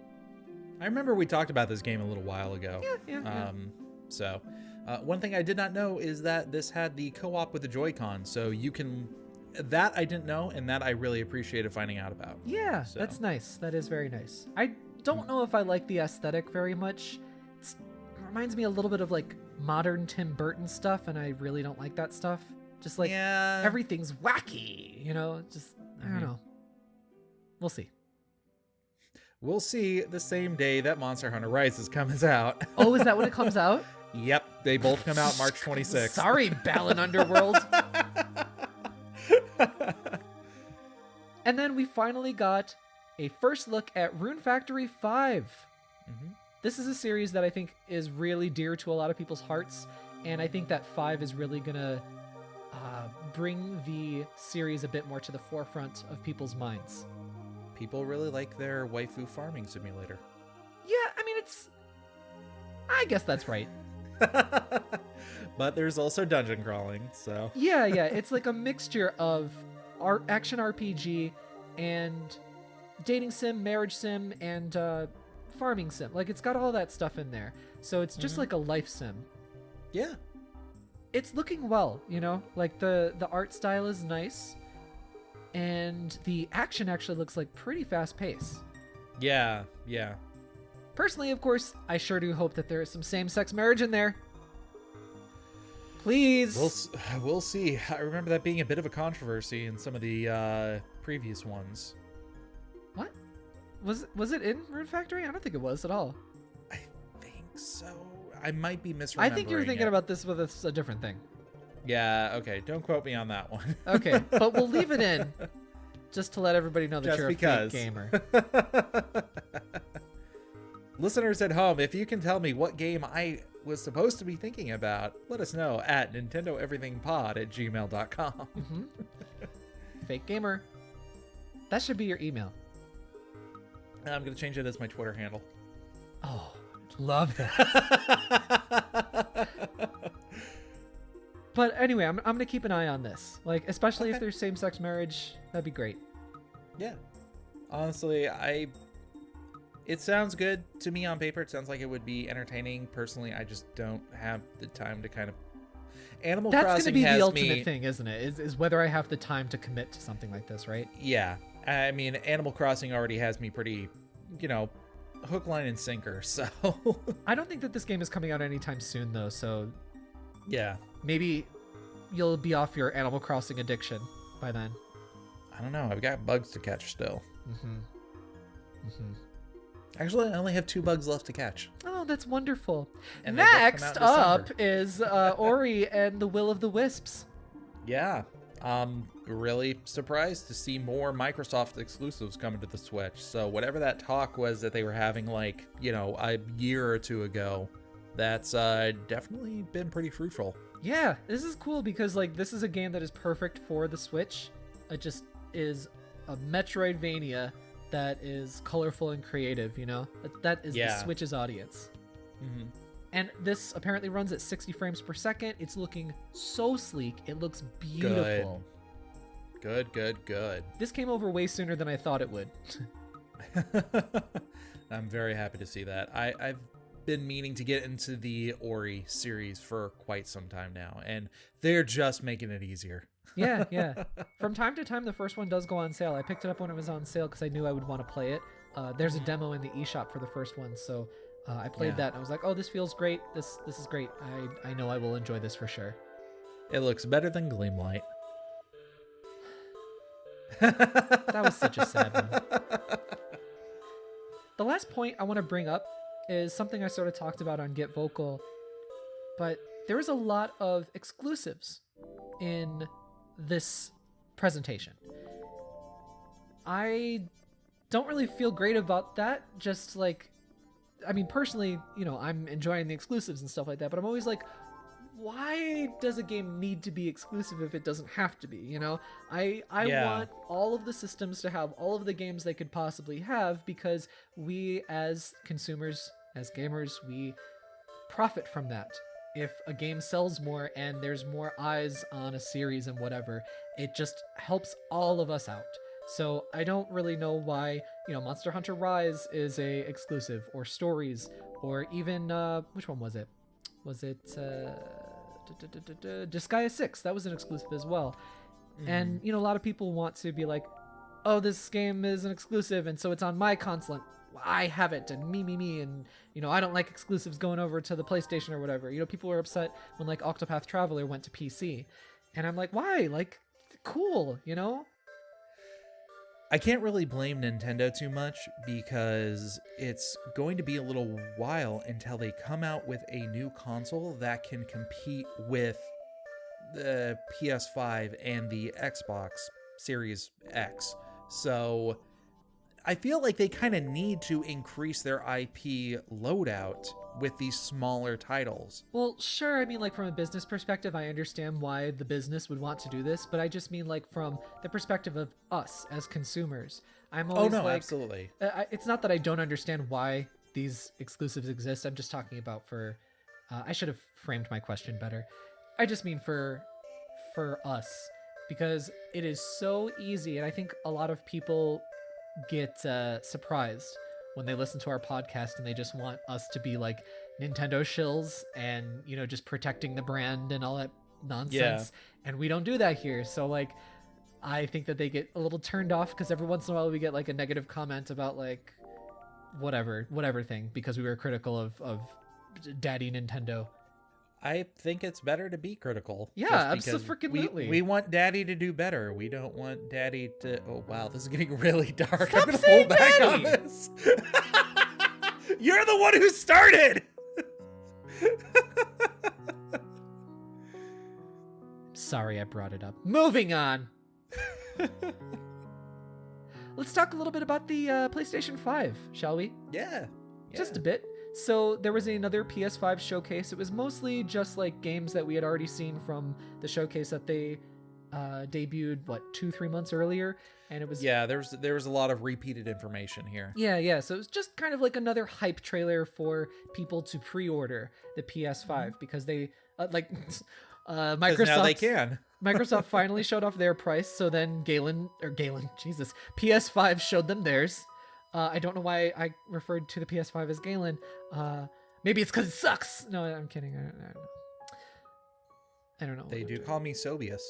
[SPEAKER 2] I remember we talked about this game a little while ago.
[SPEAKER 1] Yeah.
[SPEAKER 2] So one thing I did not know is that this had the co-op with the Joy-Con, so you can... That I didn't know, and that I really appreciated finding out about.
[SPEAKER 1] Yeah, so. That's nice. That is very nice. I don't know if I like the aesthetic very much. It reminds me a little bit of like modern Tim Burton stuff, and I really don't like that stuff. Just like everything's wacky, just I don't know. We'll see.
[SPEAKER 2] We'll see the same day that Monster Hunter Rises comes out.
[SPEAKER 1] Oh, is that when it comes out?
[SPEAKER 2] Yep, they both come out March 26th.
[SPEAKER 1] Sorry, Balan Underworld. And then we finally got a first look at Rune Factory 5. this is a series that I think is really dear to a lot of people's hearts, and I think that 5 is really gonna bring the series a bit more to the forefront of people's minds.
[SPEAKER 2] People really like their waifu farming simulator.
[SPEAKER 1] Yeah, I mean, I guess that's right.
[SPEAKER 2] But there's also dungeon crawling, so...
[SPEAKER 1] Yeah, it's like a mixture of action RPG and dating sim, marriage sim, and farming sim. Like, it's got all that stuff in there. So it's just like a life sim.
[SPEAKER 2] Yeah.
[SPEAKER 1] It's looking well, like the art style is nice, and the action actually looks like pretty fast pace.
[SPEAKER 2] Yeah.
[SPEAKER 1] Personally, of course, I sure do hope that there is some same-sex marriage in there. Please.
[SPEAKER 2] We'll see. I remember that being a bit of a controversy in some of the previous ones.
[SPEAKER 1] What? Was it in Rune Factory? I don't think it was at all.
[SPEAKER 2] I think so. I might be misremembering.
[SPEAKER 1] I think you're thinking about this with a different thing.
[SPEAKER 2] Yeah, okay. Don't quote me on that one.
[SPEAKER 1] Okay, but we'll leave it in just to let everybody know that
[SPEAKER 2] Just
[SPEAKER 1] you're
[SPEAKER 2] because.
[SPEAKER 1] a fake gamer.
[SPEAKER 2] Listeners at home, if you can tell me what game I was supposed to be thinking about, let us know at nintendoeverythingpod@gmail.com.
[SPEAKER 1] Mm-hmm. Fake gamer. That should be your email.
[SPEAKER 2] I'm going to change it as my Twitter handle.
[SPEAKER 1] Oh, love that. But anyway, I'm going to keep an eye on this. Like, especially if there's same-sex marriage, that'd be great.
[SPEAKER 2] Yeah. Honestly, it sounds good to me on paper. It sounds like it would be entertaining. Personally, I just don't have the time to kind of... Animal
[SPEAKER 1] That's
[SPEAKER 2] Crossing
[SPEAKER 1] going to be
[SPEAKER 2] has
[SPEAKER 1] the ultimate
[SPEAKER 2] me...
[SPEAKER 1] thing, isn't it? Is whether I have the time to commit to something like this, right?
[SPEAKER 2] Yeah. I mean, Animal Crossing already has me pretty, hook, line, and sinker, so...
[SPEAKER 1] I don't think that this game is coming out anytime soon, though, so...
[SPEAKER 2] Yeah.
[SPEAKER 1] Maybe you'll be off your Animal Crossing addiction by then.
[SPEAKER 2] I don't know. I've got bugs to catch still.
[SPEAKER 1] Mm-hmm.
[SPEAKER 2] Actually, I only have 2 bugs left to catch.
[SPEAKER 1] Oh, that's wonderful.
[SPEAKER 2] And they both come
[SPEAKER 1] Next
[SPEAKER 2] out in
[SPEAKER 1] up
[SPEAKER 2] December.
[SPEAKER 1] is Ori and the Will of the Wisps.
[SPEAKER 2] Yeah. Really surprised to see more Microsoft exclusives coming to the Switch. So whatever that talk was that they were having a year or 2 ago, that's definitely been pretty fruitful.
[SPEAKER 1] Yeah, this is cool because this is a game that is perfect for the Switch. It just is a Metroidvania that is colorful and creative, That is the Switch's audience.
[SPEAKER 2] Mm-hmm.
[SPEAKER 1] And this apparently runs at 60 frames per second. It's looking so sleek. It looks beautiful.
[SPEAKER 2] Good.
[SPEAKER 1] This came over way sooner than I thought it would.
[SPEAKER 2] I'm very happy to see that. I've been meaning to get into the Ori series for quite some time now, and they're just making it easier.
[SPEAKER 1] Yeah. From time to time, the first one does go on sale. I picked it up when it was on sale because I knew I would want to play it. There's a demo in the eShop for the first one, so I played that and I was like, oh, this feels great. This is great. I know I will enjoy this for sure.
[SPEAKER 2] It looks better than Gleamlight.
[SPEAKER 1] That was such a sad one. The last point I want to bring up is something I sort of talked about on Get Vocal, but there was a lot of exclusives in this presentation. I don't really feel great about that. Just personally, I'm enjoying the exclusives and stuff like that, but I'm always like, why does a game need to be exclusive if it doesn't have to be? I want all of the systems to have all of the games they could possibly have, because we as consumers, as gamers, we profit from that. If a game sells more and there's more eyes on a series and whatever, it just helps all of us out. So I don't really know why, Monster Hunter Rise is a exclusive, or Stories, or even, which one was it? Was it, Disgaea 6? That was an exclusive as well. And, a lot of people want to be like, oh, this game is an exclusive, and so it's on my console. I have it, and me, and, I don't like exclusives going over to the PlayStation or whatever. People were upset when, Octopath Traveler went to PC. And I'm like, why? Cool,
[SPEAKER 2] I can't really blame Nintendo too much, because it's going to be a little while until they come out with a new console that can compete with the PS5 and the Xbox Series X. So I feel like they kind of need to increase their IP loadout with these smaller titles.
[SPEAKER 1] Well, sure. I mean, like, from a business perspective, I understand why the business would want to do this, but I just mean, like, from the perspective of us as consumers. I'm always
[SPEAKER 2] Absolutely.
[SPEAKER 1] It's not that I don't understand why these exclusives exist. I'm just talking about for. I should have framed my question better. I just mean for us, because it is so easy, and I think a lot of people get surprised when they listen to our podcast and they just want us to be like Nintendo shills and, you know, just protecting the brand and all that nonsense. And we don't do that here. So, like, I think that they get a little turned off because every once in a while we get like a negative comment about like whatever thing because we were critical of Daddy Nintendo.
[SPEAKER 2] I think it's better to be critical.
[SPEAKER 1] Yeah, absolutely.
[SPEAKER 2] We want Daddy to do better. We don't want Daddy to. Oh wow, this is getting really dark.
[SPEAKER 1] Stop
[SPEAKER 2] I'm gonna
[SPEAKER 1] saying
[SPEAKER 2] pull back
[SPEAKER 1] Daddy.
[SPEAKER 2] on this. You're the one who started.
[SPEAKER 1] Sorry, I brought it up. Moving on. Let's talk a little bit about the PlayStation 5, shall we?
[SPEAKER 2] Yeah.
[SPEAKER 1] Just a bit. So there was another PS5 showcase. It was mostly just like games that we had already seen from the showcase that they debuted 2-3 months earlier, and it was
[SPEAKER 2] there was a lot of repeated information here.
[SPEAKER 1] Yeah. So it was just kind of like another hype trailer for people to pre-order the PS5 because they Microsoft
[SPEAKER 2] now they can.
[SPEAKER 1] Microsoft finally showed off their price. So then PS5 showed them theirs. I don't know why I referred to the PS5 as Galen. Maybe it's because it sucks. No, I'm kidding. I don't know.
[SPEAKER 2] They do call me Sobius.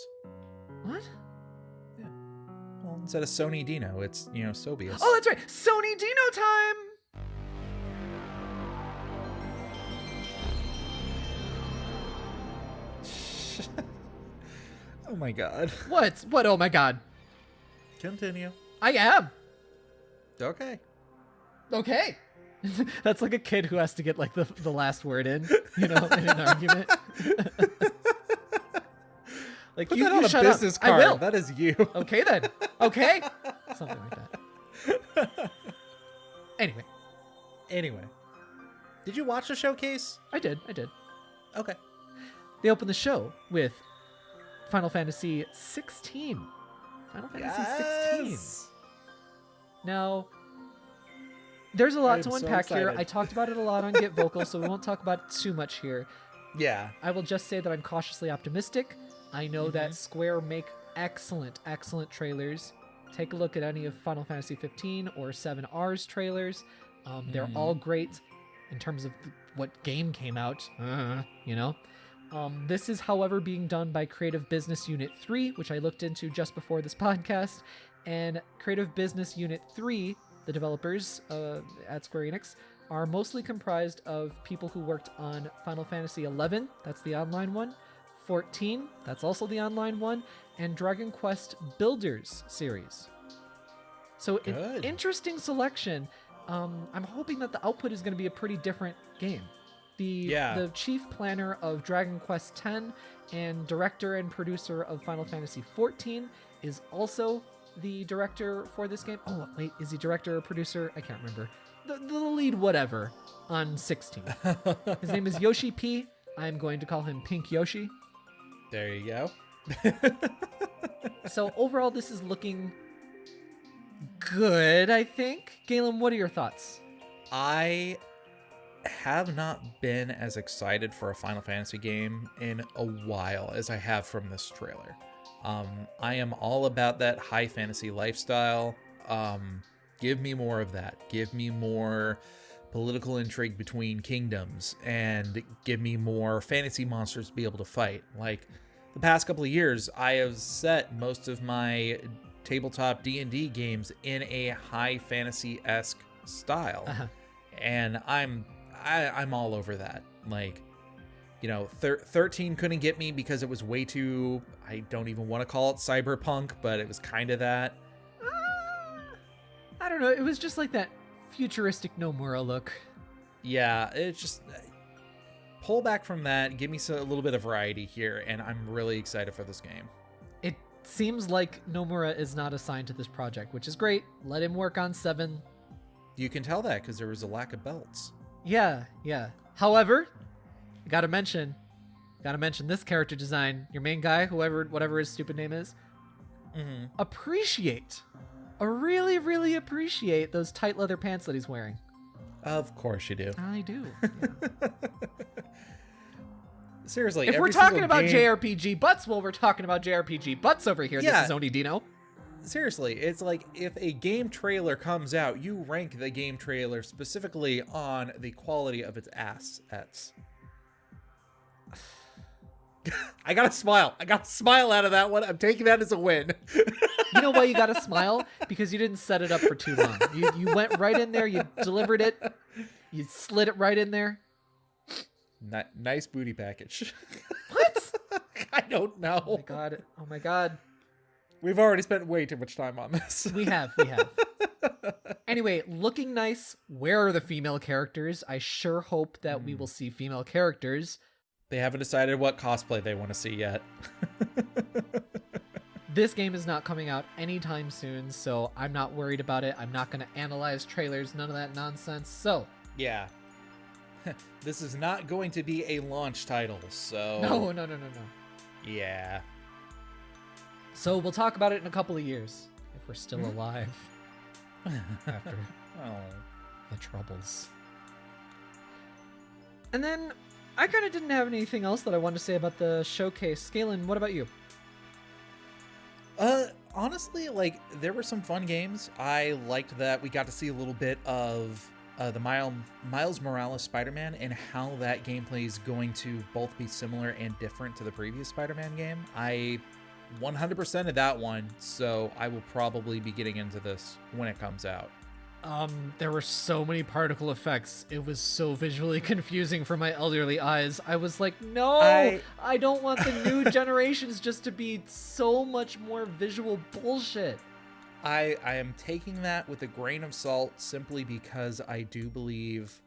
[SPEAKER 1] What?
[SPEAKER 2] Yeah. Well, instead of Sony Dino, it's, Sobius.
[SPEAKER 1] Oh, that's right. Sony Dino time!
[SPEAKER 2] Oh my god.
[SPEAKER 1] What? Oh my god.
[SPEAKER 2] Continue.
[SPEAKER 1] I am.
[SPEAKER 2] Okay.
[SPEAKER 1] That's like a kid who has to get like the last word in an argument. Like,
[SPEAKER 2] Put
[SPEAKER 1] you
[SPEAKER 2] that on a
[SPEAKER 1] shut
[SPEAKER 2] business
[SPEAKER 1] up.
[SPEAKER 2] card.
[SPEAKER 1] I will.
[SPEAKER 2] That is you.
[SPEAKER 1] Okay then. Okay. Something like that.
[SPEAKER 2] Anyway. Did you watch the showcase?
[SPEAKER 1] I did.
[SPEAKER 2] Okay.
[SPEAKER 1] They opened the show with Final Fantasy 16. Final Fantasy 16. Now, there's a lot to unpack here. I talked about it a lot on Get Vocal, so we won't talk about it too much here.
[SPEAKER 2] Yeah.
[SPEAKER 1] I will just say that I'm cautiously optimistic. I know that Square make excellent trailers. Take a look at any of Final Fantasy 15 or 7R's trailers. They're all great in terms of what game came out, This is, however, being done by Creative Business Unit 3, which I looked into just before this podcast. And Creative Business Unit 3, the developers at Square Enix, are mostly comprised of people who worked on Final Fantasy 11, that's the online one, 14, that's also the online one, and Dragon Quest Builders series. So an interesting selection. I'm hoping that the output is going to be a pretty different game. The chief planner of Dragon Quest X and director and producer of Final Fantasy 14 is also the director for this game. Oh, wait, is he director or producer? I can't remember. The lead whatever on 16. His name is Yoshi P. I'm going to call him Pink Yoshi.
[SPEAKER 2] There you go.
[SPEAKER 1] So overall, this is looking good, I think. Galen, what are your thoughts?
[SPEAKER 2] I have not been as excited for a Final Fantasy game in a while as I have from this trailer. I am all about that high fantasy lifestyle. Give me more of that. Give me more political intrigue between kingdoms, and give me more fantasy monsters to be able to fight. Like, the past couple of years, I have set most of my tabletop D&D games in a high fantasy-esque style. And I'm all over that. Like, 13 couldn't get me because it was way too, I don't even want to call it cyberpunk, but it was kind of that.
[SPEAKER 1] I don't know. It was just like that futuristic Nomura look.
[SPEAKER 2] Yeah, it's just, pull back from that, give me a little bit of variety here, and I'm really excited for this game.
[SPEAKER 1] seems like Nomura is not assigned to this project, which is great. Let him work on 7.
[SPEAKER 2] You can tell that because there was a lack of belts.
[SPEAKER 1] Yeah. However, gotta mention this character design. Your main guy, whatever his stupid name is, really, really appreciate those tight leather pants that he's wearing.
[SPEAKER 2] Of course you do.
[SPEAKER 1] I do. Yeah.
[SPEAKER 2] Seriously,
[SPEAKER 1] if we're talking about JRPG butts, well, we're talking about JRPG butts over here.
[SPEAKER 2] Yeah.
[SPEAKER 1] This is Onidino.
[SPEAKER 2] Seriously, it's like if a game trailer comes out, you rank the game trailer specifically on the quality of its assets. I got a smile out of that one. I'm taking that as a win.
[SPEAKER 1] You know why you got to smile? Because you didn't set it up for too long. You went right in there. You delivered it. You slid it right in there.
[SPEAKER 2] Nice booty package.
[SPEAKER 1] What?
[SPEAKER 2] I don't know.
[SPEAKER 1] Oh my god.
[SPEAKER 2] We've already spent way too much time on this.
[SPEAKER 1] We have. Anyway, looking nice. Where are the female characters? I sure hope that we will see female characters.
[SPEAKER 2] They haven't decided what cosplay they want to see yet.
[SPEAKER 1] This game is not coming out anytime soon, so I'm not worried about it. I'm not going to analyze trailers, none of that nonsense. So,
[SPEAKER 2] yeah. This is not going to be a launch title, so...
[SPEAKER 1] No.
[SPEAKER 2] Yeah.
[SPEAKER 1] So we'll talk about it in a couple of years, if we're still alive after the troubles. And then, I kind of didn't have anything else that I wanted to say about the showcase. Galen, what about you?
[SPEAKER 2] Honestly, like, there were some fun games. I liked that we got to see a little bit of the Miles Morales Spider-Man and how that gameplay is going to both be similar and different to the previous Spider-Man game. I 100%ed that one, so I will probably be getting into this when it comes out.
[SPEAKER 1] There were so many particle effects. It was so visually confusing for my elderly eyes. I was like, no, I don't want the new generations just to be so much more visual bullshit.
[SPEAKER 2] I am taking that with a grain of salt simply because I do believe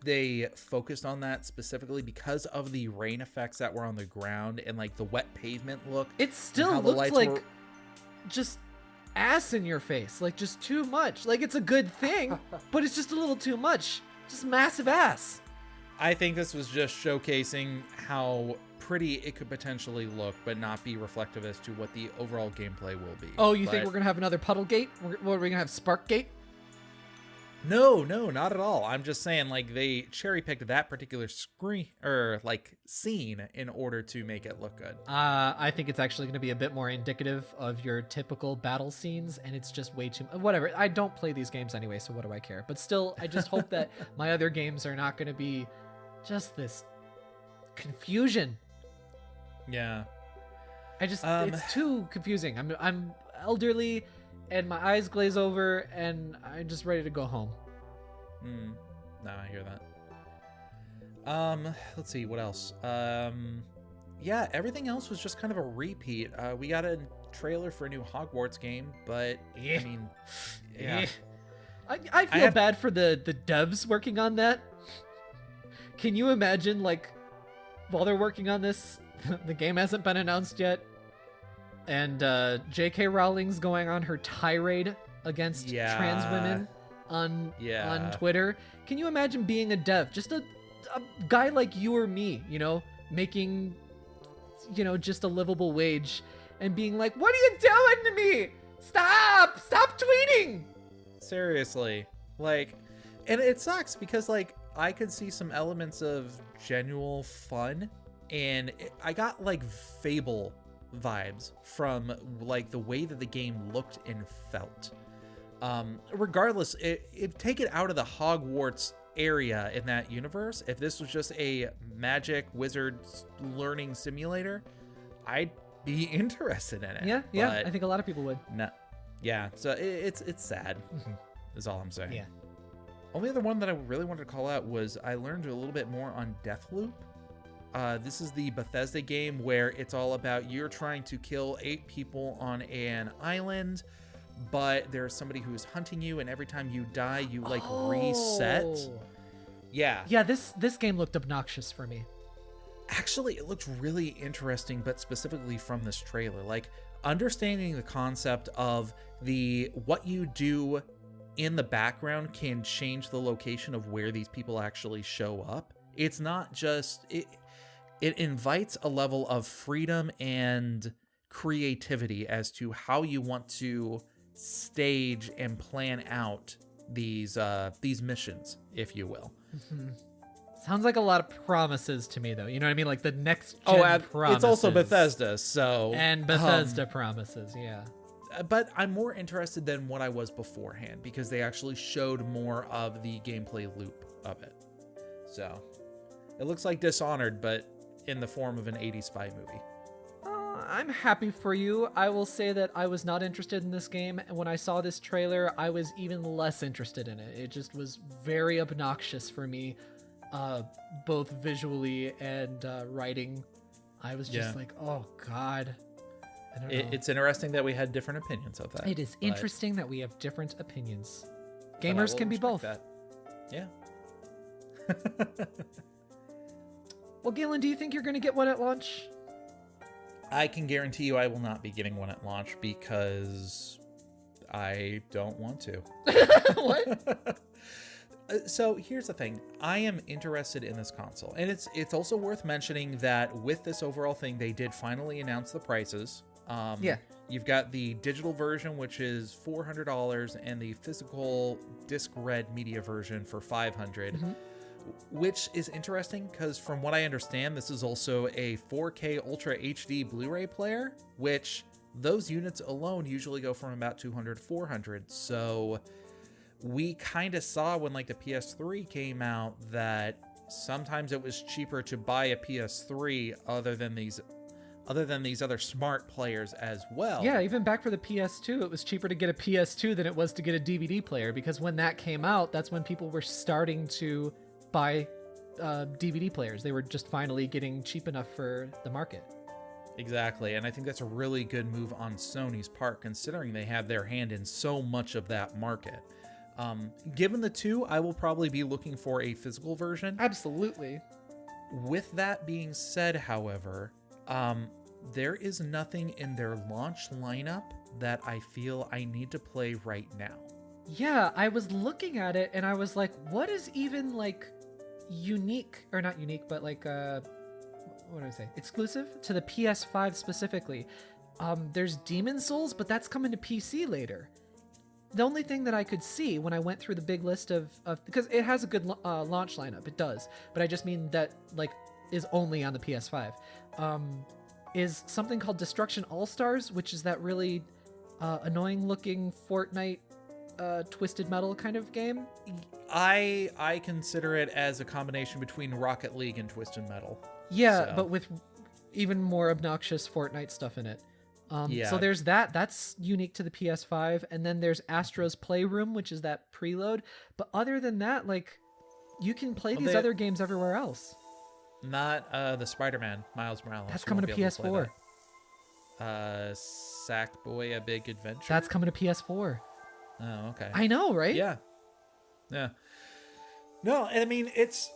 [SPEAKER 2] they focused on that specifically because of the rain effects that were on the ground and like the wet pavement look.
[SPEAKER 1] It still looked like just ass in your face, like just too much. Like it's a good thing, but it's just a little too much. Just massive ass.
[SPEAKER 2] I think this was just showcasing how pretty it could potentially look, but not be reflective as to what the overall gameplay will be.
[SPEAKER 1] Oh, you think we're gonna have another puddle gate? What are we gonna have? Spark gate?
[SPEAKER 2] No, not at all. I'm just saying, like, they cherry picked that particular screen or like scene in order to make it look good.
[SPEAKER 1] I think it's actually going to be a bit more indicative of your typical battle scenes, and it's just way too whatever. I don't play these games anyway, so what do I care? But still, I just hope that my other games are not going to be just this confusion.
[SPEAKER 2] Yeah.
[SPEAKER 1] It's too confusing. I'm elderly, and my eyes glaze over, and I'm just ready to go home.
[SPEAKER 2] No, I hear that. Let's see, what else? Yeah, everything else was just kind of a repeat. We got a trailer for a new Hogwarts game, but
[SPEAKER 1] yeah.
[SPEAKER 2] I mean, yeah.
[SPEAKER 1] I feel bad for the devs working on that. Can you imagine, like, while they're working on this, the game hasn't been announced yet, and J.K. Rowling's going on her tirade against trans women on Twitter. Can you imagine being a dev, just a guy like you or me, making, just a livable wage, and being like, what are you doing to me? Stop tweeting.
[SPEAKER 2] Seriously, like, and it sucks because, like, I could see some elements of genuine fun, and I got like Fable vibes from like the way that the game looked and felt. Regardless, if take it out of the Hogwarts area in that universe, if this was just a magic wizard learning simulator, I'd be interested in it.
[SPEAKER 1] Yeah, I think a lot of people would.
[SPEAKER 2] No, yeah, so it's sad. Is all I'm saying.
[SPEAKER 1] Yeah.
[SPEAKER 2] Only other one that I really wanted to call out was I learned a little bit more on Deathloop. This is the Bethesda game where it's all about you're trying to kill 8 people on an island, but there's somebody who's hunting you, and every time you die, you reset. Yeah.
[SPEAKER 1] Yeah, this game looked obnoxious for me.
[SPEAKER 2] Actually, it looks really interesting, but specifically from this trailer. Like, understanding the concept of what you do in the background can change the location of where these people actually show up. It's not just... It invites a level of freedom and creativity as to how you want to stage and plan out these missions, if you will.
[SPEAKER 1] Mm-hmm. Sounds like a lot of promises to me, though. You know what I mean? Like the next gen promises.
[SPEAKER 2] It's also Bethesda, so...
[SPEAKER 1] And Bethesda promises, yeah.
[SPEAKER 2] But I'm more interested than what I was beforehand, because they actually showed more of the gameplay loop of it. So, it looks like Dishonored, but in the form of an 80s spy movie.
[SPEAKER 1] I'm happy for you. I will say that I was not interested in this game, and when I saw this trailer, I was even less interested in it. It just was very obnoxious for me. Both visually and writing. I was just like, oh god. I don't know.
[SPEAKER 2] It's interesting that we had different opinions of that.
[SPEAKER 1] It is interesting that we have different opinions. Gamers can be both.
[SPEAKER 2] That. Yeah.
[SPEAKER 1] Well, Galen, do you think you're going to get one at launch?
[SPEAKER 2] I can guarantee you I will not be getting one at launch because I don't want to.
[SPEAKER 1] What?
[SPEAKER 2] So here's the thing. I am interested in this console. And it's also worth mentioning that with this overall thing, they did finally announce the prices.
[SPEAKER 1] Yeah.
[SPEAKER 2] You've got the digital version, which is $400, and the physical disc read media version for $500, mm-hmm. which is interesting because from what I understand, this is also a 4K Ultra HD Blu-ray player, which those units alone usually go from about $200 to $400. So... we kind of saw when like the PS3 came out that sometimes it was cheaper to buy a PS3 other than these other smart players as well.
[SPEAKER 1] Yeah, even back for the PS2, it was cheaper to get a PS2 than it was to get a DVD player, because when that came out, that's when people were starting to buy DVD players. They were just finally getting cheap enough for the market.
[SPEAKER 2] Exactly, and I think that's a really good move on Sony's part, considering they have their hand in so much of that market. Given the two, I will probably be looking for a physical version.
[SPEAKER 1] Absolutely.
[SPEAKER 2] With that being said, however, there is nothing in their launch lineup that I feel I need to play right now.
[SPEAKER 1] Yeah, I was looking at it and I was like, what is even like unique, or not unique, but like, what do I say? Exclusive to the PS5 specifically. There's Demon's Souls, but that's coming to PC later. The only thing that I could see when I went through the big list of because it has a good launch lineup, it does, but I just mean that like is only on the PS5, is something called Destruction All-Stars, which is that really annoying looking Fortnite Twisted Metal kind of game.
[SPEAKER 2] I consider it as a combination between Rocket League and Twisted Metal.
[SPEAKER 1] Yeah,
[SPEAKER 2] so.
[SPEAKER 1] But with even more obnoxious Fortnite stuff in it.
[SPEAKER 2] Yeah.
[SPEAKER 1] So there's that's unique to the PS5, and then there's Astro's Playroom, which is that preload. But other than that, like, you can play these other games everywhere else.
[SPEAKER 2] Not the Spider-Man Miles Morales.
[SPEAKER 1] That's coming to PS4.
[SPEAKER 2] Sackboy: A Big Adventure.
[SPEAKER 1] That's coming to PS4.
[SPEAKER 2] Oh, okay.
[SPEAKER 1] I know, right?
[SPEAKER 2] Yeah. No, I mean it's.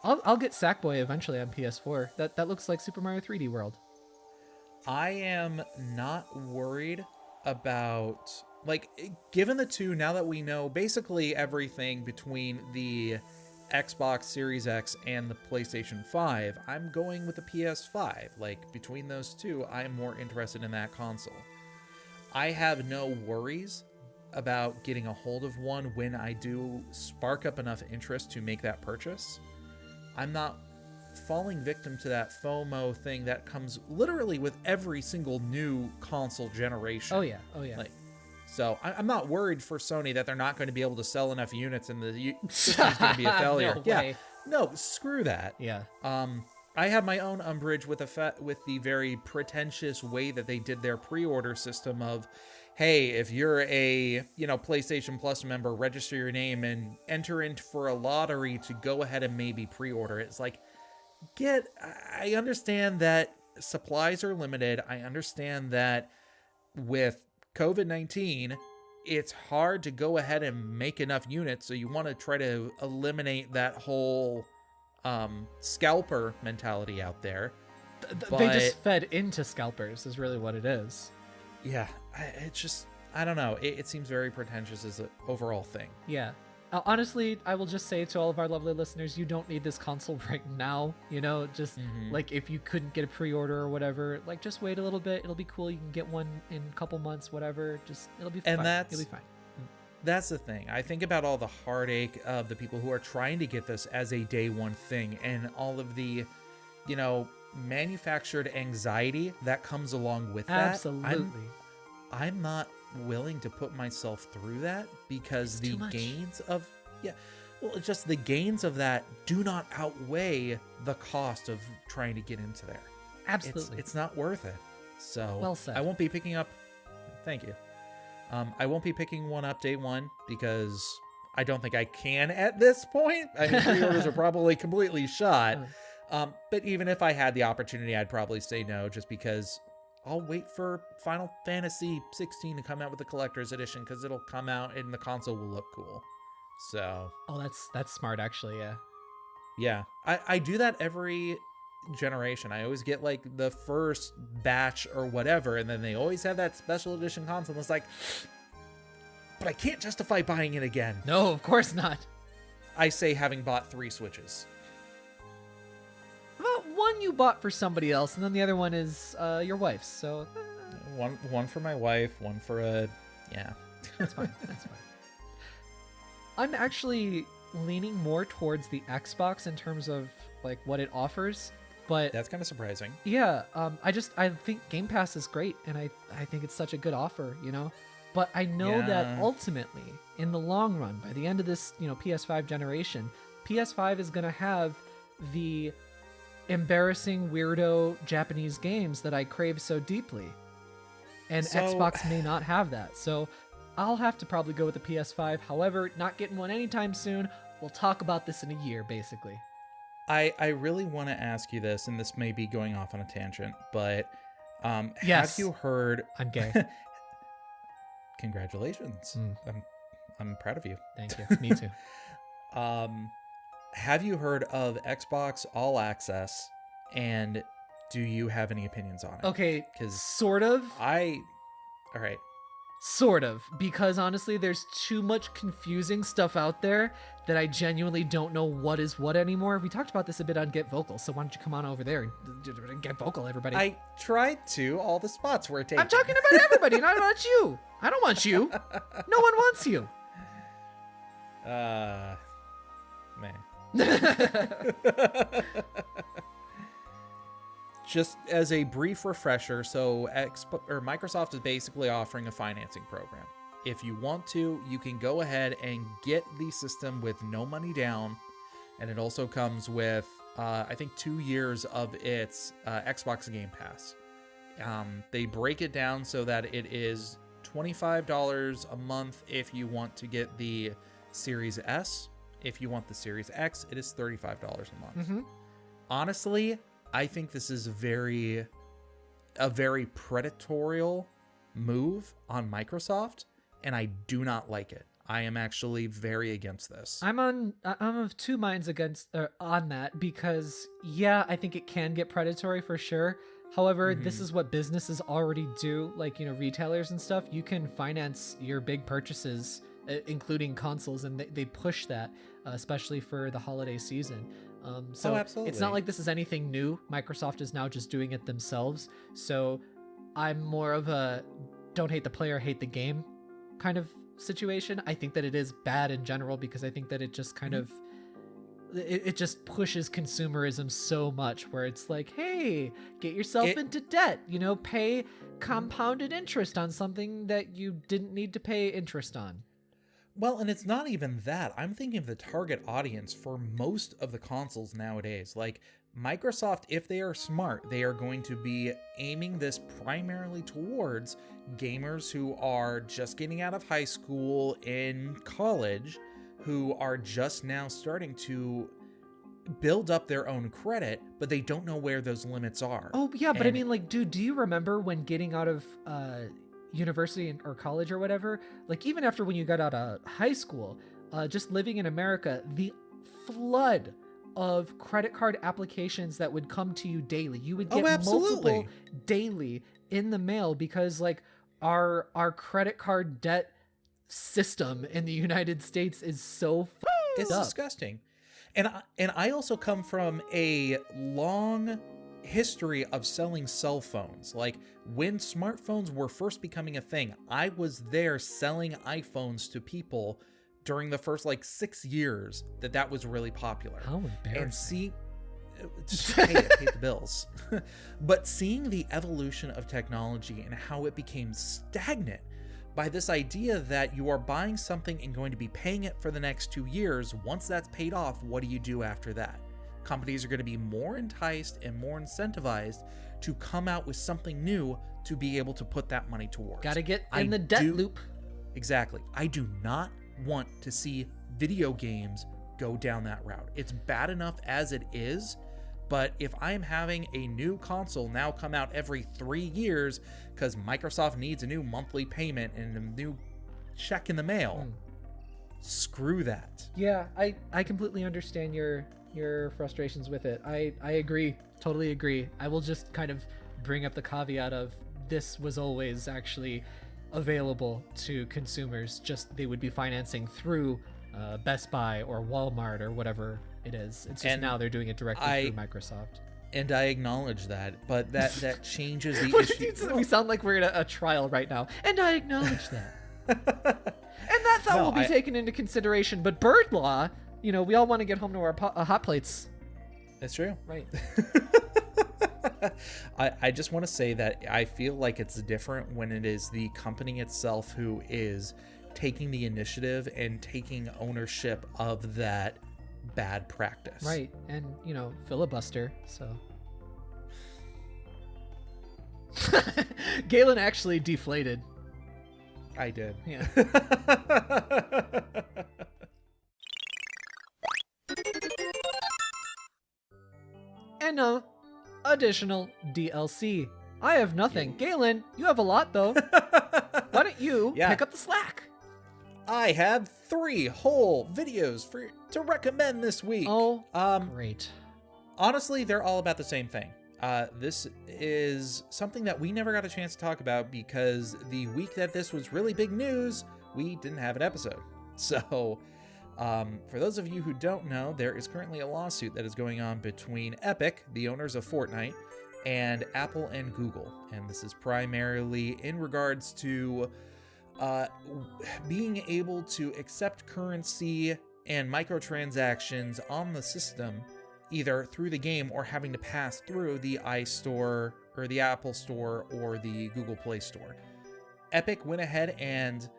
[SPEAKER 1] I'll get Sackboy eventually on PS4. That looks like Super Mario 3D World.
[SPEAKER 2] I am not worried about, like, given the two, now that we know basically everything between the Xbox Series X and the PlayStation 5, I'm going with the PS5. Like, between those two, I'm more interested in that console. I have no worries about getting a hold of one when I do spark up enough interest to make that purchase. I'm not falling victim to that FOMO thing that comes literally with every single new console generation.
[SPEAKER 1] Oh yeah.
[SPEAKER 2] Like, so I'm not worried for Sony that they're not going to be able to sell enough units and the system's going to be a failure. No, screw that.
[SPEAKER 1] Yeah.
[SPEAKER 2] I have my own umbrage with the very pretentious way that they did their pre-order system of, hey, if you're a PlayStation Plus member, register your name and enter in for a lottery to go ahead and maybe pre-order it. It's like, I understand that supplies are limited. I understand that with COVID-19, it's hard to go ahead and make enough units. So you want to try to eliminate that whole scalper mentality out there.
[SPEAKER 1] They just fed into scalpers is really what it is.
[SPEAKER 2] Yeah, I don't know. It seems very pretentious as an overall thing.
[SPEAKER 1] Yeah. Honestly, I will just say to all of our lovely listeners, you don't need this console right now. Just like if you couldn't get a pre-order or whatever, like just wait a little bit. It'll be cool. You can get one in a couple months, whatever. It'll be fine. You'll be fine.
[SPEAKER 2] That's the thing. I think about all the heartache of the people who are trying to get this as a day one thing and all of the, manufactured anxiety that comes along with that.
[SPEAKER 1] Absolutely.
[SPEAKER 2] I'm not willing to put myself through that because the gains of just the gains of that do not outweigh the cost of trying to get into there.
[SPEAKER 1] Absolutely.
[SPEAKER 2] It's not worth it. So
[SPEAKER 1] well said.
[SPEAKER 2] I won't be picking up. Thank you. I won't be picking one up day one because I don't think I can at this point. I mean, pre-orders are probably completely shot. But even if I had the opportunity, I'd probably say no just because I'll wait for Final Fantasy 16 to come out with the collector's edition because it'll come out and the console will look cool. So.
[SPEAKER 1] Oh, that's smart, actually. Yeah.
[SPEAKER 2] Yeah, I do that every generation. I always get like the first batch or whatever, and then they always have that special edition console. And it's like, but I can't justify buying it again.
[SPEAKER 1] No, of course not.
[SPEAKER 2] I say having bought 3 Switches.
[SPEAKER 1] Well, one you bought for somebody else, and then the other one is your wife's. So
[SPEAKER 2] one for my wife, one for
[SPEAKER 1] That's fine. I'm actually leaning more towards the Xbox in terms of like what it offers, but
[SPEAKER 2] that's kind of surprising.
[SPEAKER 1] Yeah, I think Game Pass is great, and I think it's such a good offer, But I know that ultimately, in the long run, by the end of this, PS5 generation, PS5 is gonna have the embarrassing weirdo Japanese games that I crave so deeply, and Xbox may not have that. So I'll have to probably go with the PS5. However, not getting one anytime soon. We'll talk about this in a year, basically.
[SPEAKER 2] I really want to ask you this, and this may be going off on a tangent, but
[SPEAKER 1] yes,
[SPEAKER 2] have you heard?
[SPEAKER 1] I'm gay.
[SPEAKER 2] Congratulations. I'm proud of you.
[SPEAKER 1] Thank you. Me too.
[SPEAKER 2] Have you heard of Xbox All Access, and do you have any opinions on it?
[SPEAKER 1] Okay, sort of.
[SPEAKER 2] All right.
[SPEAKER 1] Sort of, because honestly, there's too much confusing stuff out there that I genuinely don't know what is what anymore. We talked about this a bit on Get Vocal, so why don't you come on over there and get vocal, everybody?
[SPEAKER 2] I tried to. All the spots were taken.
[SPEAKER 1] I'm talking about everybody, not about you. I don't want you. No one wants you.
[SPEAKER 2] Man. Just as a brief refresher, so Microsoft is basically offering a financing program. If you want to, you can go ahead and get the system with no money down, and it also comes with, I think, 2 years of its Xbox Game Pass. They break it down so that it is $25 a month if you want to get the Series S. If you want the Series X, it is $35 a month.
[SPEAKER 1] Mm-hmm.
[SPEAKER 2] Honestly, I think this is a very predatory move on Microsoft, and I do not like it. I am actually very against this.
[SPEAKER 1] I'm of two minds on that because I think it can get predatory for sure. However, this is what businesses already do, like retailers and stuff. You can finance your big purchases, including consoles, and they push that, especially for the holiday season. So
[SPEAKER 2] absolutely.
[SPEAKER 1] It's not like this is anything new. Microsoft is now just doing it themselves. So I'm more of a don't hate the player, hate the game kind of situation. I think that it is bad in general because I think that it just kind of it just pushes consumerism so much where it's like, hey, get yourself into debt, pay compounded interest on something that you didn't need to pay interest on.
[SPEAKER 2] Well, and it's not even that. I'm thinking of the target audience for most of the consoles nowadays. Like Microsoft, if they are smart, they are going to be aiming this primarily towards gamers who are just getting out of high school, in college, who are just now starting to build up their own credit, but they don't know where those limits are.
[SPEAKER 1] Oh, yeah, but I mean, like, dude, do you remember when getting out of university or college or whatever, like even after when you got out of high school, just living in America, the flood of credit card applications that would come to you daily. You would
[SPEAKER 2] Oh,
[SPEAKER 1] get
[SPEAKER 2] absolutely.
[SPEAKER 1] multiple daily in the mail because like our credit card debt system in the United States is so
[SPEAKER 2] It's
[SPEAKER 1] up.
[SPEAKER 2] disgusting. And I also come from a long history of selling cell phones. Like when smartphones were first becoming a thing, I was there selling iPhones to people during the first like 6 years that was really popular.
[SPEAKER 1] How embarrassing.
[SPEAKER 2] And see, pay the bills. But seeing the evolution of technology and how it became stagnant by this idea that you are buying something and going to be paying it for the next 2 years. Once that's paid off, what do you do after that? Companies are going to be more enticed and more incentivized to come out with something new to be able to put that money towards.
[SPEAKER 1] Gotta get in the debt loop.
[SPEAKER 2] Exactly. I do not want to see video games go down that route. It's bad enough as it is, but if I'm having a new console now come out every 3 years because Microsoft needs a new monthly payment and a new check in the mail, screw that.
[SPEAKER 1] Yeah, I completely understand your frustrations with it. I agree, totally agree. I will just kind of bring up the caveat of this was always actually available to consumers, just they would be financing through Best Buy or Walmart or whatever it is. It's just now they're doing it directly through Microsoft.
[SPEAKER 2] And I acknowledge that, but that changes the issue.
[SPEAKER 1] We sound like we're in a trial right now. And I acknowledge that. And that thought will be taken into consideration. But bird law, you know, we all want to get home to our hot plates.
[SPEAKER 2] That's true.
[SPEAKER 1] Right.
[SPEAKER 2] I just want to say that I feel like it's different when it is the company itself who is taking the initiative and taking ownership of that bad practice.
[SPEAKER 1] Right. And, you know, filibuster, so. Galen actually deflated.
[SPEAKER 2] I did.
[SPEAKER 1] Yeah. And no additional DLC. I have nothing. Galen, you have a lot though. Why don't you pick up the slack?
[SPEAKER 2] I have 3 whole videos to recommend this week.
[SPEAKER 1] Oh, great.
[SPEAKER 2] Honestly, they're all about the same thing. This is something that we never got a chance to talk about because the week that this was really big news, we didn't have an episode. So, for those of you who don't know, there is currently a lawsuit that is going on between Epic, the owners of Fortnite, and Apple and Google. And this is primarily in regards to being able to accept currency and microtransactions on the system, either through the game or having to pass through the iStore or the Apple Store or the Google Play Store. Epic went ahead and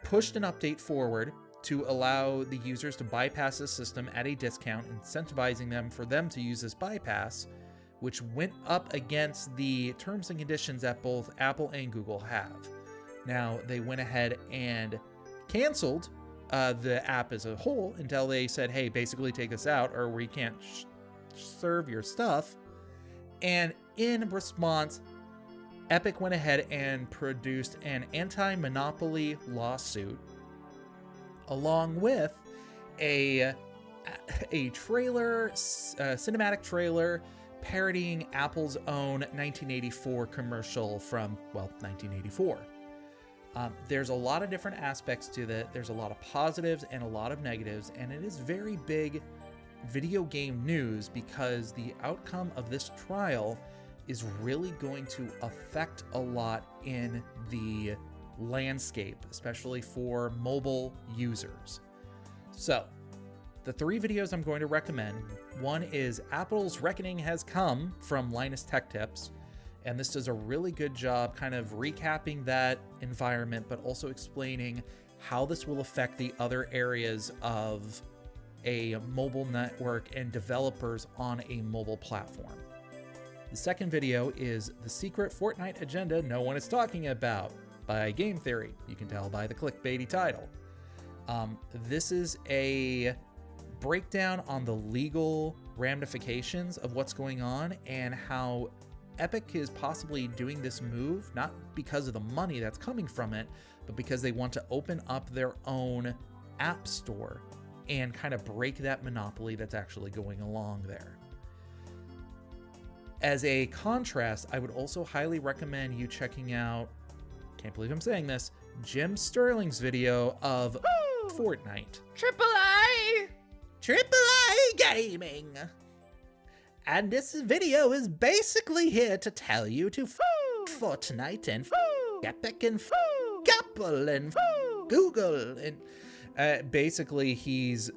[SPEAKER 2] pushed an update forward to allow the users to bypass the system at a discount, incentivizing them for them to use this bypass, which went up against the terms and conditions that both Apple and Google have. Now, they went ahead and canceled the app as a whole until they said, hey, basically take this out or we can't serve your stuff. And in response, Epic went ahead and produced an anti-monopoly lawsuit along with a trailer, cinematic trailer parodying Apple's own 1984 commercial from, 1984. There's a lot of different aspects to that. There's a lot of positives and a lot of negatives, and it is very big video game news because the outcome of this trial is really going to affect a lot in the landscape, especially for mobile users. So, the 3 videos I'm going to recommend, one is Apple's Reckoning Has Come from Linus Tech Tips. And this does a really good job kind of recapping that environment, but also explaining how this will affect the other areas of a mobile network and developers on a mobile platform. The second video is The Secret Fortnite Agenda No One Is Talking About by Game Theory. You can tell by the clickbaity title. This is a breakdown on the legal ramifications of what's going on and how Epic is possibly doing this move, not because of the money that's coming from it, but because they want to open up their own app store and kind of break that monopoly that's actually going along there. As a contrast, I would also highly recommend you checking out, can't believe I'm saying this, Jim Sterling's video of Fortnite. Triple I Gaming. And this video is basically here to tell you to Fortnite and Epic and Apple and Google. And basically he's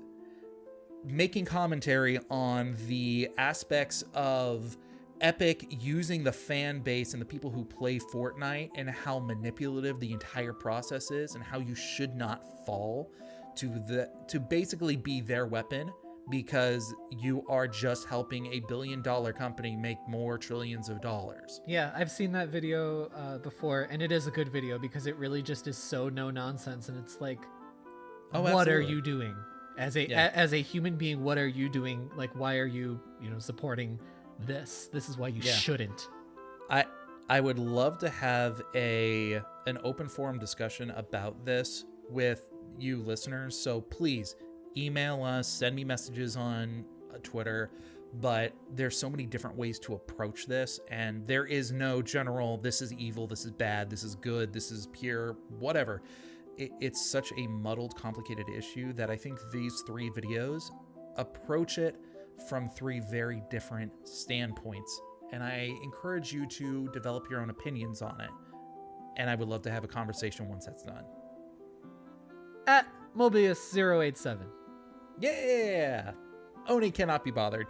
[SPEAKER 2] making commentary on the aspects of Epic using the fan base and the people who play Fortnite and how manipulative the entire process is and how you should not fall to basically be their weapon because you are just helping a billion-dollar company make more trillions of dollars.
[SPEAKER 1] Yeah, I've seen that video before, and it is a good video because it really just is so no nonsense, and it's like, what are you doing as a human being? What are you doing? Like, why are you supporting this? This is why you shouldn't.
[SPEAKER 2] I would love to have an open forum discussion about this with you listeners. So please email us, send me messages on Twitter, but there's so many different ways to approach this, and there is no general, this is evil, this is bad, this is good, this is pure, whatever. It's such a muddled, complicated issue that I think these 3 videos approach it from 3 very different standpoints, and I encourage you to develop your own opinions on it, and I would love to have a conversation once that's done.
[SPEAKER 1] At Mobius087.
[SPEAKER 2] Yeah! Oni cannot be bothered.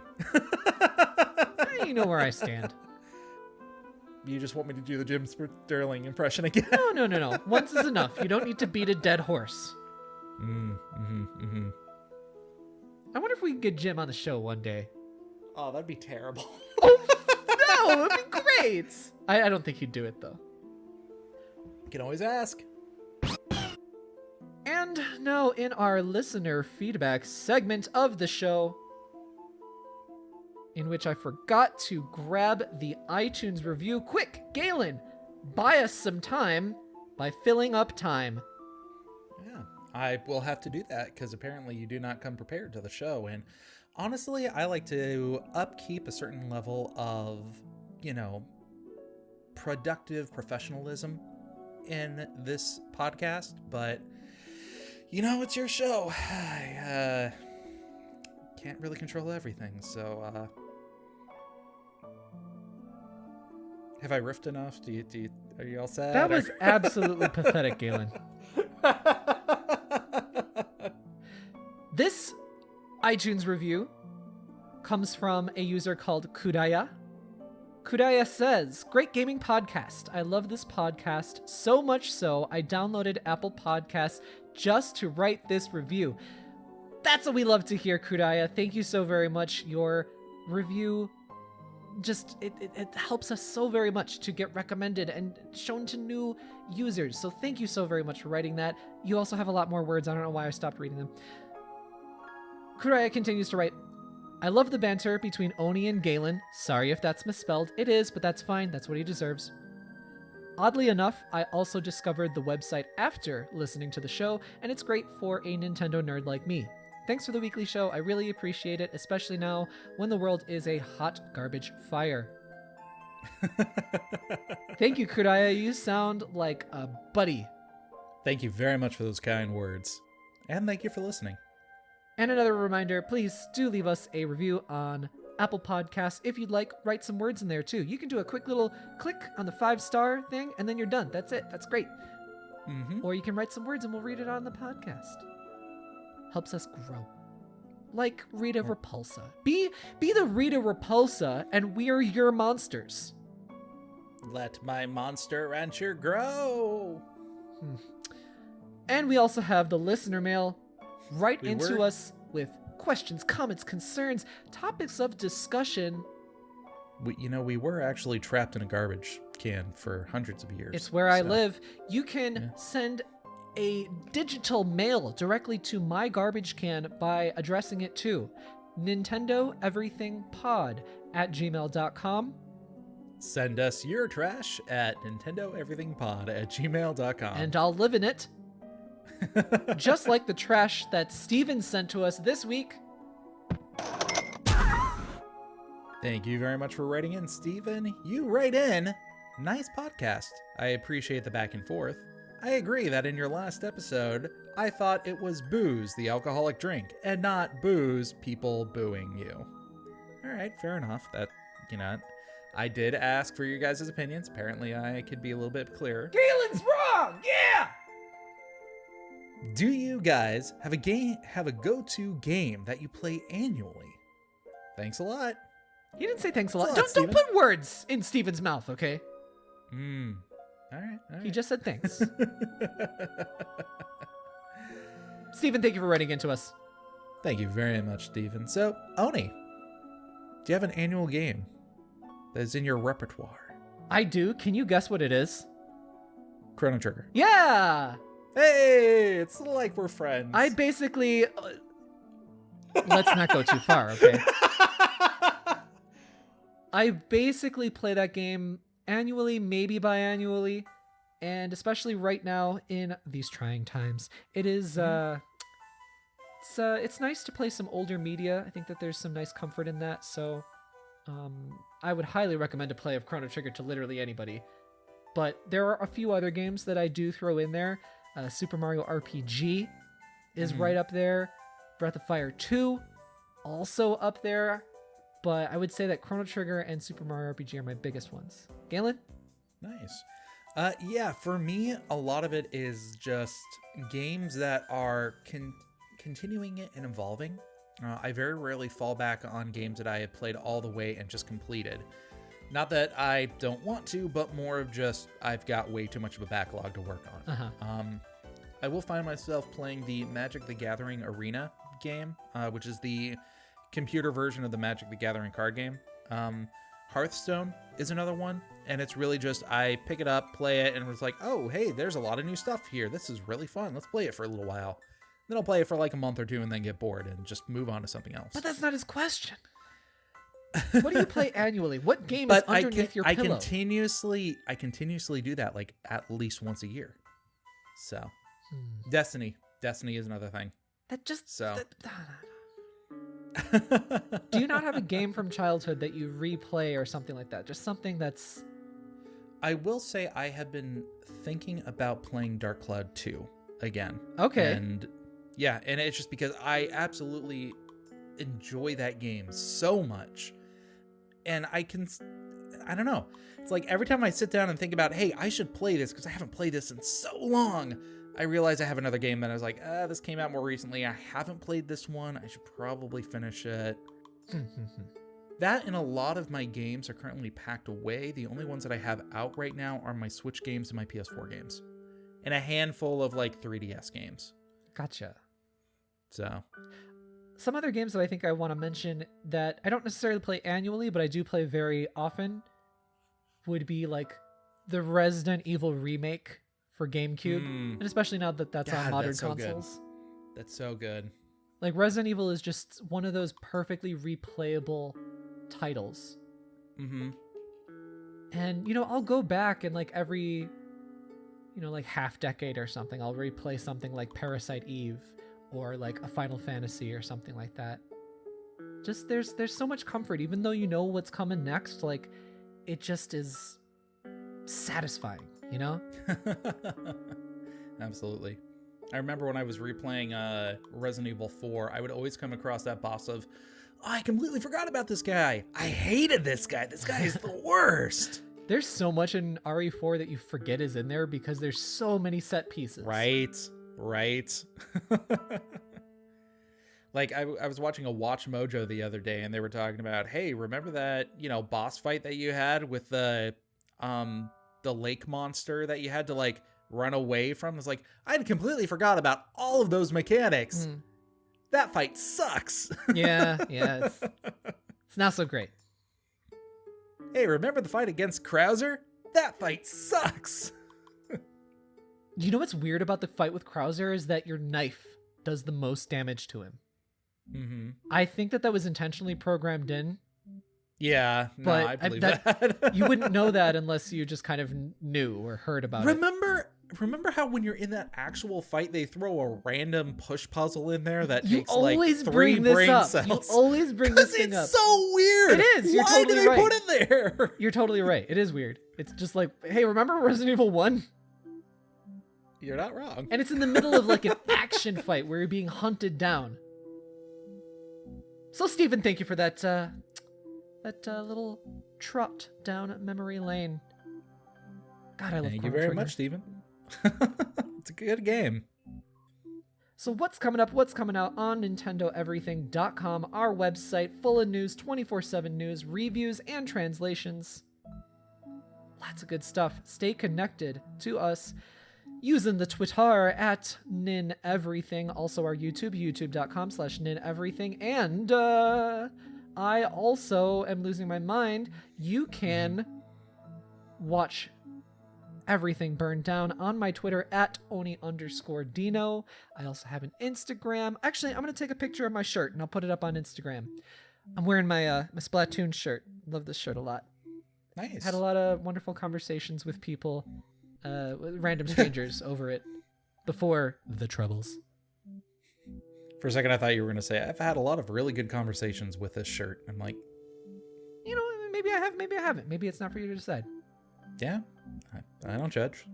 [SPEAKER 1] You know where I stand.
[SPEAKER 2] You just want me to do the Jim Sterling impression again?
[SPEAKER 1] No. Once is enough. You don't need to beat a dead horse. I wonder if we can get Jim on the show one day.
[SPEAKER 2] Oh, that'd be terrible.
[SPEAKER 1] Oh, no, it'd be great. I don't think he'd do it, though.
[SPEAKER 2] You can always ask.
[SPEAKER 1] And now in our listener feedback segment of the show, in which I forgot to grab the iTunes review. Quick, Galen, buy us some time by filling up time.
[SPEAKER 2] Yeah, I will have to do that because apparently you do not come prepared to the show. And honestly, I like to upkeep a certain level of, productive professionalism in this podcast. But, it's your show. I can't really control everything. So, have I riffed enough? Are you all sad?
[SPEAKER 1] That was absolutely pathetic, Galen. This iTunes review comes from a user called Kudaya. Kudaya says, "Great gaming podcast. I love this podcast so much so I downloaded Apple Podcasts just to write this review." That's what we love to hear, Kudaya. Thank you so very much. Your review just it helps us so very much to get recommended and shown to new users. So thank you so very much for writing that. You also have a lot more words. I don't know why I stopped reading them. Kuraya continues to write, "I love the banter between Oni and Galen. Sorry if that's misspelled. It is, but that's fine. That's what he deserves. Oddly enough, I also discovered the website after listening to the show, and it's great for a Nintendo nerd like me. Thanks for the weekly show. I really appreciate it, especially now when the world is a hot garbage fire." Thank you, Kuraya. You sound like a buddy.
[SPEAKER 2] Thank you very much for those kind words. And thank you for listening.
[SPEAKER 1] And another reminder, please do leave us a review on Apple Podcasts. If you'd like, write some words in there too. You can do a quick little click on the 5-star thing and then you're done. That's it. That's great. Or you can write some words and we'll read it on the podcast. Helps us grow. Like Rita Repulsa. Be the Rita Repulsa and we're your monsters.
[SPEAKER 2] Let my monster rancher grow.
[SPEAKER 1] And we also have the listener mail. Write into us with questions, comments, concerns, topics of discussion.
[SPEAKER 2] We were actually trapped in a garbage can for hundreds of years.
[SPEAKER 1] It's where I live. You can send a digital mail directly to my garbage can by addressing it to nintendoeverythingpod@gmail.com.
[SPEAKER 2] Send us your trash at nintendoeverythingpod@gmail.com.
[SPEAKER 1] And I'll live in it. Just like the trash that Steven sent to us this week.
[SPEAKER 2] Thank you very much for writing in, Steven. You write in. Nice podcast. I appreciate the back and forth. I agree that in your last episode, I thought it was booze, the alcoholic drink, and not booze, people booing you. All right, fair enough. That, I did ask for your guys' opinions. Apparently, I could be a little bit clearer.
[SPEAKER 1] Galen's wrong! Yeah!
[SPEAKER 2] Do you guys have a go-to game that you play annually? Thanks a lot.
[SPEAKER 1] He didn't say thanks a lot.
[SPEAKER 2] Thanks a lot,
[SPEAKER 1] Don't put words in Steven's mouth, okay?
[SPEAKER 2] All right.
[SPEAKER 1] He just said thanks. Steven, thank you for writing into us.
[SPEAKER 2] Thank you very much, Steven. So, Oni, do you have an annual game that is in your repertoire?
[SPEAKER 1] I do. Can you guess what it is?
[SPEAKER 2] Chrono Trigger.
[SPEAKER 1] Yeah!
[SPEAKER 2] Hey, it's like we're friends.
[SPEAKER 1] I basically... let's not go too far, okay? I basically play that game annually, maybe biannually, and especially right now in these trying times. It is, it's nice to play some older media. I think that there's some nice comfort in that, so I would highly recommend a play of Chrono Trigger to literally anybody. But there are a few other games that I do throw in there. Super Mario RPG is right up there. Breath of Fire 2, also up there. But I would say that Chrono Trigger and Super Mario RPG are my biggest ones. Galen?
[SPEAKER 2] Nice. Yeah, for me, a lot of it is just games that are continuing it and evolving. I very rarely fall back on games that I have played all the way and just completed. Not that I don't want to, but more of just I've got way too much of a backlog to work on. I will find myself playing the Magic the Gathering Arena game, which is the computer version of the Magic the Gathering card game. Hearthstone is another one, and it's really just I pick it up, play it, and it's like, oh, hey, there's a lot of new stuff here. This is really fun. Let's play it for a little while. Then I'll play it for like a month or two and then get bored and just move on to something else.
[SPEAKER 1] But that's not his question. What do you play annually? What game is underneath your pillow?
[SPEAKER 2] I continuously do that like at least once a year. So, Destiny is another thing.
[SPEAKER 1] That just
[SPEAKER 2] so.
[SPEAKER 1] Do you not have a game from childhood that you replay or something like that? Just something that's...
[SPEAKER 2] I will say I have been thinking about playing Dark Cloud 2 again.
[SPEAKER 1] Okay.
[SPEAKER 2] And yeah, and it's just because I absolutely enjoy that game so much. And I don't know. It's like every time I sit down and think about, hey, I should play this because I haven't played this in so long, I realize I have another game that I was like, this came out more recently. I haven't played this one. I should probably finish it. That and a lot of my games are currently packed away. The only ones that I have out right now are my Switch games and my PS4 games. And a handful of like 3DS games.
[SPEAKER 1] Gotcha.
[SPEAKER 2] So.
[SPEAKER 1] Some other games that I think I want to mention that I don't necessarily play annually, but I do play very often would be like the Resident Evil remake for GameCube, and especially now that that's on modern consoles.
[SPEAKER 2] That's so good.
[SPEAKER 1] Like Resident Evil is just one of those perfectly replayable titles. And I'll go back and like every like half decade or something, I'll replay something like Parasite Eve or like a Final Fantasy or something like that. Just there's so much comfort, even though you know what's coming next. Like it just is satisfying.
[SPEAKER 2] Absolutely. I remember when I was replaying Resident Evil 4, I would always come across that boss of, I completely forgot about this guy. I hated this guy. This guy is the worst.
[SPEAKER 1] There's so much in RE4 that you forget is in there because there's so many set pieces.
[SPEAKER 2] Right. Like I was watching a Watch Mojo the other day and they were talking about, hey, remember that, boss fight that you had with the lake monster that you had to like run away from? It's like, I'd completely forgot about all of those mechanics. That fight sucks.
[SPEAKER 1] Yeah. It's not so great.
[SPEAKER 2] Hey, remember the fight against Krauser? That fight sucks.
[SPEAKER 1] You know what's weird about the fight with Krauser is that your knife does the most damage to him. I think that was intentionally programmed in.
[SPEAKER 2] Yeah,
[SPEAKER 1] but
[SPEAKER 2] I believe that.
[SPEAKER 1] You wouldn't know that unless you just kind of knew or heard about it.
[SPEAKER 2] remember how when you're in that actual fight, they throw a random push puzzle in there that
[SPEAKER 1] You
[SPEAKER 2] takes
[SPEAKER 1] always
[SPEAKER 2] like 3
[SPEAKER 1] bring this
[SPEAKER 2] brain
[SPEAKER 1] up.
[SPEAKER 2] cells?
[SPEAKER 1] You always bring this thing up.
[SPEAKER 2] It's so weird.
[SPEAKER 1] It is. You're
[SPEAKER 2] Why
[SPEAKER 1] totally
[SPEAKER 2] do they
[SPEAKER 1] right.
[SPEAKER 2] put it there?
[SPEAKER 1] You're totally right. It is weird. It's just like, hey, remember Resident Evil 1?
[SPEAKER 2] You're not wrong.
[SPEAKER 1] And it's in the middle of like an action fight where you're being hunted down. So, Stephen, thank you for that little trot down memory lane. God, I love
[SPEAKER 2] Thank
[SPEAKER 1] Chrono
[SPEAKER 2] you very
[SPEAKER 1] Trigger.
[SPEAKER 2] much, Steven. It's a good game.
[SPEAKER 1] So what's coming up, what's coming out on NintendoEverything.com, our website full of news, 24/7 news, reviews, and translations. Lots of good stuff. Stay connected to us using the Twitter at NinEverything, also our YouTube, youtube.com/NinEverything, and I also am losing my mind. You can watch Everything Burned Down on my Twitter at Oni_Dino. I also have an Instagram. Actually, I'm going to take a picture of my shirt and I'll put it up on Instagram. I'm wearing my Splatoon shirt. Love this shirt a lot.
[SPEAKER 2] Nice.
[SPEAKER 1] Had a lot of wonderful conversations with people, random strangers over it before the troubles.
[SPEAKER 2] For a second, I thought you were going to say, I've had a lot of really good conversations with this shirt. I'm like,
[SPEAKER 1] You know, maybe I have, maybe I haven't. Maybe it's not for you to decide.
[SPEAKER 2] yeah, I don't judge.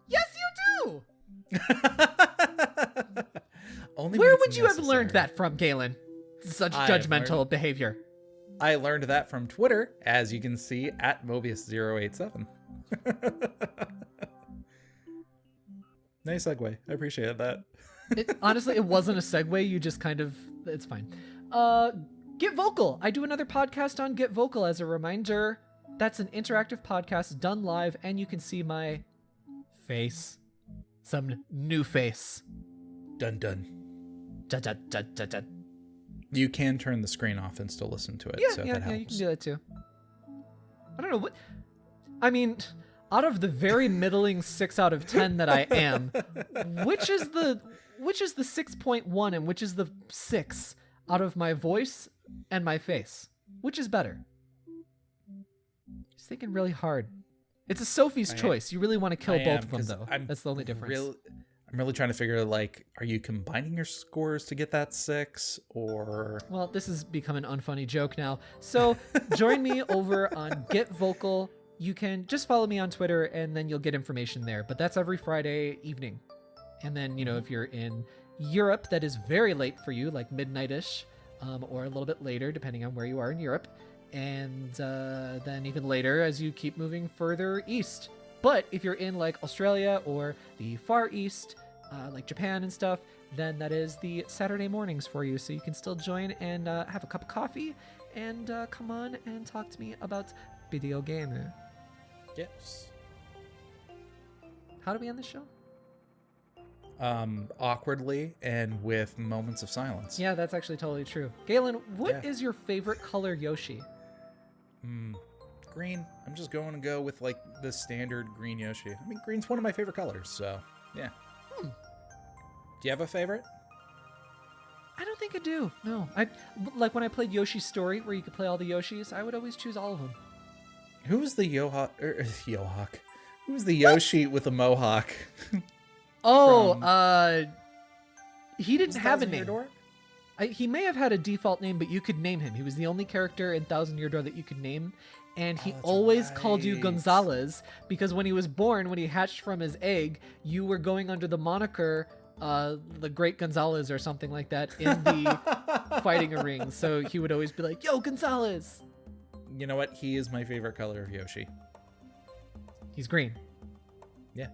[SPEAKER 1] Yes, you do!
[SPEAKER 2] Only
[SPEAKER 1] Where
[SPEAKER 2] when
[SPEAKER 1] would
[SPEAKER 2] it's
[SPEAKER 1] you have
[SPEAKER 2] necessary.
[SPEAKER 1] learned that from, Galen? Such
[SPEAKER 2] I have
[SPEAKER 1] judgmental behavior.
[SPEAKER 2] I learned that from Twitter, as you can see, at Mobius087. Nice segue. I appreciated that.
[SPEAKER 1] Honestly, it wasn't a segue. You just kind of, it's fine. Get Vocal. I do another podcast on Get Vocal as a reminder. That's an interactive podcast done live, and you can see my face. Some new face.
[SPEAKER 2] Dun dun.
[SPEAKER 1] Da, da, da, da, da.
[SPEAKER 2] You can turn the screen off and still listen to it,
[SPEAKER 1] Yeah,
[SPEAKER 2] so that
[SPEAKER 1] yeah,
[SPEAKER 2] helps.
[SPEAKER 1] you can do that too. I don't know what. I mean, out of the very middling 6 out of 10 that I am, which is the 6.1 and which is the 6 out of my voice and my face? Which is better? Just thinking really hard. It's a Sophie's choice. You really want to kill both of them, though. That's the only difference.
[SPEAKER 2] I'm really trying to figure, like, are you combining your scores to get that 6, or...
[SPEAKER 1] Well, this has become an unfunny joke now. So join me over on Get Vocal. You can just follow me on Twitter, and then you'll get information there. But that's every Friday evening. And then, you know, if you're in Europe, that is very late for you, like midnight-ish, or a little bit later, depending on where you are in Europe. And then even later as you keep moving further east. But if you're in like Australia or the Far East, like Japan and stuff, then that is the Saturday mornings for you. So you can still join and have a cup of coffee and come on and talk to me about video gaming.
[SPEAKER 2] Yes.
[SPEAKER 1] How do we end the show?
[SPEAKER 2] Awkwardly and with moments of silence.
[SPEAKER 1] Yeah, that's actually totally true. Galen, what is your favorite color Yoshi?
[SPEAKER 2] Green. I'm just going to go with like the standard green Yoshi. I mean, green's one of my favorite colors, so yeah. Do you have a favorite?
[SPEAKER 1] I don't think I do. No. I like when I played Yoshi's Story, where you could play all the Yoshis, I would always choose all of them.
[SPEAKER 2] Who's the Yohawk? Who's the Yoshi with a mohawk?
[SPEAKER 1] He didn't have a name.
[SPEAKER 2] Door?
[SPEAKER 1] He may have had a default name, but you could name him. He was the only character in Thousand Year Door that you could name. And he always called you Gonzalez because when he was born, when he hatched from his egg, you were going under the moniker the Great Gonzalez or something like that in the fighting ring. So he would always be like, yo, Gonzalez.
[SPEAKER 2] You know what? He is my favorite color of Yoshi.
[SPEAKER 1] He's green.
[SPEAKER 2] Yeah.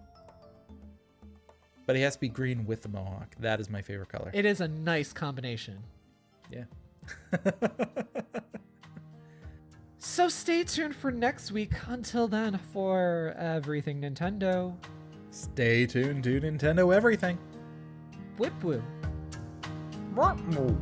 [SPEAKER 2] But he has to be green with the mohawk. That is my favorite color.
[SPEAKER 1] It is a nice combination.
[SPEAKER 2] Yeah.
[SPEAKER 1] So stay tuned for next week. Until then, for everything Nintendo.
[SPEAKER 2] Stay tuned to Nintendo Everything.
[SPEAKER 1] Whip woo.
[SPEAKER 2] Mwah, mwah.